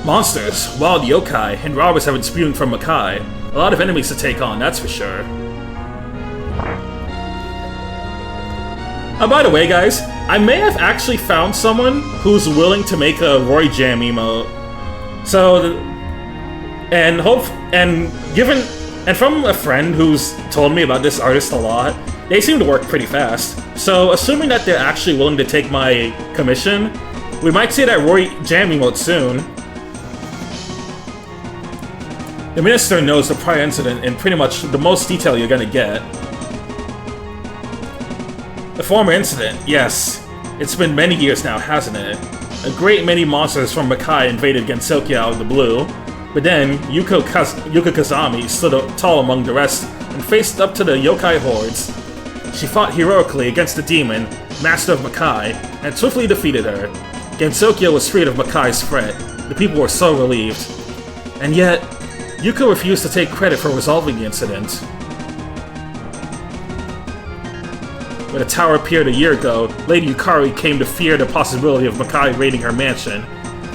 Monsters, wild yokai, and robbers have been spewing from Makai. A lot of enemies to take on, that's for sure. By the way, guys, I may have actually found someone who's willing to make a Roy Jam emote. So, and from a friend who's told me about this artist a lot, they seem to work pretty fast. So, assuming that they're actually willing to take my commission, we might see that Roy Jam emote soon. The Minister knows the prior incident in pretty much the most detail you're gonna get. The former incident, yes. It's been many years now, hasn't it? A great many monsters from Makai invaded Gensokyo out of the blue, but then Yuka Kazami stood tall among the rest and faced up to the yokai hordes. She fought heroically against the demon, master of Makai, and swiftly defeated her. Gensokyo was freed of Makai's threat. The people were so relieved. And yet, Yuka refused to take credit for resolving the incident. When the tower appeared a year ago, Lady Yukari came to fear the possibility of Makai raiding her mansion.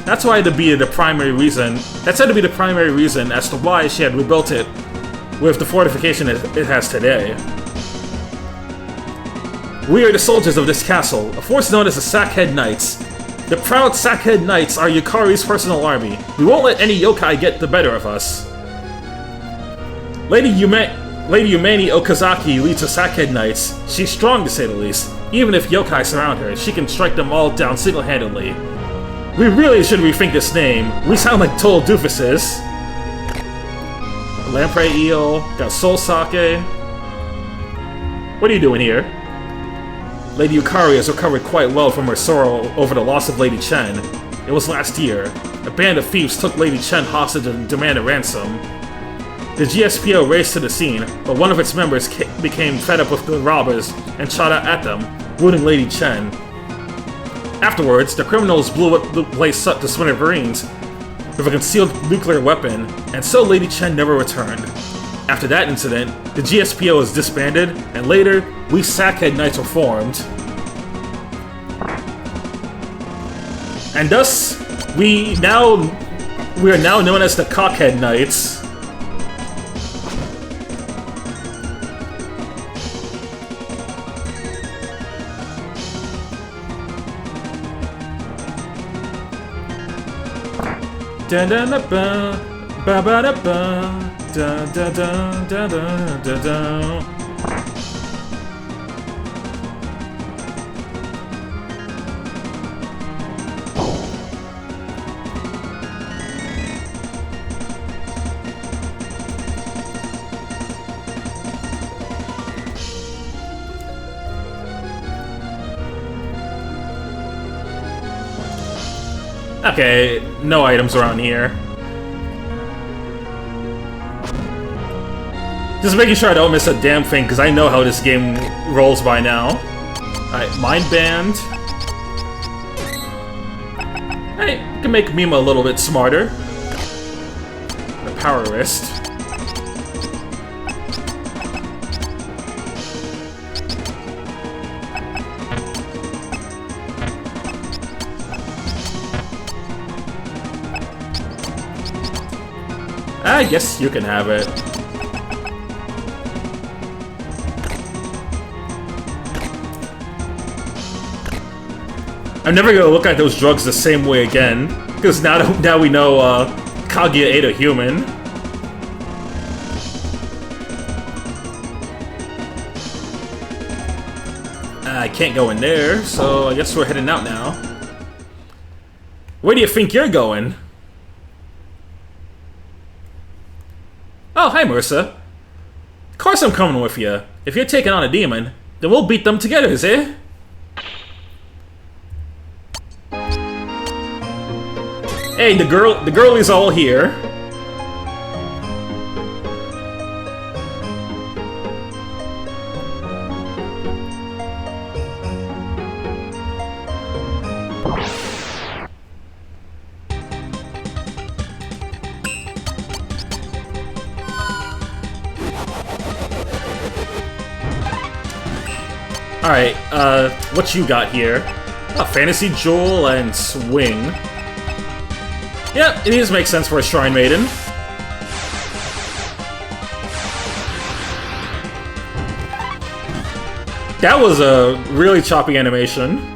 That's why to be the primary reason. That's said to be the primary reason as to why she had rebuilt it with the fortification it has today. We are the soldiers of this castle, a force known as the Sackhead Knights. The proud Sackhead Knights are Yukari's personal army. We won't let any yokai get the better of us. Lady Yumeni Okazaki leads the Sackhead Knights. She's strong to say the least. Even if yokai surround her, she can strike them all down single-handedly. We really should rethink this name. We sound like total doofuses. Lamprey Eel, got Soul Sake. What are you doing here? Lady Yukari has recovered quite well from her sorrow over the loss of Lady Chen. It was last year. A band of thieves took Lady Chen hostage and demanded ransom. The GSPO raced to the scene, but one of its members became fed up with the robbers and shot out at them, wounding Lady Chen. Afterwards, the criminals blew up the place up to smithereens with a concealed nuclear weapon, and so Lady Chen never returned. After that incident, the GSPO was disbanded, and later, we Sackhead Knights were formed. And thus, we are now known as the Cockhead Knights. Da da da ba ba ba da ba da da da da da da da. Okay, no items around here. Just making sure I don't miss a damn thing, because I know how this game rolls by now. Alright, Mind Band. Hey, can make Mima a little bit smarter. The Power Wrist. I guess you can have it. I'm never gonna look at those drugs the same way again, because now we know Kaguya ate a human. I can't go in there, so I guess we're heading out now. Where do you think you're going? Oh, hi, Marissa. Of course I'm coming with you. If you're taking on a demon, then we'll beat them together, eh? Hey, the girl is all here. Alright, what you got here? Fantasy Jewel and Swing. Yeah, it does make sense for a Shrine Maiden. That was a really choppy animation.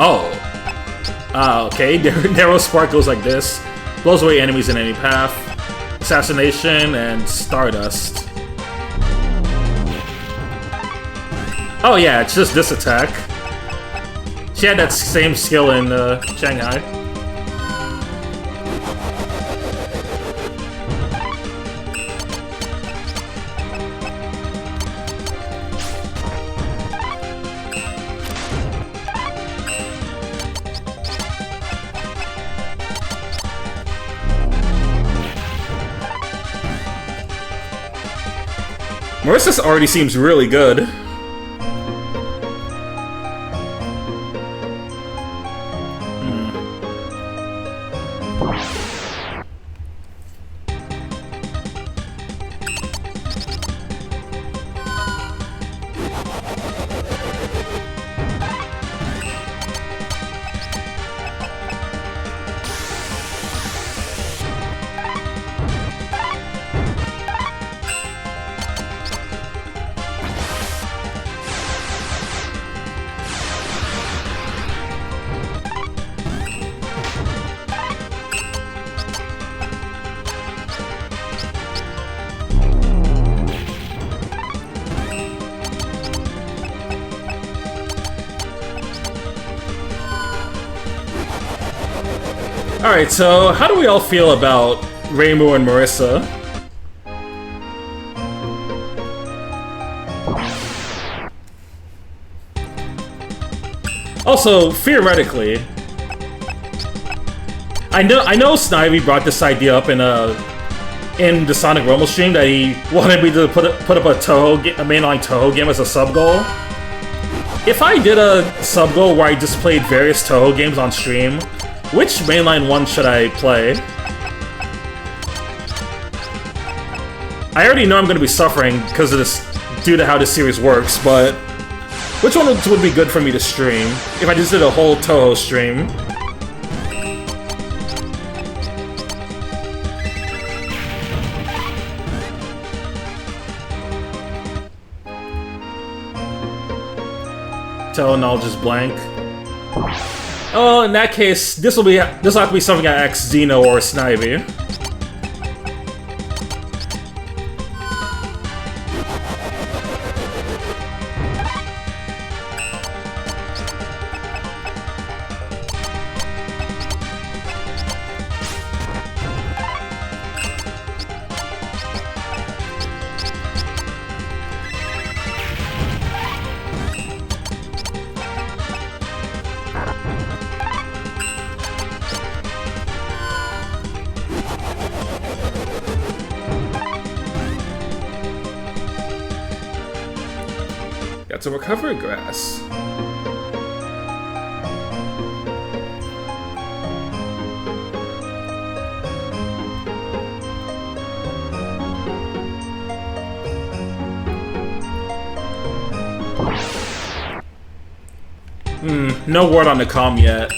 Oh. Okay. Narrow Spark goes like this. Blows away enemies in any path. Assassination and Stardust. Oh yeah, it's just this attack. She had that same skill in Shanghai. Marissa's already seems really good. Alright, so how do we all feel about Rainbow and Marissa? Also, theoretically, I know Snivy brought this idea up in the Sonic Rumble stream that he wanted me to put up a mainline Touhou game as a sub goal. If I did a sub goal where I just played various Touhou games on stream, which mainline one should I play? I already know I'm going to be suffering because of this, due to how this series works, but which one would be good for me to stream if I just did a whole Touhou stream? Touhou knowledge is blank. Oh, in that case, this will have to be something I ask Xeno or Snivy. Got some recovery grass. No word on the comm yet.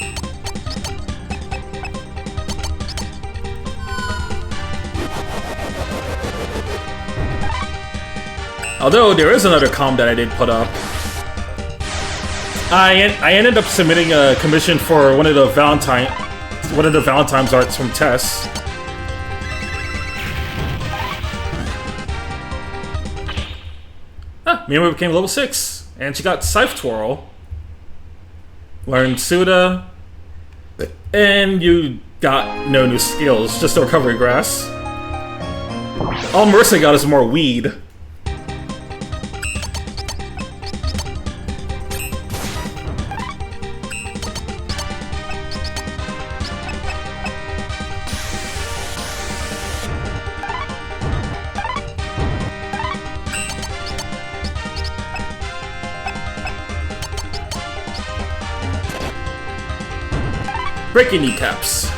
Although there is another comm that I did put up. I ended up submitting a commission for one of the Valentine's arts from Tess. Miuma became level 6, and she got Scythe Twirl. Learned Suda, and you got no new skills, just a recovery grass. All Mercy got is more weed. Breaking kneecaps.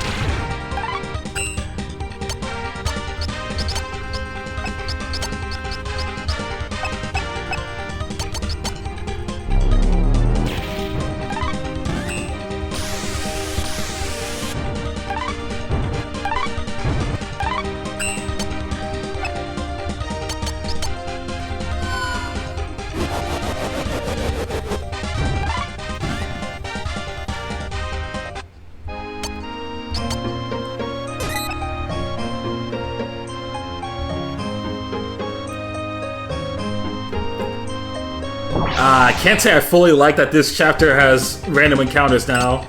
I can't say I fully like that this chapter has random encounters now.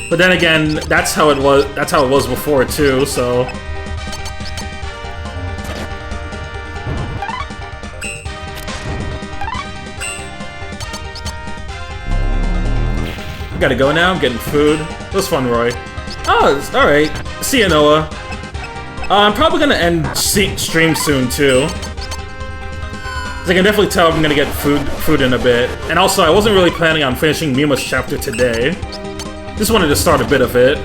But then again, that's how it was before too, so I gotta go now, I'm getting food. It was fun, Roy. Oh, alright. See ya, Noah. I'm probably gonna end stream soon too. I can definitely tell I'm gonna get food in a bit. And also, I wasn't really planning on finishing Miuma's chapter today. Just wanted to start a bit of it.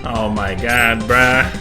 Oh my god, bruh.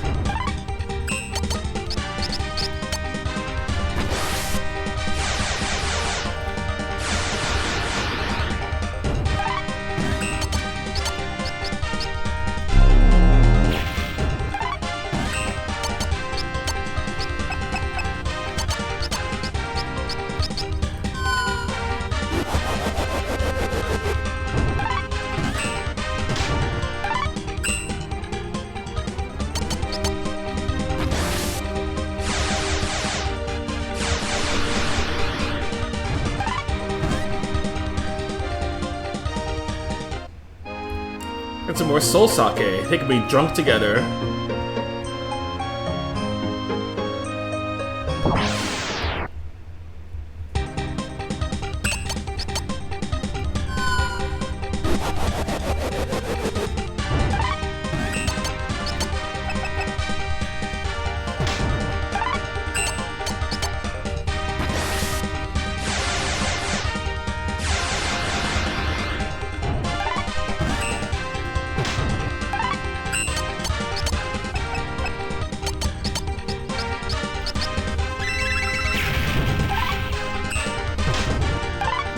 Get some more soul sake. They can be drunk together.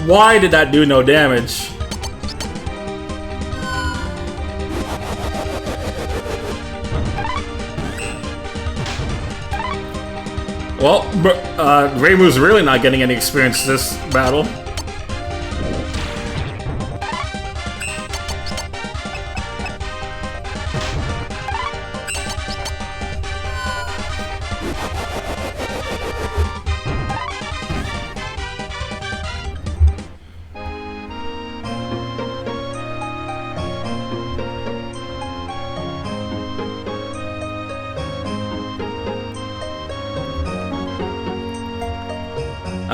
Why did that do no damage? Well, Reimu's really not getting any experience this battle.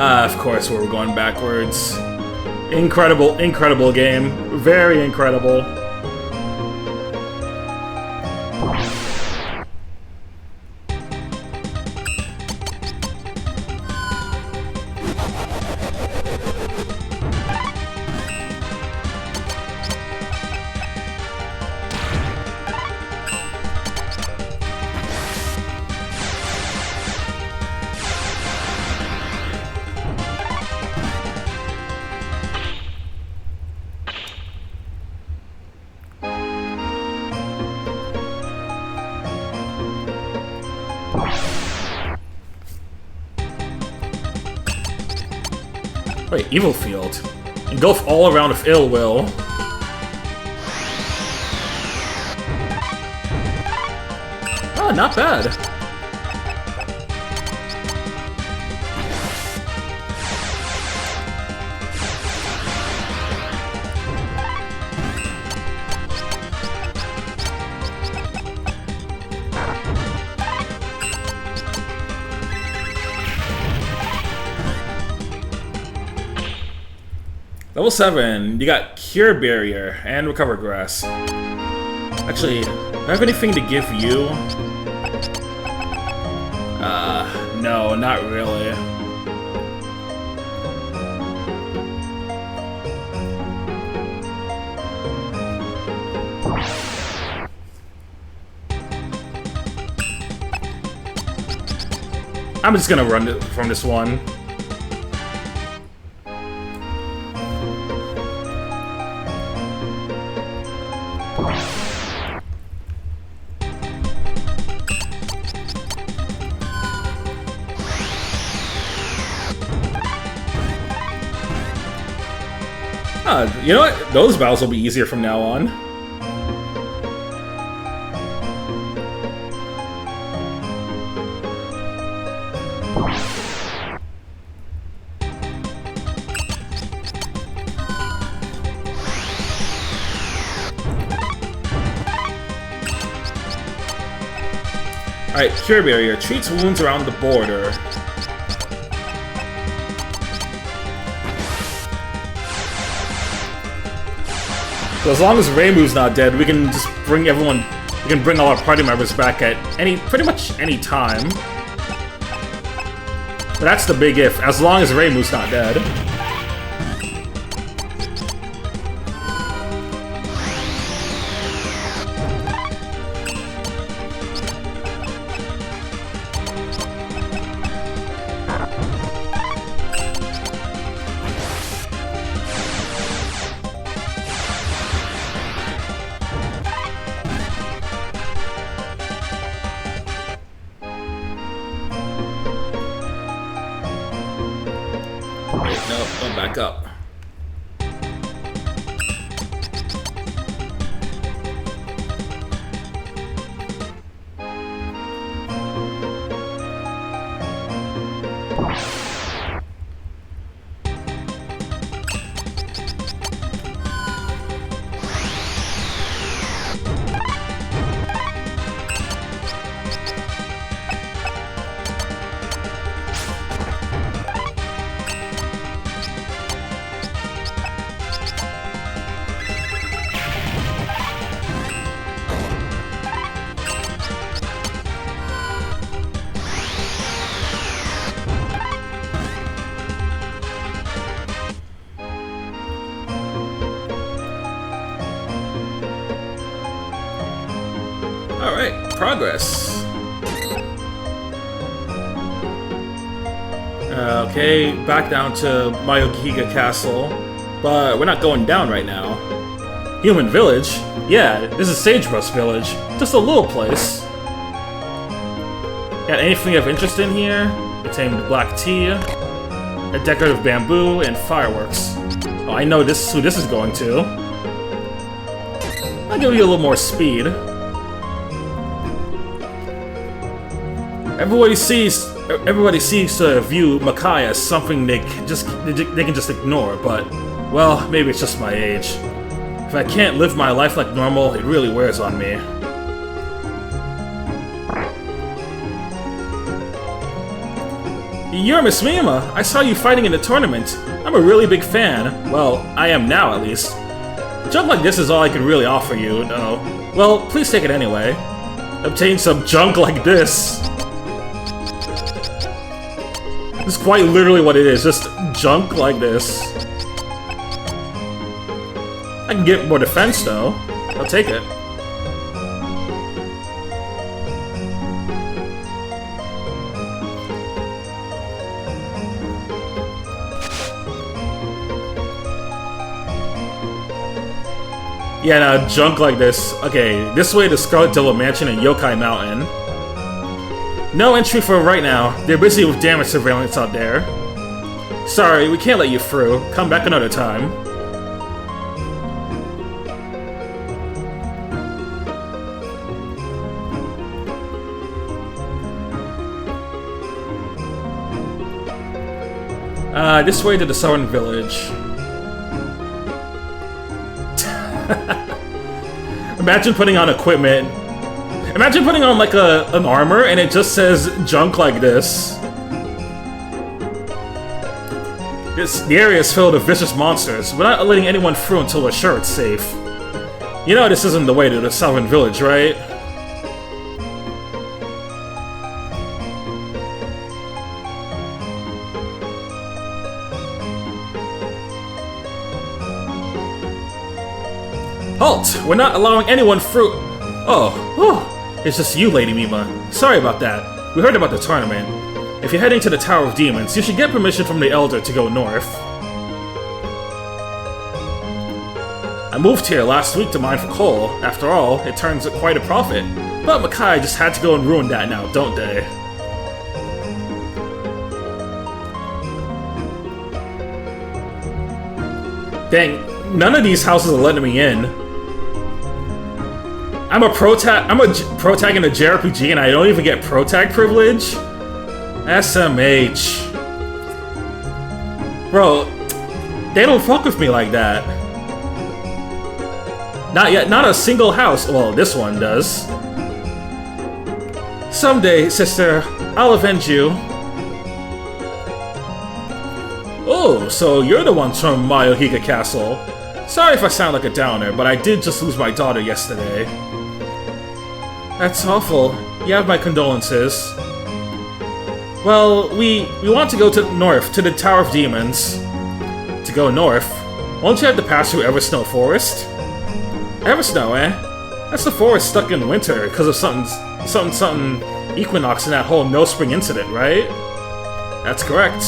Of course we're going backwards. Incredible, incredible game. Very incredible. Wait, Evil Field. Engulf all around with ill will. Ah, not bad. Level 7, you got Cure Barrier and Recover Grass. Actually, do I have anything to give you? No, not really. I'm just gonna run it from this one. You know what? Those battles will be easier from now on. Alright, Cure Barrier. Treats wounds around the border. So as long as Reimu's not dead, we can just bring everyone... We can bring all our party members back at pretty much any time. But that's the big if, as long as Reimu's not dead. No, don't back up. Alright, progress. Okay, back down to Mayogiga Castle. But we're not going down right now. Human Village? Yeah, this is Sagebrush Village. Just a little place. Got anything of interest in here? Obtained black tea, a decorative bamboo, and fireworks. Oh, I know this who this is going to. I'll give you a little more speed. Everybody seems to view Makai as something they can just ignore, but, well, maybe it's just my age. If I can't live my life like normal, it really wears on me. You're Miss Mima. I saw you fighting in the tournament. I'm a really big fan. Well, I am now, at least. Junk like this is all I can really offer you, no. Well, please take it anyway. Obtain some junk like this. This is quite literally what it is, just junk like this. I can get more defense, though. I'll take it. Yeah, now junk like this. Okay, this way to Scarlet Devil Mansion and Yokai Mountain. No entry for right now. They're busy with damage surveillance out there. Sorry, we can't let you through. Come back another time. This way to the Southern Village. Imagine putting on equipment. Imagine putting on like an armor and it just says junk like this. The area is filled with vicious monsters. We're not letting anyone through until we're sure it's safe. You know this isn't the way to the Southern Village, right? Halt! We're not allowing anyone through. Oh, it's just you, Lady Mima. Sorry about that. We heard about the tournament. If you're heading to the Tower of Demons, you should get permission from the Elder to go north. I moved here last week to mine for coal. After all, it turns out quite a profit. But Makai just had to go and ruin that now, don't they? Dang, none of these houses are letting me in. I'm a protag in a JRPG and I don't even get protag privilege? SMH. Bro, they don't fuck with me like that. Not yet, not a single house. Well, this one does. Someday, sister, I'll avenge you. Oh, so you're the ones from Mayohiga Castle. Sorry if I sound like a downer, but I did just lose my daughter yesterday. That's awful. You have my condolences. Well, we want to go to north, to the Tower of Demons. To go north? Won't you have to pass through Eversnow Forest? Eversnow, eh? That's the forest stuck in winter because of something equinox in that whole No Spring incident, right? That's correct.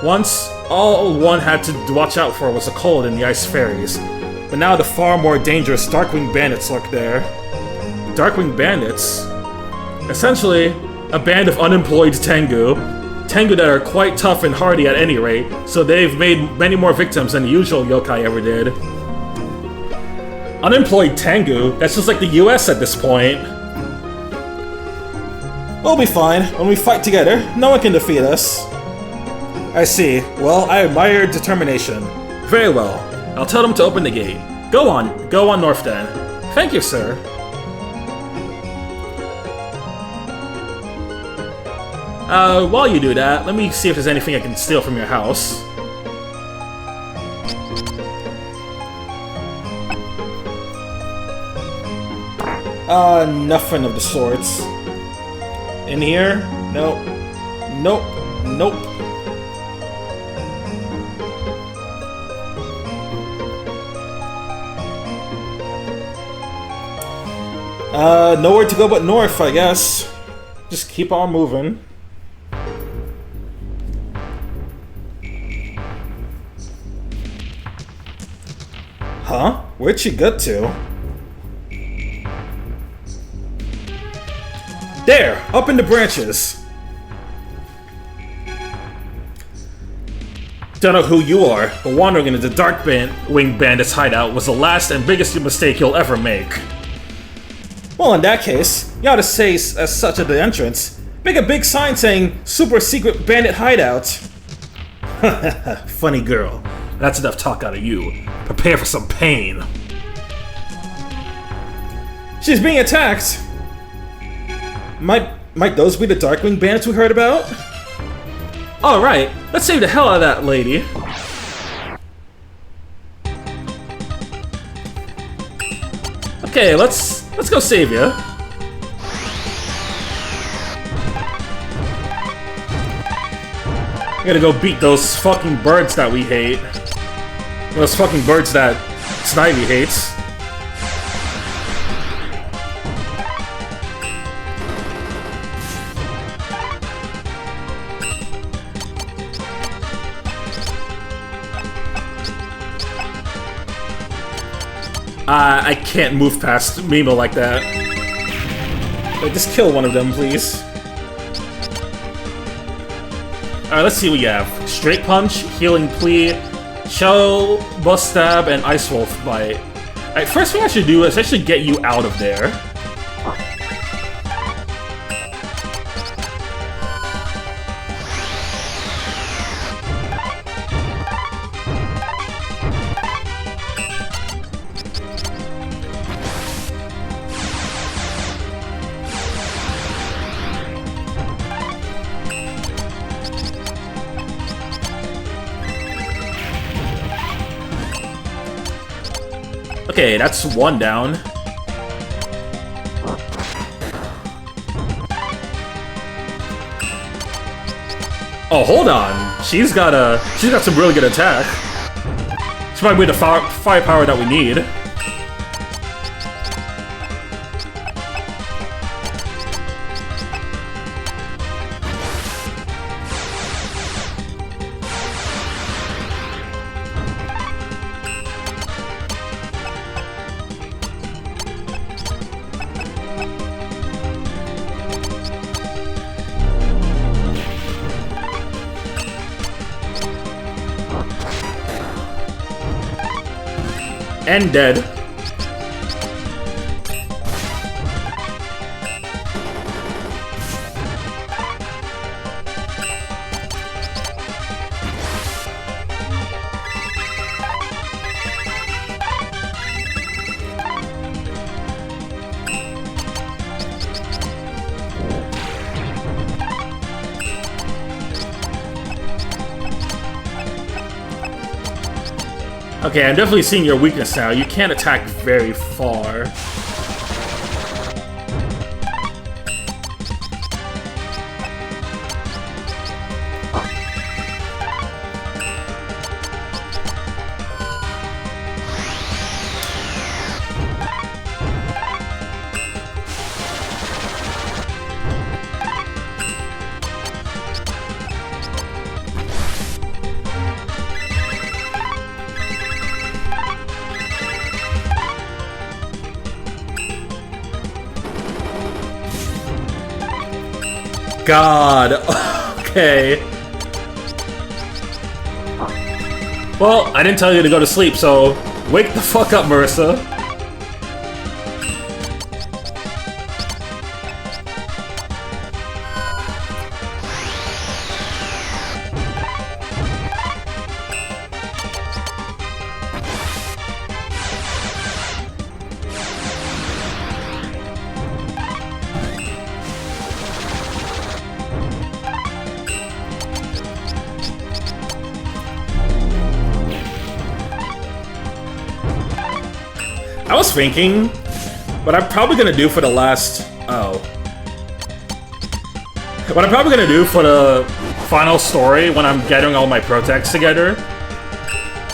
Once, all one had to watch out for was the cold and the ice fairies. But now the far more dangerous Darkwing Bandits lurk there. Darkwing Bandits? Essentially, a band of unemployed Tengu. Tengu that are quite tough and hardy at any rate, so they've made many more victims than the usual yokai ever did. Unemployed Tengu? That's just like the US at this point. We'll be fine. When we fight together, no one can defeat us. I see. Well, I admire your determination. Very well. I'll tell them to open the gate. Go on north then. Thank you, sir. While you do that, let me see if there's anything I can steal from your house. Nothing of the sorts. In here? Nope. Nope. Nope. Nowhere to go but north, I guess. Just keep on moving. Huh? Where'd she get to? There! Up in the branches! Don't know who you are, but wandering into the Darkwing Bandits hideout was the last and biggest mistake you'll ever make. Well, in that case, you ought to say as such at the entrance. Make a big sign saying, Super Secret Bandit Hideout. Funny girl. That's enough talk out of you. Prepare for some pain. She's being attacked! Might those be the Darkwing Bandits we heard about? Alright, let's save the hell out of that lady. Okay, let's go save you. I gotta go beat those fucking birds that we hate. Those fucking birds that Snivy hates. I can't move past Mimo like that. Wait, just kill one of them, please. Alright, let's see what you have. Straight Punch, Healing Plea, Shell, Bust Stab, and Ice Wolf Bite. Alright, first thing I should do is I should get you out of there. Okay, that's one down. Oh, hold on. She's got some really good attack. She might be the firepower that we need. And dead. Okay, I'm definitely seeing your weakness now. You can't attack very far. God. Okay. Well, I didn't tell you to go to sleep, so wake the fuck up, Marissa. I was thinking, what I'm probably gonna do for the last... Oh. What I'm probably gonna do for the final story when I'm getting all my protects together,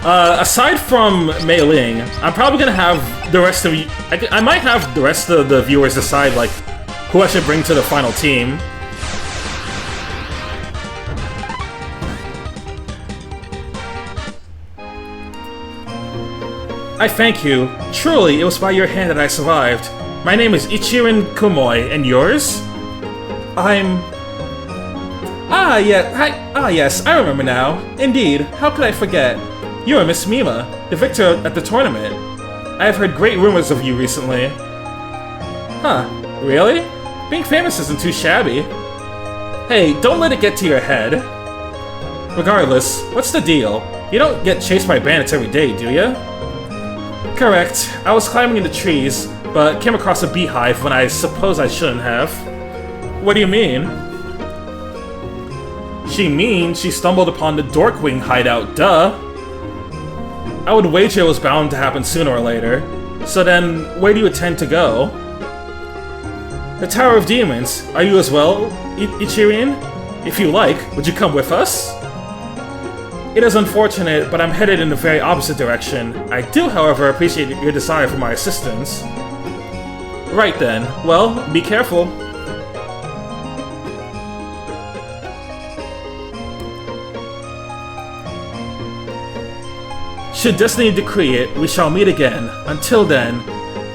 aside from Mei Ling, I'm probably gonna have the rest of you... I might have the rest of the viewers decide, like, who I should bring to the final team. I thank you. Truly, it was by your hand that I survived. My name is Ichirin Kumoy, and yours? I'm... yes, I remember now. Indeed, how could I forget? You are Miss Mima, the victor at the tournament. I have heard great rumors of you recently. Huh, really? Being famous isn't too shabby. Hey, don't let it get to your head. Regardless, what's the deal? You don't get chased by bandits every day, do you? Correct. I was climbing in the trees, but came across a beehive when I suppose I shouldn't have. What do you mean? She means she stumbled upon the Dorkwing hideout, duh. I would wager it was bound to happen sooner or later. So then, where do you intend to go? The Tower of Demons. Are you as well, Ichirin? If you like, would you come with us? It is unfortunate, but I'm headed in the very opposite direction. I do, however, appreciate your desire for my assistance. Right then. Well, be careful. Should destiny decree it, we shall meet again. Until then,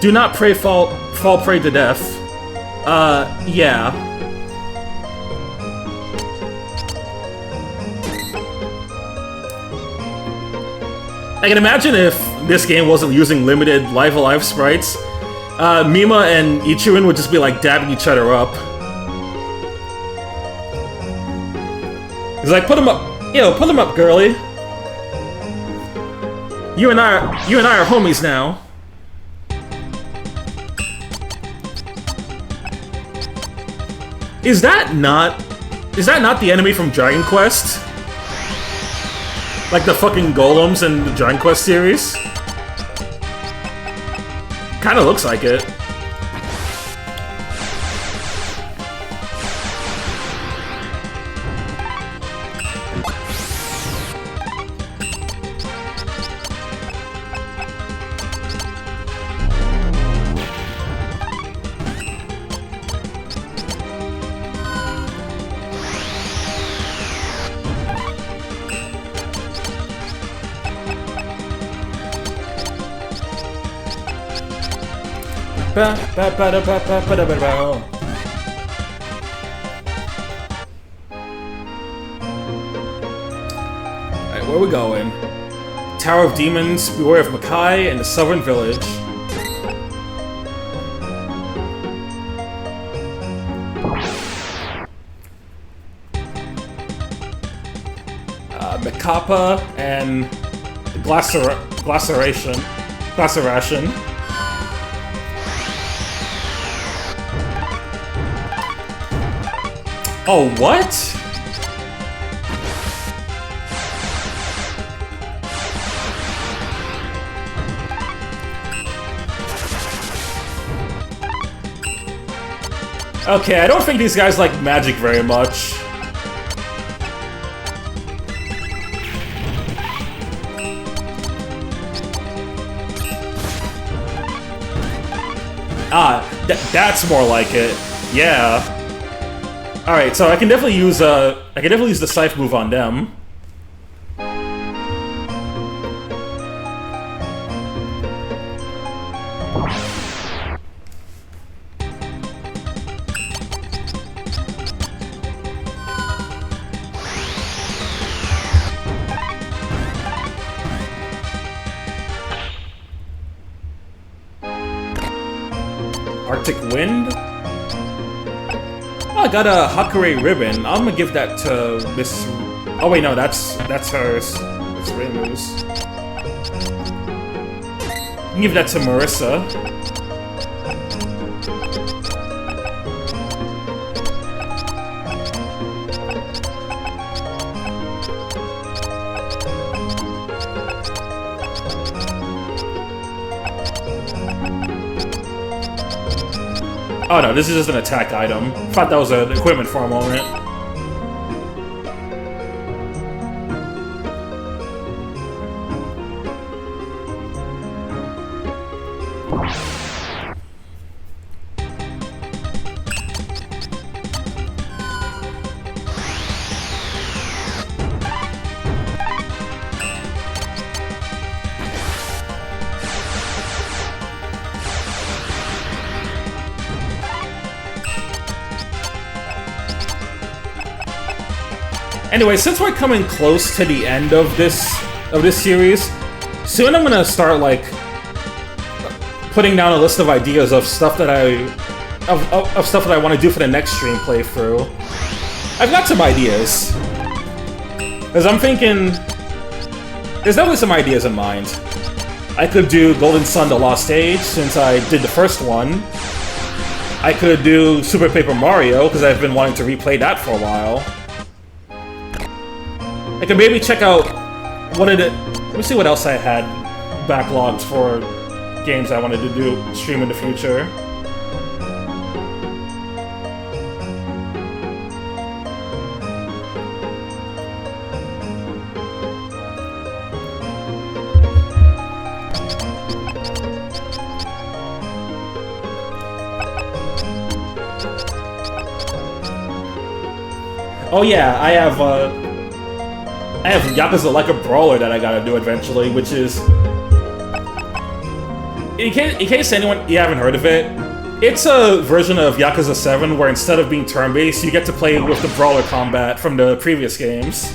do not fall prey to death. Yeah. I can imagine if this game wasn't using limited Live Alive sprites, Mima and Ichirin would just be like dabbing each other up. He's like, put him up, put him up, girly. You and I are homies now. Is that not the enemy from Dragon Quest? Like the fucking golems in the Dragon Quest series? Kinda looks like it. Alright, where are we going? Tower of Demons, beware of Makai, and the Southern Village. Mikappa and Glaceration. Oh, what? Okay, I don't think these guys like magic very much. Ah, that's more like it. Yeah. All right, so I can definitely use the Scythe move on them. Arctic Wind? Oh, I got a Hakurei ribbon. I'm gonna give that to Miss... Oh wait, no, that's hers. It's Reimu's. I can give that to Marissa. Oh no, this is just an attack item. Thought that was an equipment for a moment. Anyway, since we're coming close to the end of this series, soon I'm gonna start like putting down a list of ideas of stuff that I want to do for the next stream playthrough. I've got some ideas, because I'm thinking there's definitely some ideas in mind. I could do Golden Sun: The Lost Age since I did the first one. I could do Super Paper Mario because I've been wanting to replay that for a while. I could maybe check out what it. Let me see what else I had backlogged for games I wanted to do stream in the future. Oh yeah, I have Yakuza Like a Brawler that I gotta do eventually, which is... In case anyone, you haven't heard of it, it's a version of Yakuza 7 where instead of being turn-based, you get to play with the brawler combat from the previous games.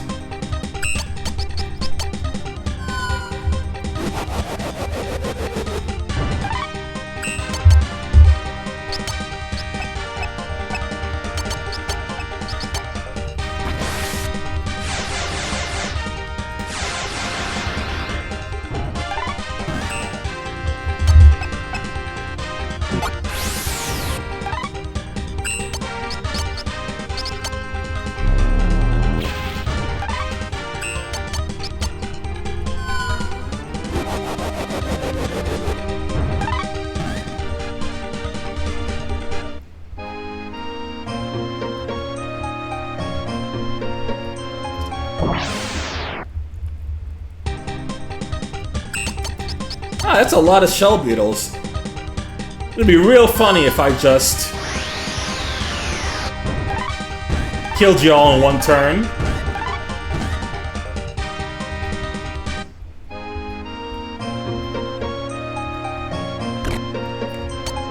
Ah, that's a lot of shell beetles. It'd be real funny if I just killed you all in one turn.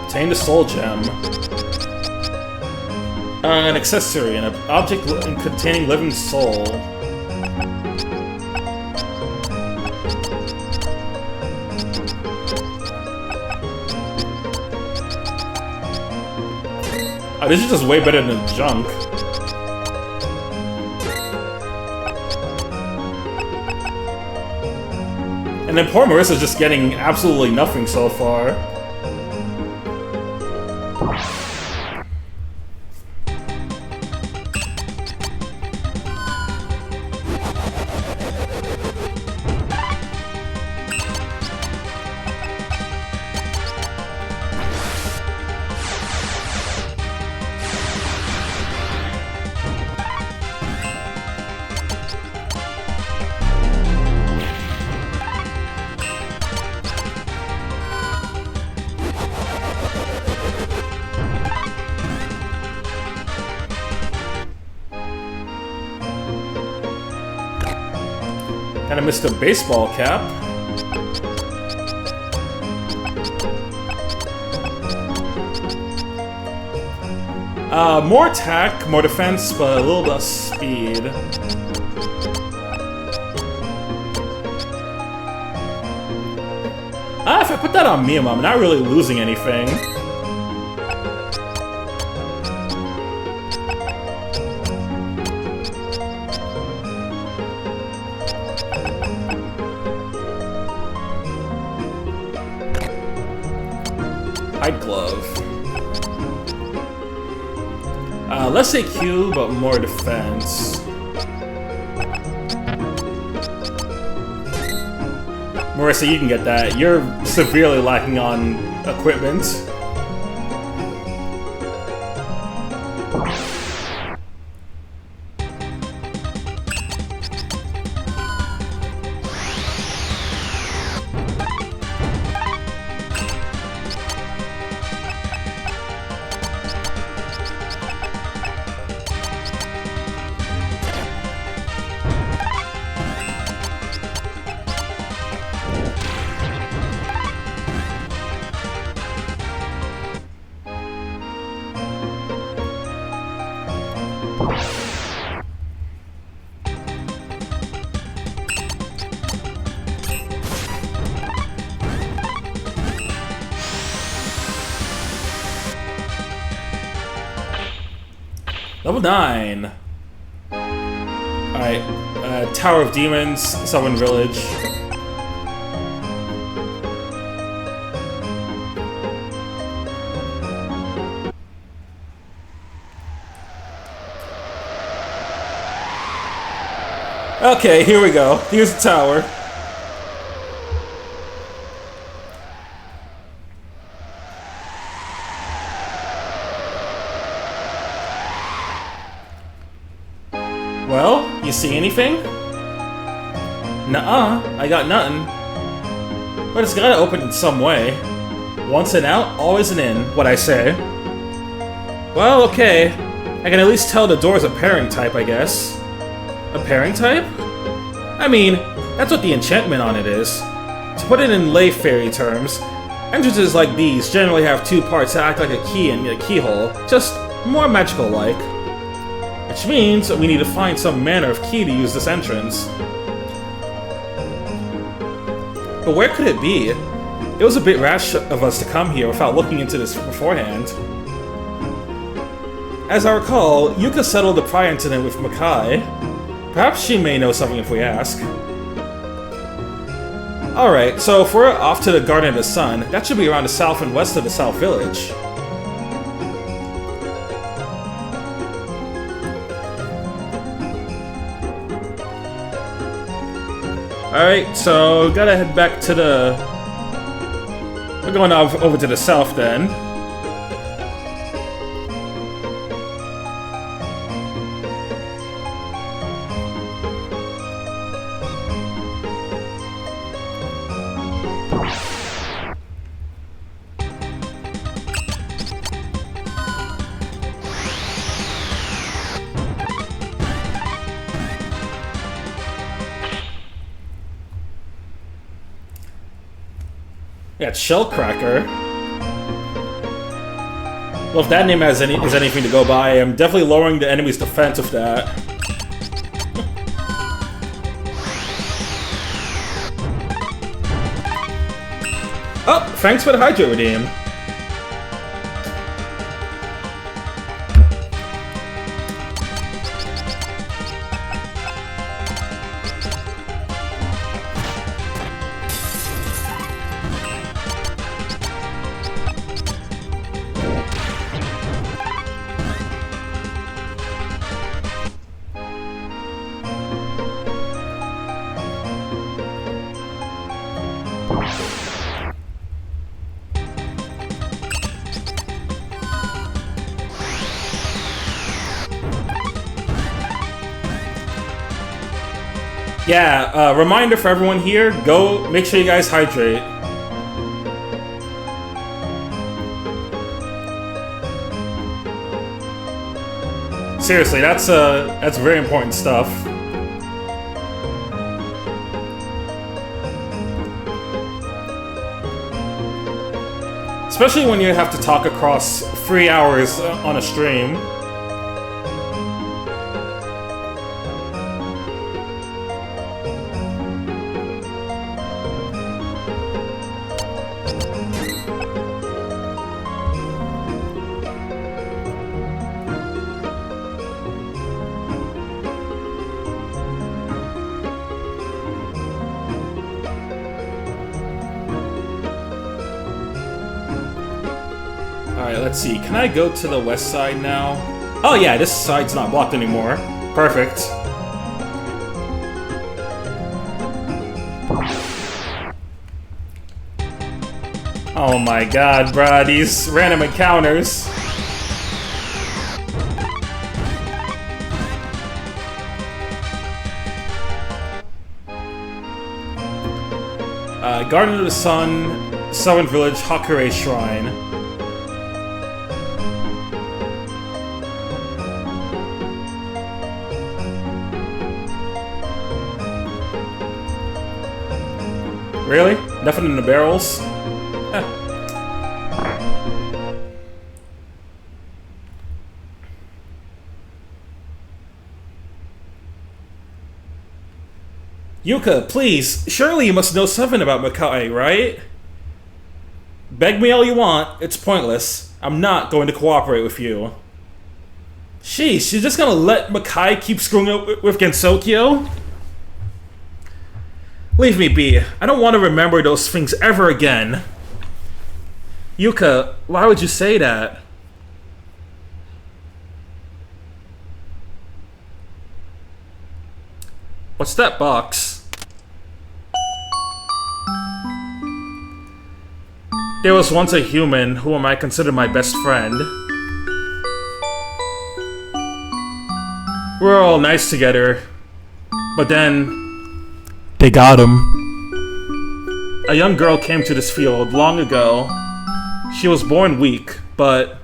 Obtain the soul gem. An accessory, an object containing living soul. Oh, this is just way better than junk. And then poor Marissa's just getting absolutely nothing so far. Kinda missed a baseball cap. More attack, more defense, but a little bit of speed. If I put that on Miyama, I'm not really losing anything. Hide glove. Let's say Q, but more defense. Marissa, you can get that. You're severely lacking on equipment. Level 9. Alright, Tower of Demons, Southern Village. Okay, here we go. Here's the tower. Well, you see anything? Nuh-uh, I got nothing. But it's gotta open in some way. Once an out, always an in, what I say. Well, okay. I can at least tell the door's a pairing type, I guess. A pairing type? I mean, that's what the enchantment on it is. To put it in lay fairy terms, entrances like these generally have two parts that act like a key and a keyhole, just more magical-like. Which means we need to find some manner of key to use this entrance. But where could it be? It was a bit rash of us to come here without looking into this beforehand. As I recall, Yuka settled the prior incident with Makai. Perhaps she may know something if we ask. Alright, so if we're off to the Garden of the Sun, that should be around the south and west of the South Village. Alright, so gotta head back to the... We're going over to the south then. Yeah, Shellcracker. Well, if that name is anything to go by, I'm definitely lowering the enemy's defense with that. Oh, thanks for the Hydro Redeem. Yeah, reminder for everyone here, go make sure you guys hydrate. Seriously, that's very important stuff. Especially when you have to talk across 3 hours on a stream. Alright, let's see. Can I go to the west side now? Oh yeah, this side's not blocked anymore. Perfect. Oh my god, bruh, these random encounters. Garden of the Sun, Southern Village, Hakure Shrine. Really? Nothing in the barrels? Eh. Yuka, please! Surely you must know something about Makai, right? Beg me all you want, it's pointless. I'm not going to cooperate with you. Sheesh, you're just gonna let Makai keep screwing up with Gensokyo? Leave me be. I don't want to remember those things ever again. Yuka, why would you say that? What's that box? There was once a human whom I considered my best friend. We were all nice together, but then they got him. A young girl came to this field long ago. She was born weak, but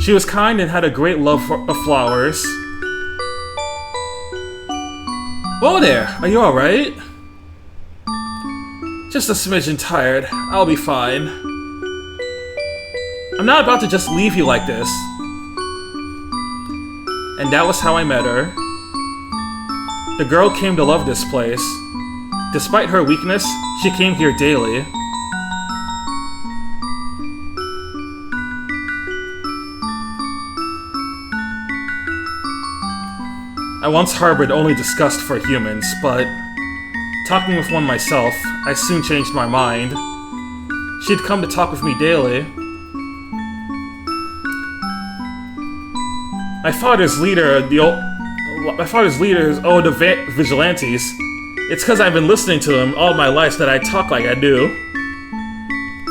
she was kind and had a great love of flowers. Whoa there, are you alright? Just a smidgen tired. I'll be fine. I'm not about to just leave you like this. And that was how I met her. The girl came to love this place. Despite her weakness, she came here daily. I once harbored only disgust for humans, but talking with one myself, I soon changed my mind. She'd come to talk with me daily. My father's leader is the Vigilantes. It's because I've been listening to them all my life that I talk like I do.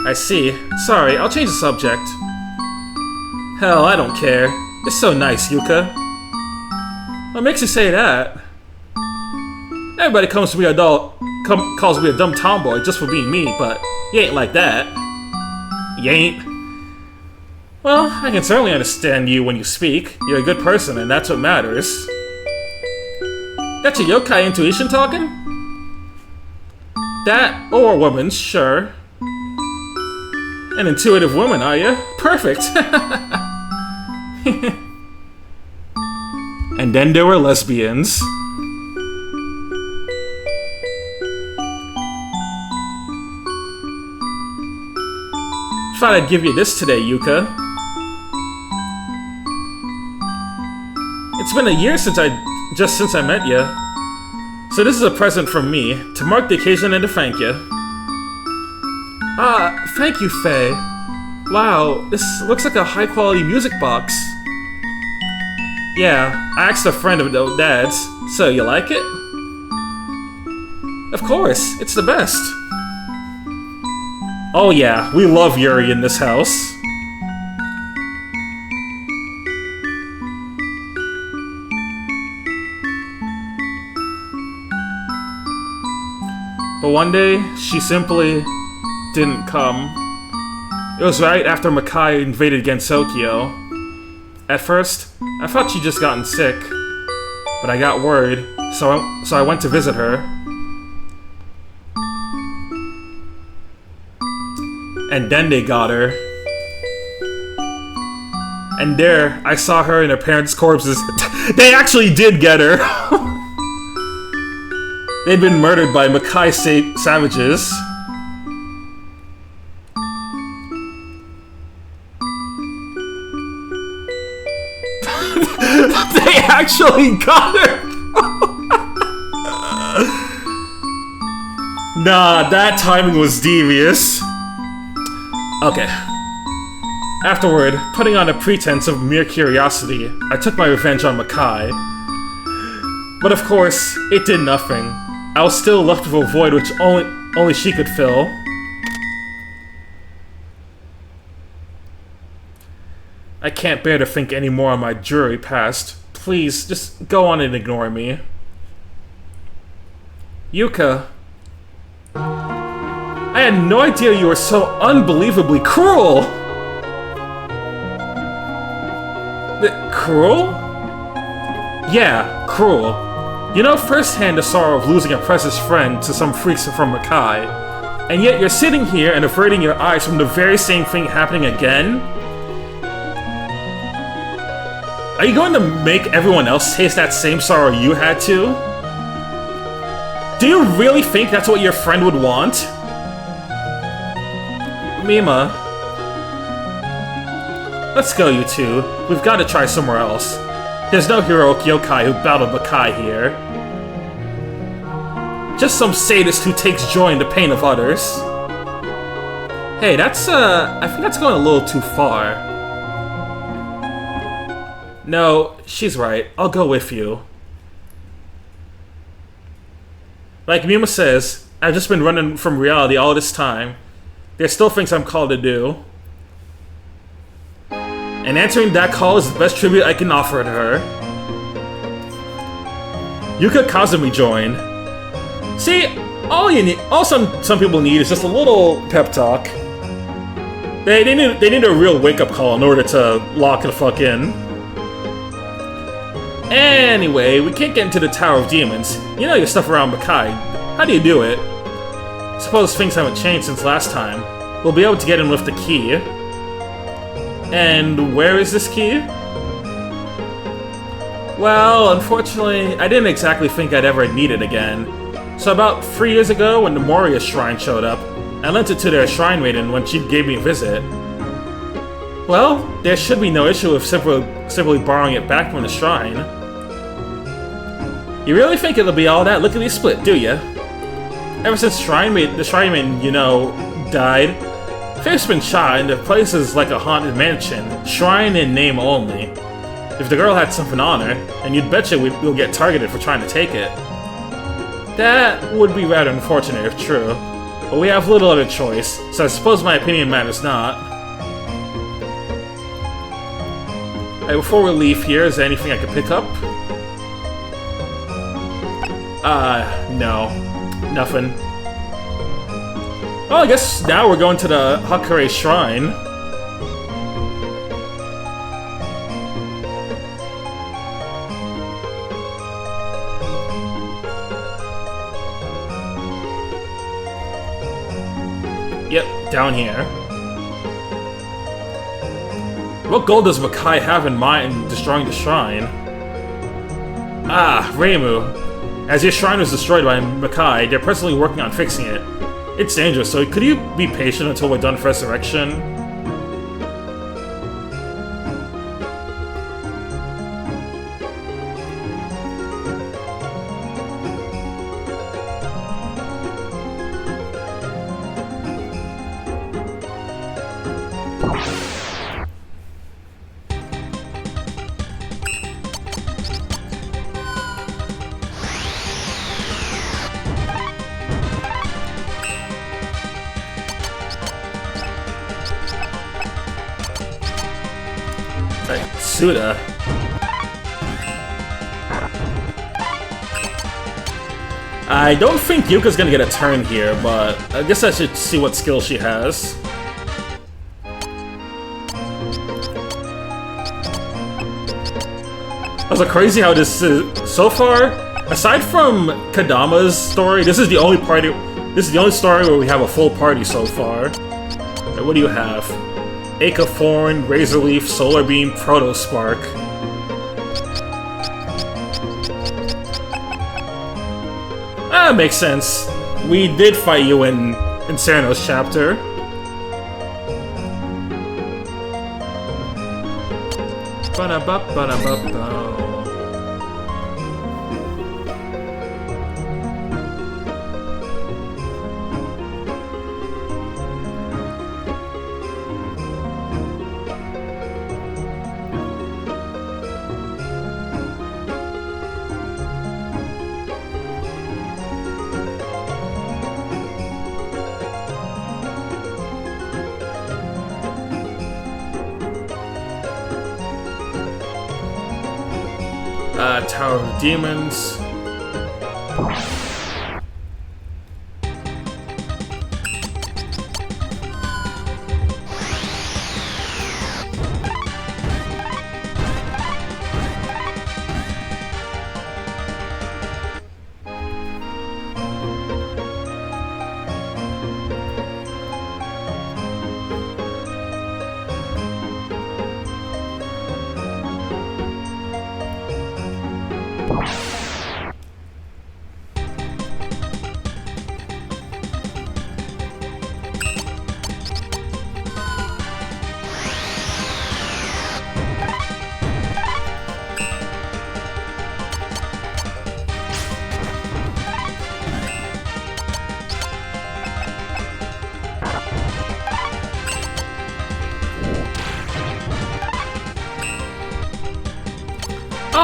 I see. Sorry, I'll change the subject. Hell, I don't care. It's so nice, Yuka. What makes you say that? Everybody calls me a dumb tomboy just for being me, but you ain't like that. You ain't? Well, I can certainly understand you when you speak. You're a good person, and that's what matters. That's your yokai intuition talking? That, or a woman's, sure. An intuitive woman, are you? Perfect! And then there were lesbians. Thought I'd give you this today, Yuka. It's been a year since I met you. So this is a present from me, to mark the occasion and to thank you. Ah, thank you, Faye. Wow, this looks like a high-quality music box. Yeah, I asked a friend of Dad's, so you like it? Of course, it's the best. Oh yeah, we love Yuri in this house. But one day, she simply didn't come. It was right after Makai invaded Gensokyo. At first, I thought she'd just gotten sick, but I got worried, so I went to visit her. And then they got her. And there, I saw her and her parents' corpses. They actually did get her! They'd been murdered by Makai savages. They actually got her! Nah, that timing was devious. Okay. Afterward, putting on a pretense of mere curiosity, I took my revenge on Makai. But of course, it did nothing. I was still left with a void which only she could fill. I can't bear to think any more on my jury past. Please, just go on and ignore me. Yuka. I had no idea you were so unbelievably cruel! Cruel? Yeah, cruel. You know firsthand the sorrow of losing a precious friend to some freaks from Makai, and yet you're sitting here and averting your eyes from the very same thing happening again? Are you going to make everyone else taste that same sorrow you had to? Do you really think that's what your friend would want? Mima. Let's go, you two. We've got to try somewhere else. There's no heroic yokai who battled Makai here. Just some sadist who takes joy in the pain of others. Hey, that's, I think that's going a little too far. No, she's right. I'll go with you. Like Mima says, I've just been running from reality all this time. There's still things I'm called to do. And answering that call is the best tribute I can offer to her. Yuka Kazumi joined. See, all some people need is just a little pep talk. They need a real wake-up call in order to lock the fuck in. Anyway, we can't get into the Tower of Demons. You know your stuff around Makai. How do you do it? Suppose things haven't changed since last time. We'll be able to get in with the key. And where is this key? Well, unfortunately, I didn't exactly think I'd ever need it again. So about 3 years ago, when the Moria Shrine showed up, I lent it to their Shrine Maiden when she gave me a visit. Well, there should be no issue with simply borrowing it back from the shrine. You really think it'll be all that lickety-split, do ya? Ever since the Shrine Maiden, you know, died, faith's been shot and the place is like a haunted mansion, shrine in name only. If the girl had something on her, and you'd betcha we'll get targeted for trying to take it. That would be rather unfortunate if true. But we have little other choice, so I suppose my opinion matters not. Hey, before we leave here, is there anything I could pick up? No. Nothing. Well, I guess now we're going to the Hakare Shrine. Yep, down here. What goal does Makai have in mind in destroying the shrine? Ah, Reimu. As your shrine was destroyed by Makai, they're presently working on fixing it. It's dangerous, so could you be patient until we're done with Resurrection? Suda. I don't think Yuka's gonna get a turn here, but I guess I should see what skill she has. Also crazy how this is so far. Aside from Kadama's story, this is the only story where we have a full party so far. Right, what do you have? Acathorn, Razorleaf, Solar Beam, Proto Spark. Ah, makes sense. We did fight you in Sereno's chapter. Ba-da-ba-ba-da-ba-ba. Tower of the Demons.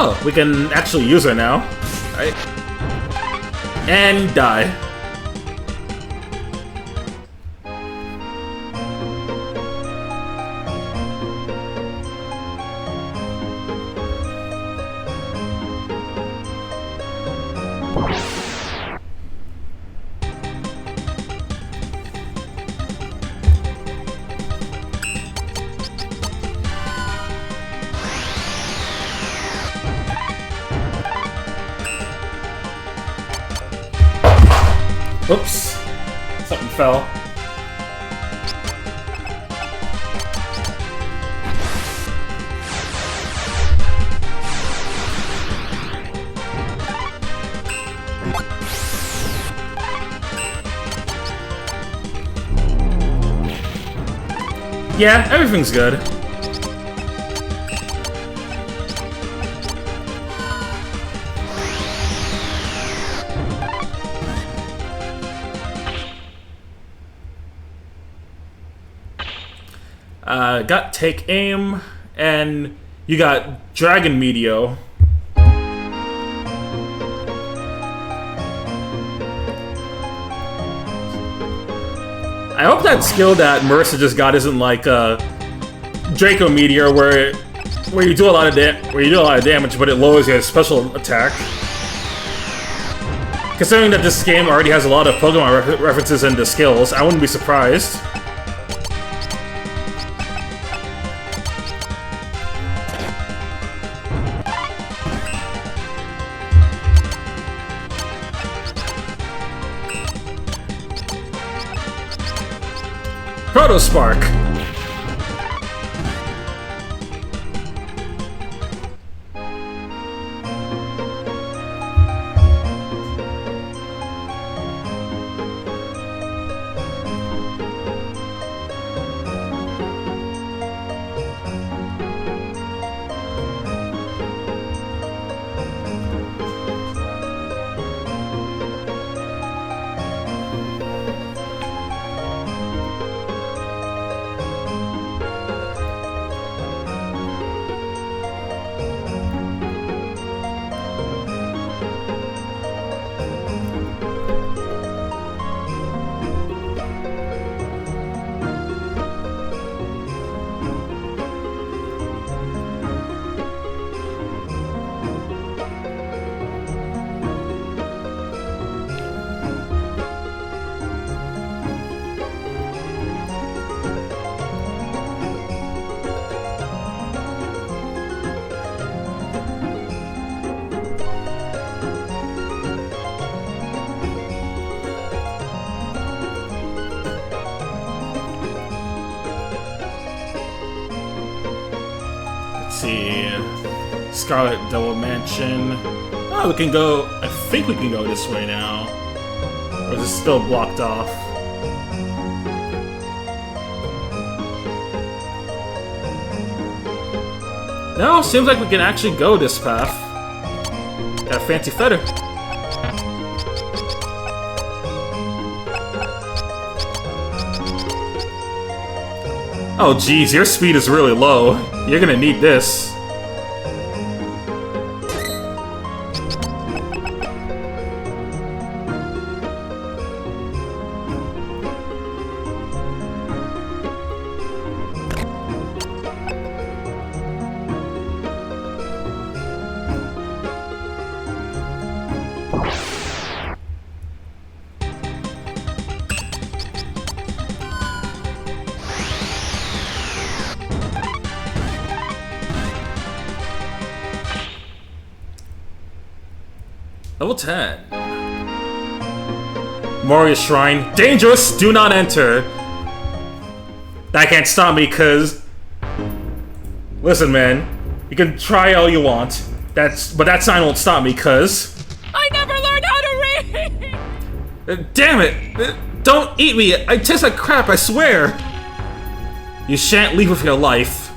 Oh, we can actually use her now. Right. And die. Oops. Something fell. Yeah, everything's good. Got Take Aim, and you got Dragon Meteor. I hope that skill that Marissa just got isn't like Draco Meteor, where you do a lot of damage, but it lowers your special attack. Considering that this game already has a lot of Pokemon references into skills, I wouldn't be surprised. Protospark. Scarlet Devil Mansion. Oh, we can go. I think we can go this way now. Or is it still blocked off? No, seems like we can actually go this path. Got a fancy feather. Oh geez, your speed is really low. You're gonna need this. Level 10. Moria's Shrine. Dangerous! Do not enter! That can't stop me, cause... Listen, man. You can try all you want. But that sign won't stop me, cause... I never learned how to read! Damn it! Don't eat me! I taste like crap, I swear! You shan't leave with your life.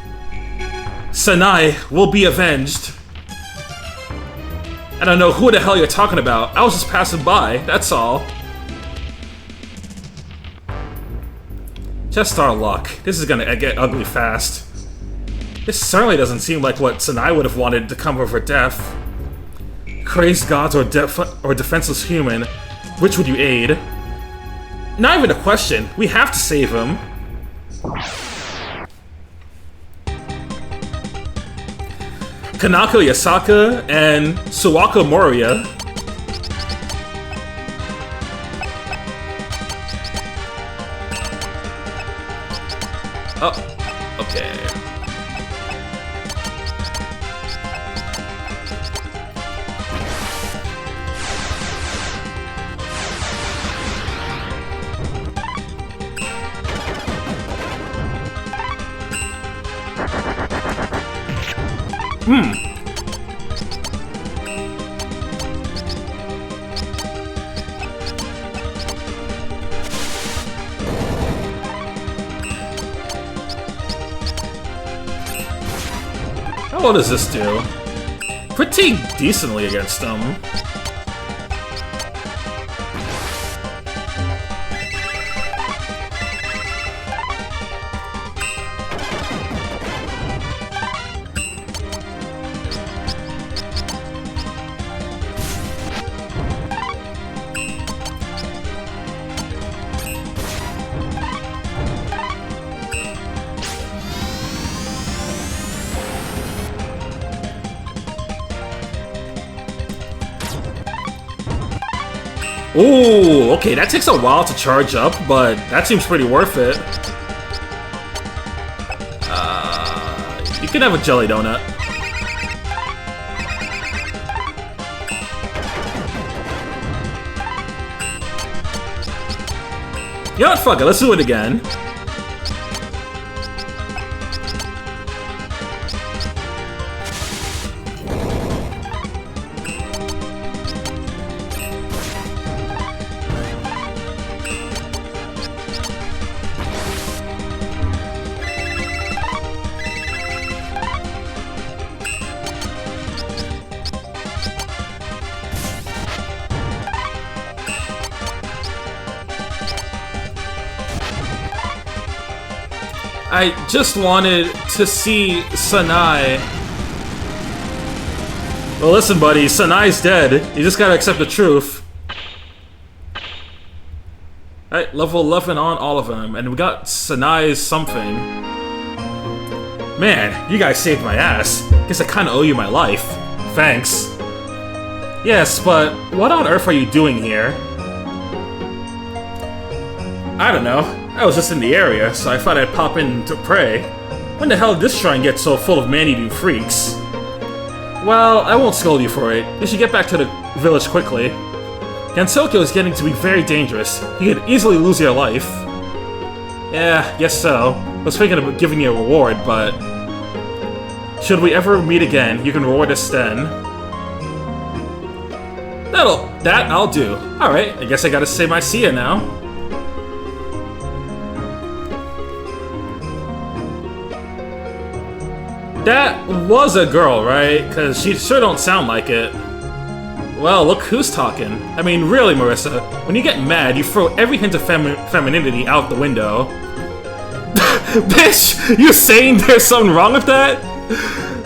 Sanai will be avenged. I don't know who the hell you're talking about. I was just passing by, that's all. Just our luck. This is gonna get ugly fast. This certainly doesn't seem like what Sanai would have wanted to come with her death. Crazed gods or defenseless human, which would you aid? Not even a question. We have to save him. Kanako Yasaka and Suwako Moria. Oh, okay. How well does this do? Pretty decently against them. Ooh, okay, that takes a while to charge up, but that seems pretty worth it. You can have a jelly donut. You know what, fuck it, let's do it again. I just wanted to see Sanai. Well, listen, buddy, Sanai's dead. You just gotta accept the truth. Alright, level 11 on all of them, and we got Sanai's something. Man, you guys saved my ass. Guess I kinda owe you my life. Thanks. Yes, but what on earth are you doing here? I don't know. I was just in the area, so I thought I'd pop in to pray. When the hell did this shrine get so full of man-eating freaks? Well, I won't scold you for it. You should get back to the village quickly. Gensokyo is getting to be very dangerous. You could easily lose your life. Yeah, guess so. I was thinking about giving you a reward, but... should we ever meet again, you can reward us then. That I'll do. Alright, I guess I gotta say my see ya now. That was a girl, right? Because she sure don't sound like it. Well, look who's talking. I mean, really, Marissa, when you get mad, you throw every hint of femininity out the window. Bitch, you saying there's something wrong with that?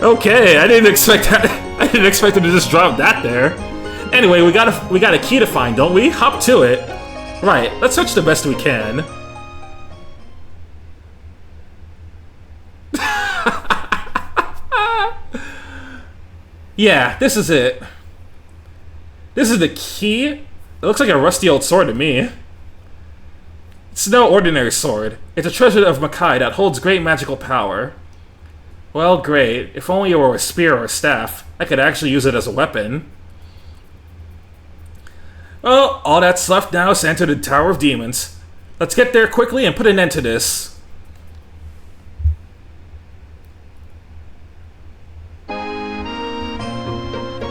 Okay, I didn't expect that. I didn't expect them to just drop that there. Anyway, we got a key to find, don't we? Hop to it. Right, let's search the best we can. Yeah, this is it. This is the key? It looks like a rusty old sword to me. It's no ordinary sword. It's a treasure of Makai that holds great magical power. Well, great. If only it were a spear or a staff, I could actually use it as a weapon. Well, all that's left now is to enter the Tower of Demons. Let's get there quickly and put an end to this.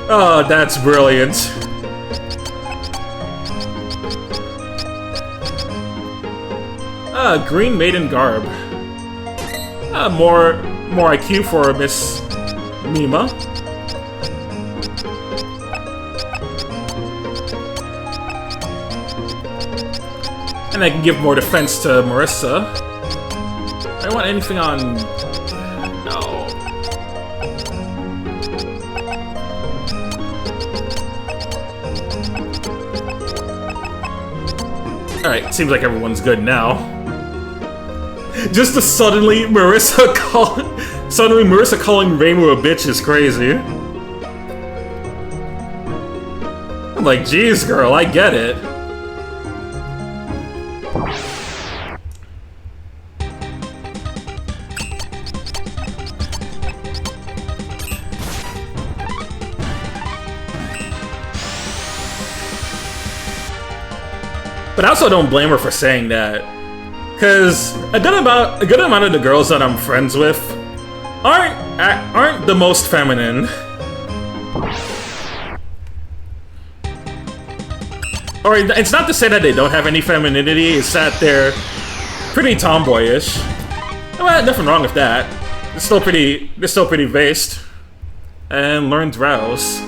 Oh, that's brilliant. Green Maiden garb. More IQ for Miss Mima. And I can give more defense to Marissa. I don't want anything on... no. Alright, seems like everyone's good now. Just to suddenly Marissa calling Reimu a bitch is crazy. I'm like, jeez, girl, I get it. But I also don't blame her for saying that, because a good amount of the girls that I'm friends with aren't the most feminine. Or it's not to say that they don't have any femininity, it's that they're pretty tomboyish. Well, nothing wrong with that. They're still pretty based. And learned rouse.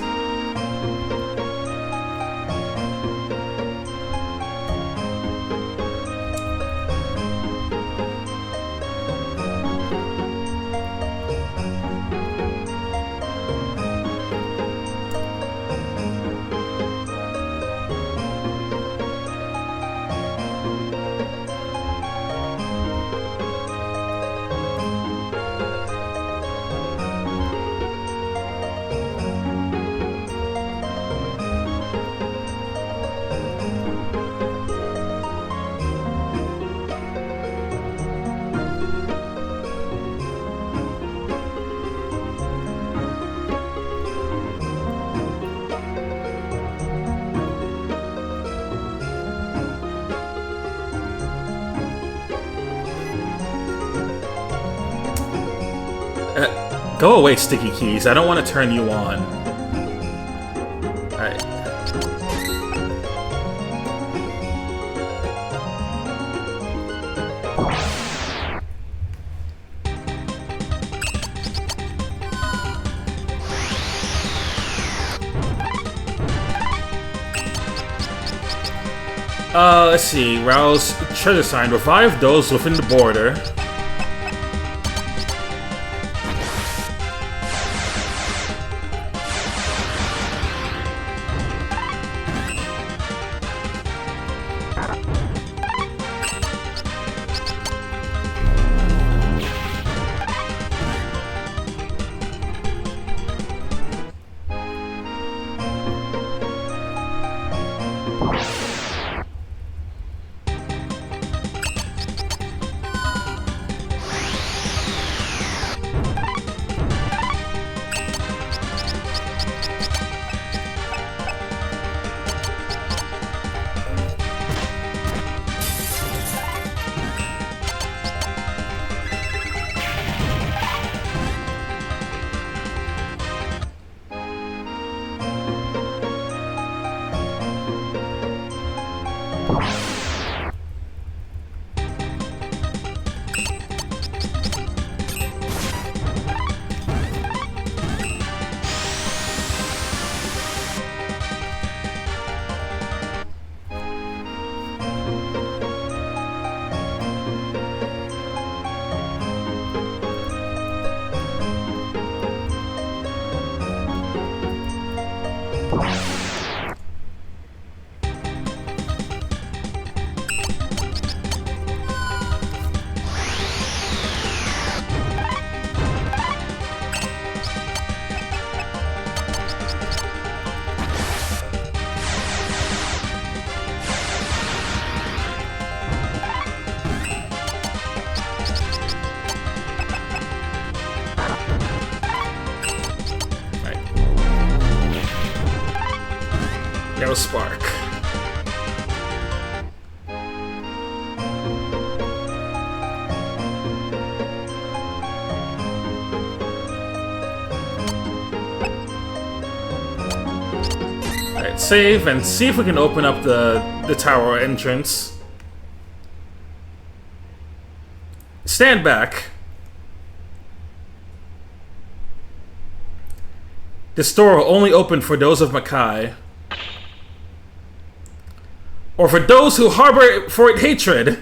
Go away, Sticky Keys. I don't want to turn you on. Alright. Let's see. Rouse treasure sign. Revive those within the border. Yellow Spark. Alright, save and see if we can open up the tower entrance. Stand back. This door will only open for those of Makai. Or for those who harbor for it hatred.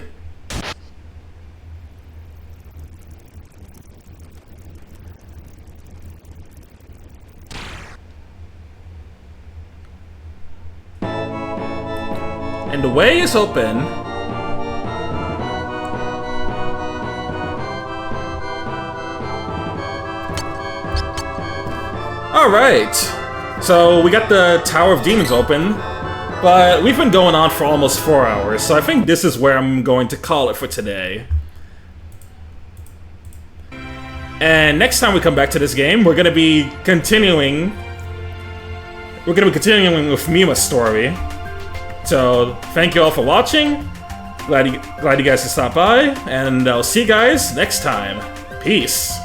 And the way is open. Alright, so we got the Tower of Demons open, but we've been going on for almost 4 hours, so I think this is where I'm going to call it for today. And next time we come back to this game, we're gonna be continuing with Mima's story. So, thank you all for watching. Glad you guys could stop by, and I'll see you guys next time. Peace.